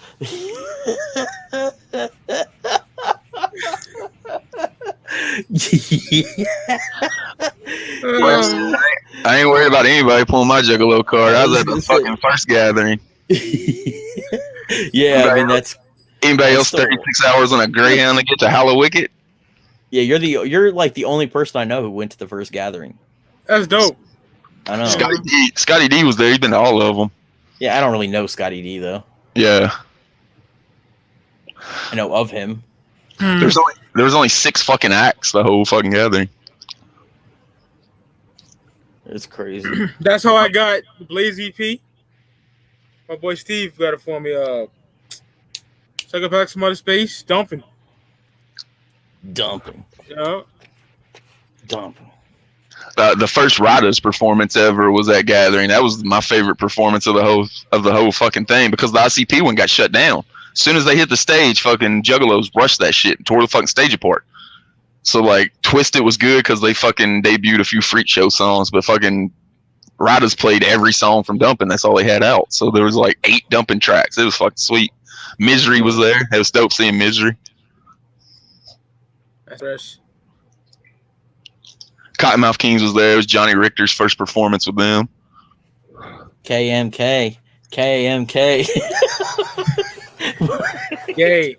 I ain't worried about anybody pulling my Juggalo card. I was at the fucking first gathering. Yeah, I mean that's anybody else 36 hours on a Greyhound to get to Hallowicket? Yeah, you're like the only person I know who went to the first gathering. That's dope. I know. Scotty D was there. He's been to all of them. Yeah, I don't really know Scotty D though. Yeah, I know of him. There was only 6 fucking acts the whole fucking gathering. It's crazy. That's how I got Blaze EP. My boy Steve got it for me. Psychopaths from Outer Space, dumping. Yeah. Dumping. The first Riders performance ever was that gathering. That was my favorite performance of the whole fucking thing because the ICP one got shut down. As soon as they hit the stage, fucking Juggalos rushed that shit and tore the fucking stage apart. So like Twisted was good because they fucking debuted a few freak show songs, but fucking Riders played every song from Dumping. That's all they had out. So there was like 8 Dumping tracks. It was fucking sweet. Misery was there. It was dope seeing Misery. That's fresh. Cottonmouth Kings was there. It was Johnny Richter's first performance with them. KMK. Yay.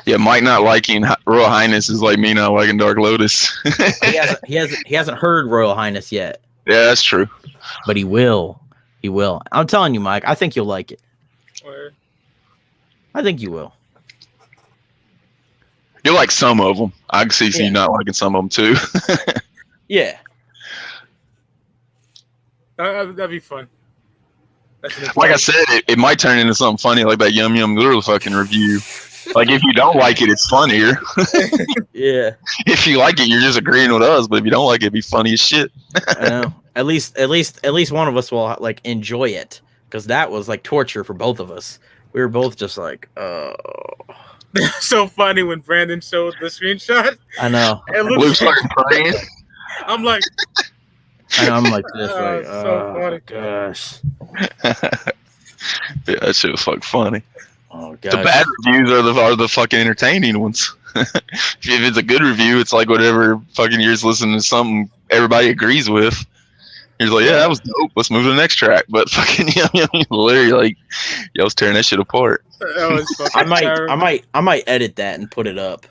Yeah, Mike not liking Royal Highness is like me not liking Dark Lotus. he hasn't heard Royal Highness yet. Yeah, that's true. But he will. He will. I'm telling you, Mike. I think you'll like it. Word. I think you will. You like some of them. I can see you not liking some of them too. Yeah. That'd be fun. Like I said, it might turn into something funny like that Yum Yum Noodle fucking review. Like if you don't like it, it's funnier. Yeah. If you like it, you're just agreeing with us. But if you don't like it, it'd be funny as shit. I know. At least one of us will like enjoy it because that was like torture for both of us. We were both just like, oh. So funny when Brandon showed the screenshot. I know. Luke's fucking praying. I'm like. And I'm like this, like, so funny. Gosh. Yeah, that shit was fucking funny. Oh gosh. The bad reviews are the fucking entertaining ones. If it's a good review, it's like whatever fucking you're just listening to something everybody agrees with. You're like, yeah, that was dope. Let's move to the next track. But fucking literally like, I was tearing that shit apart. That was fucking I might edit that and put it up.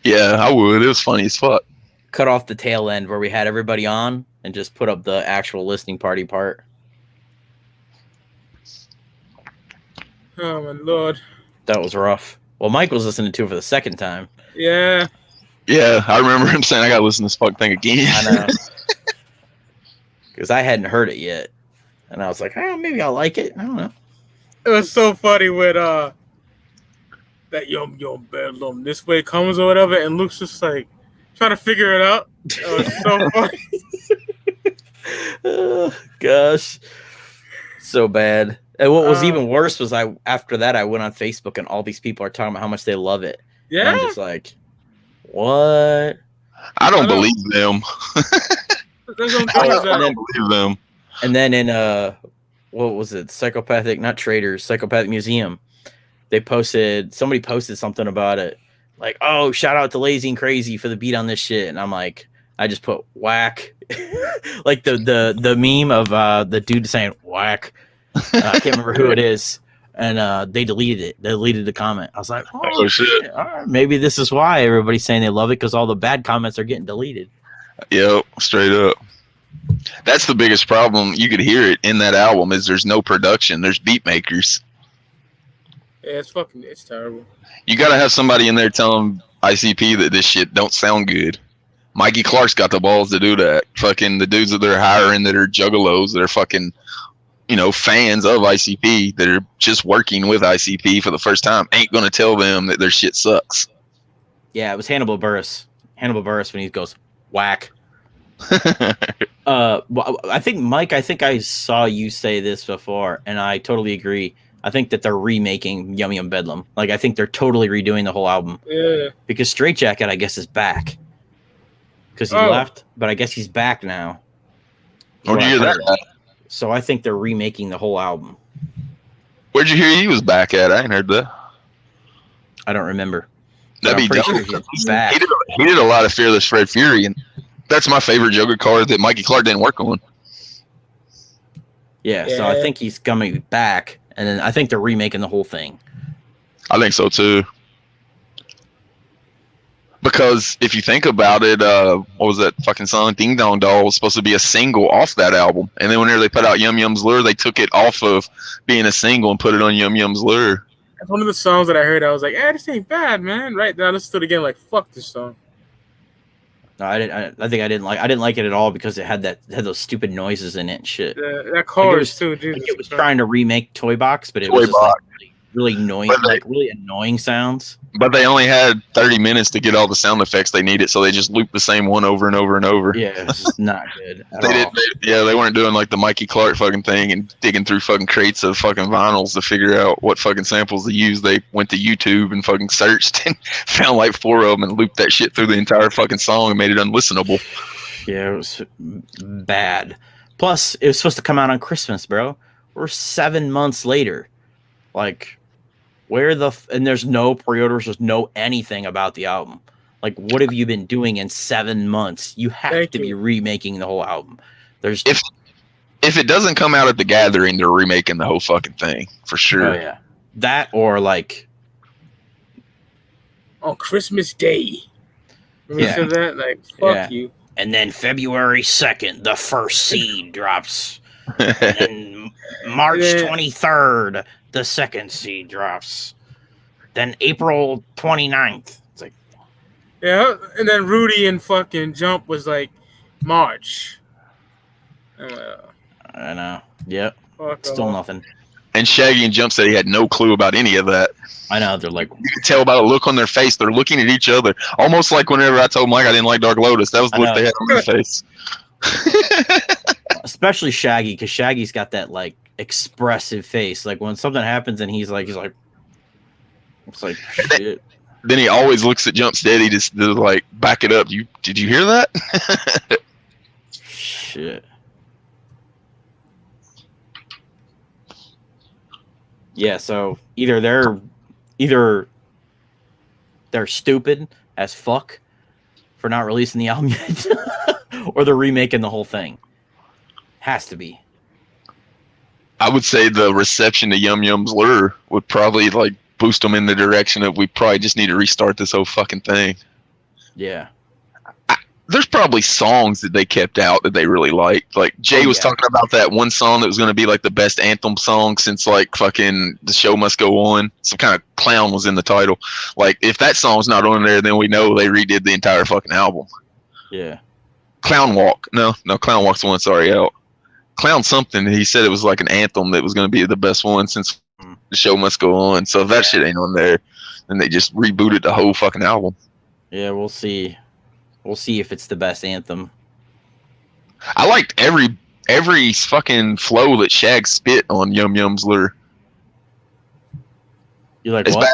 Yeah, I would. It was funny as fuck. Cut off the tail end where we had everybody on and just put up the actual listening party part. Oh my lord. That was rough. Well, Mike was listening to it for the second time. Yeah. Yeah, I remember him saying, I gotta listen to this fucking thing again. I know. Because I hadn't heard it yet. And I was like, maybe I'll like it. I don't know. It was so funny with that yum bedlam this way comes or whatever, and Luke's just like trying to figure it out. It was so funny. Oh, gosh. So bad. And what was even worse was after that I went on Facebook and all these people are talking about how much they love it. Yeah. And I'm just like, what? I don't believe them. I don't believe them. And then in what was it? Psychopathic Museum. Somebody posted something about it. Like, oh, shout out to Lazy and Crazy for the beat on this shit. And I'm like, I just put whack. Like the meme of the dude saying whack. I can't remember who it is. And they deleted it. They deleted the comment. I was like, oh shit. All right, maybe this is why everybody's saying they love it, because all the bad comments are getting deleted. Yep, straight up. That's the biggest problem. You could hear it in that album is there's no production. There's beat makers. Yeah, it's terrible. You got to have somebody in there telling ICP that this shit don't sound good. Mikey Clark's got the balls to do that. Fucking the dudes that they're hiring that are juggalos that are fucking, fans of ICP that are just working with ICP for the first time ain't going to tell them that their shit sucks. Yeah, it was Hannibal Buress. Hannibal Buress when he goes, whack. I think, Mike, I saw you say this before, and I totally agree. I think that they're remaking Yum Yum Bedlam. Like, I think they're totally redoing the whole album. Yeah. Because Straight Jacket, I guess, is back. Because he left, but I guess he's back now. Where'd you hear that? So I think they're remaking the whole album. Where'd you hear he was back at? I ain't heard that. I don't remember. That'd be dope. Sure he's back. He did a lot of Fearless Fred Fury, and that's my favorite Joker card that Mikey Clark didn't work on. Yeah, so I think he's coming back, and then I think they're remaking the whole thing. I think so too. Because if you think about it, what was that fucking song? Ding Dong Doll was supposed to be a single off that album. And then whenever they put out Yum Yum's Lure, they took it off of being a single and put it on Yum Yum's Lure. That's one of the songs that I heard. I was like, this ain't bad, man. Right now, I listened to it again, like, fuck this song. No, I didn't. I think I didn't like it at all because it had those stupid noises in it and shit. That chorus too, dude. Like it was trying to remake Toy Box, but it was just like really annoying, really annoying sounds. But they only had 30 minutes to get all the sound effects they needed, so they just looped the same one over and over and over. Yeah, it was just not good at they all. They weren't doing like the Mikey Clark fucking thing and digging through fucking crates of fucking vinyls to figure out what fucking samples to use. They went to YouTube and fucking searched and found like 4 of them and looped that shit through the entire fucking song and made it unlistenable. Yeah, it was bad. Plus, it was supposed to come out on Christmas, bro. We're 7 months later. Like, and there's no pre-orders, there's no anything about the album. Like, what have you been doing in 7 months? You have to be remaking the whole album. If it doesn't come out at the Gathering, they're remaking the whole fucking thing for sure. Oh yeah, that or like on Christmas Day. Remember that? Like, fuck you. And then February 2nd, the first seed drops. And then March 23rd, the second seed drops. Then April 29th. It's like, yeah, and then Rudy and fucking Jump was like March. I know. Yep. Still nothing. And Shaggy and Jump said he had no clue about any of that. I know. They're like, you could tell by the look on their face. They're looking at each other, almost like whenever I told Mike I didn't like Dark Lotus. That was the look they had on their face. Especially Shaggy, because Shaggy's got that like expressive face. Like when something happens and he's like, it's like shit. Then he always looks at Jump Steady to like back it up. Did you hear that? Shit. Yeah, so either they're stupid as fuck for not releasing the album yet, or they're remaking the whole thing. Has to be. I would say the reception to Yum Yum's Lure would probably like boost them in the direction of we probably just need to restart this whole fucking thing. Yeah. There's probably songs that they kept out that they really liked. Like Jay was talking about that one song that was going to be like the best anthem song since like fucking The Show Must Go On. Some kind of clown was in the title. Like if that song's not on there, then we know they redid the entire fucking album. Yeah. Clown Walk. No, Clown Walk's the one that's already out. Clown something. He said it was like an anthem that was going to be the best one since The Show Must Go On. So if that shit ain't on there, then they just rebooted the whole fucking album. Yeah, we'll see. We'll see if it's the best anthem. I liked every fucking flow that Shag spit on Yum Yum's Lure. You like as what?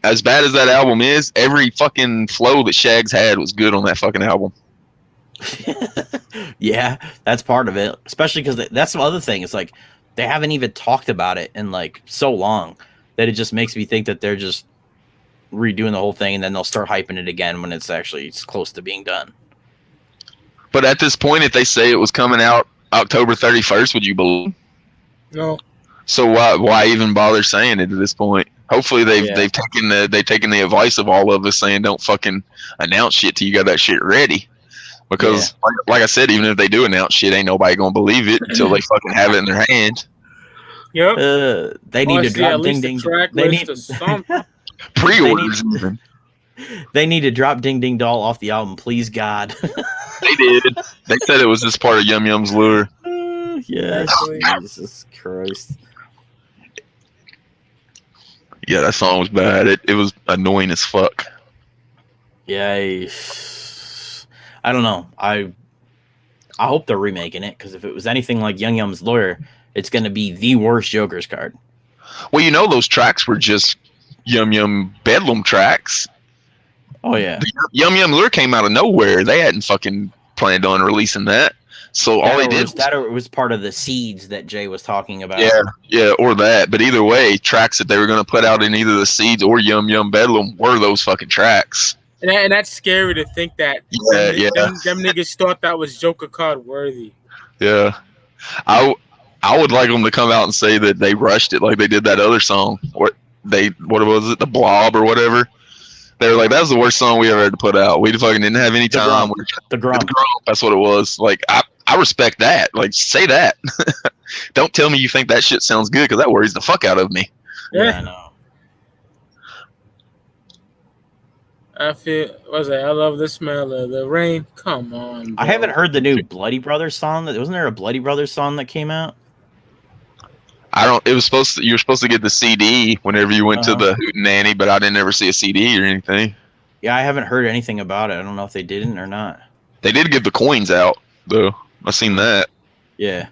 As bad as that album is, every fucking flow that Shag's had was good on that fucking album. Yeah, that's part of it. Especially because that's the other thing. It's like they haven't even talked about it in like so long that it just makes me think that they're just redoing the whole thing and then they'll start hyping it again when it's close to being done. But at this point, if they say it was coming out October 31st, would you believe? No. So why even bother saying it at this point? Hopefully they've taken the advice of all of us saying don't fucking announce shit till you got that shit ready. Because, like I said, even if they do announce shit, ain't nobody gonna believe it until they fucking have it in their hand. Yep. They need to drop Ding Ding. They need pre-orders even. They need to drop Ding Ding Doll off the album, please God. They did. They said it was just part of Yum Yum's lure. Yeah, Jesus Christ. Yeah, that song was bad. It was annoying as fuck. Yeah, I don't know. I hope they're remaking it, because if it was anything like Yum Yum's lure, it's going to be the worst Joker's card. Well, you know those tracks were just Yum Yum Bedlam tracks. Oh, yeah. The Yum Yum lure came out of nowhere. They hadn't fucking planned on releasing that. So all they did was part of the seeds that Jay was talking about. Yeah, or that. But either way, tracks that they were going to put out in either the seeds or Yum Yum Bedlam were those fucking tracks. And that's scary to think that them niggas thought that was Joker card worthy. Yeah. I would like them to come out and say that they rushed it like they did that other song. What was it? The Blob or whatever. They were like, that was the worst song we ever had to put out. We fucking didn't have any time. The Grump. That's what it was. Like, I respect that. Like, say that. Don't tell me you think that shit sounds good, because that worries the fuck out of me. Yeah, I know. I love the smell of the rain. Come on, bro. I haven't heard the new Bloody Brothers song. Wasn't there a Bloody Brothers song that came out? You were supposed to get the CD whenever you went to the Hootenanny, but I didn't ever see a CD or anything. Yeah, I haven't heard anything about it. I don't know if they didn't or not. They did give the coins out, though. I've seen that. Yeah.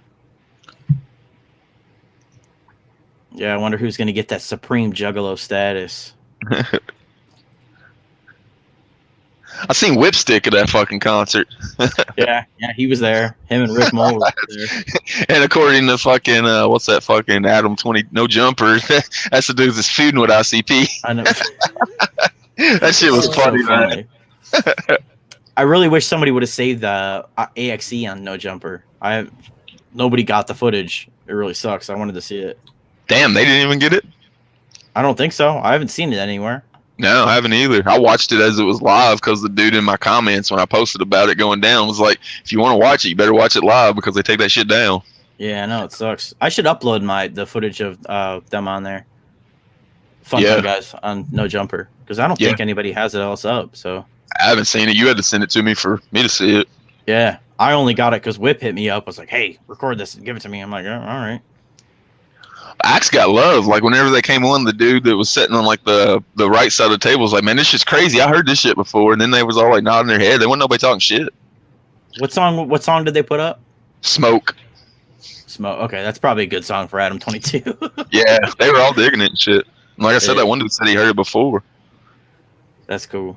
Yeah, I wonder who's going to get that Supreme Juggalo status. I seen Whipstick at that fucking concert. yeah, he was there. Him and Rick Moore were there. And according to fucking what's that fucking Adam 20 No Jumper, that's the dude that's feuding with ICP. I know. That shit was funny, man. I really wish somebody would have saved the AXE on No Jumper. Nobody got the footage. It really sucks. I wanted to see it. Damn, they didn't even get it? I don't think so. I haven't seen it anywhere. No, I haven't either. I watched it as it was live because the dude in my comments when I posted about it going down was like, if you want to watch it, you better watch it live because they take that shit down. Yeah, I know. It sucks. I should upload the footage of them on there. Fun Time Guys on No Jumper, because I don't think anybody has it else up. So I haven't seen it. You had to send it to me for me to see it. Yeah, I only got it because Whip hit me up. Was like, "Hey, record this and give it to me." I'm like, "Oh, all right." Axe got love. Like whenever they came on, the dude that was sitting on like the right side of the table was like, "Man, this shit's crazy. I heard this shit before." And then they was all like nodding their head. They wasn't nobody talking shit. What song did they put up? Smoke. Okay, that's probably a good song for Adam 22. Yeah, they were all digging it and shit. And like I said, that one dude said he heard it before. That's cool.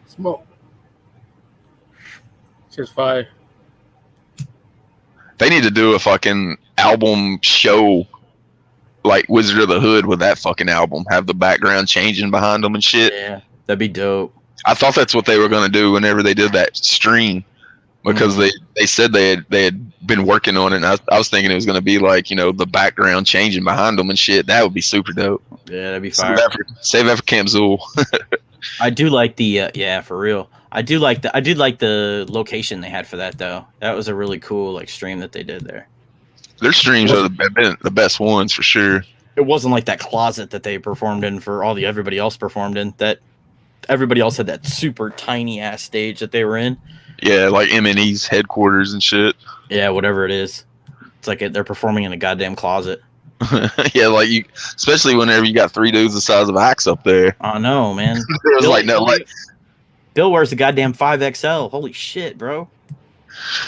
Smoke. Just fire. They need to do a fucking album show like Wizard of the Hood with that fucking album. Have the background changing behind them and shit. Yeah, that'd be dope. I thought that's what they were going to do whenever they did that stream, because they said they had been working on it. And I was thinking it was going to be like, you know, the background changing behind them and shit. That would be super dope. Yeah, that'd be fire. Save that for Camp Zool. I do like the for real. I did like the location they had for that though. That was a really cool like stream that they did there. Their streams are the best ones for sure. It wasn't like that closet that they performed in for everybody else performed in. That everybody else had that super tiny ass stage that they were in. Yeah, like M&E's headquarters and shit. Yeah, whatever it is. It's like they're performing in a goddamn closet. Yeah, like especially whenever you got three dudes the size of Axe up there. I know, man. It was Bill wears the goddamn 5XL. Holy shit, bro.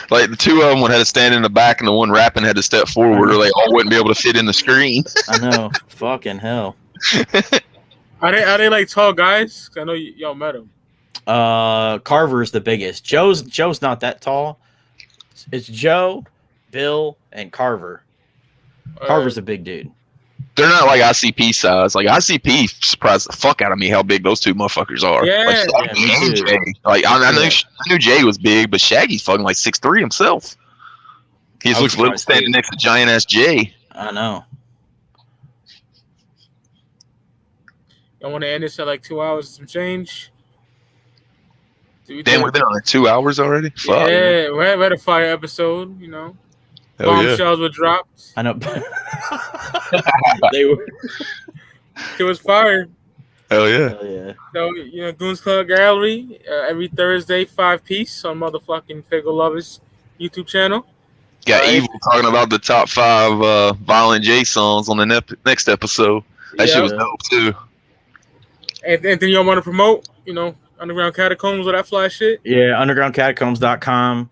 Like the two of them had to stand in the back, and the one rapping had to step forward, or they all wouldn't be able to fit in the screen. I know, fucking hell. Are they like tall guys? 'Cause I know y'all met them. Carver's the biggest. Joe's not that tall. It's Joe, Bill, and Carver. Carver's a big dude. They're not like ICP size. Like ICP surprised the fuck out of me how big those two motherfuckers are. Yeah, like, me too. Jay. Like I knew Jay was big, but Shaggy's fucking like 6'3" himself. He just looks little standing next to giant ass Jay. I know. I want to end this at like 2 hours and some change. Damn, we've been on 2 hours already. Fuck. Yeah, we had a fire episode. You know, Hell yeah. bombshells were dropped. I know. They were. It was fire. Hell yeah. Hell yeah. So, you know, Goons Club Gallery every Thursday, 5 piece on motherfucking Figure Lovers YouTube channel. Got Right. Evil talking about the top 5 Violent J songs on the next episode. That shit was dope too. And anything y'all want to promote? You know, Underground Catacombs or that fly shit? Yeah, undergroundcatacombs.com.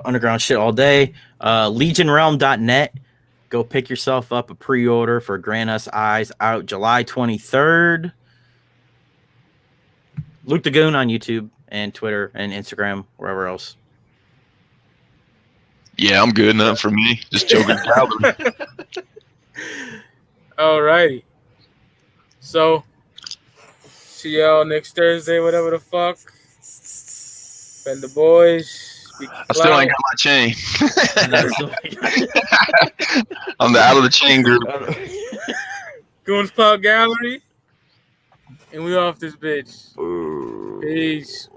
Underground shit all day. Legionrealm.net. Go pick yourself up a pre-order for Grant Us Eyes out July 23rd. Luke the Goon on YouTube and Twitter and Instagram, wherever else. Yeah, I'm good. Nothing for me. Just choking gallery. Alrighty. So, see y'all next Thursday, whatever the fuck. Been the boys. I still ain't got my chain. I'm the out of the chain group. Goons Club Gallery. And we off this bitch. Peace.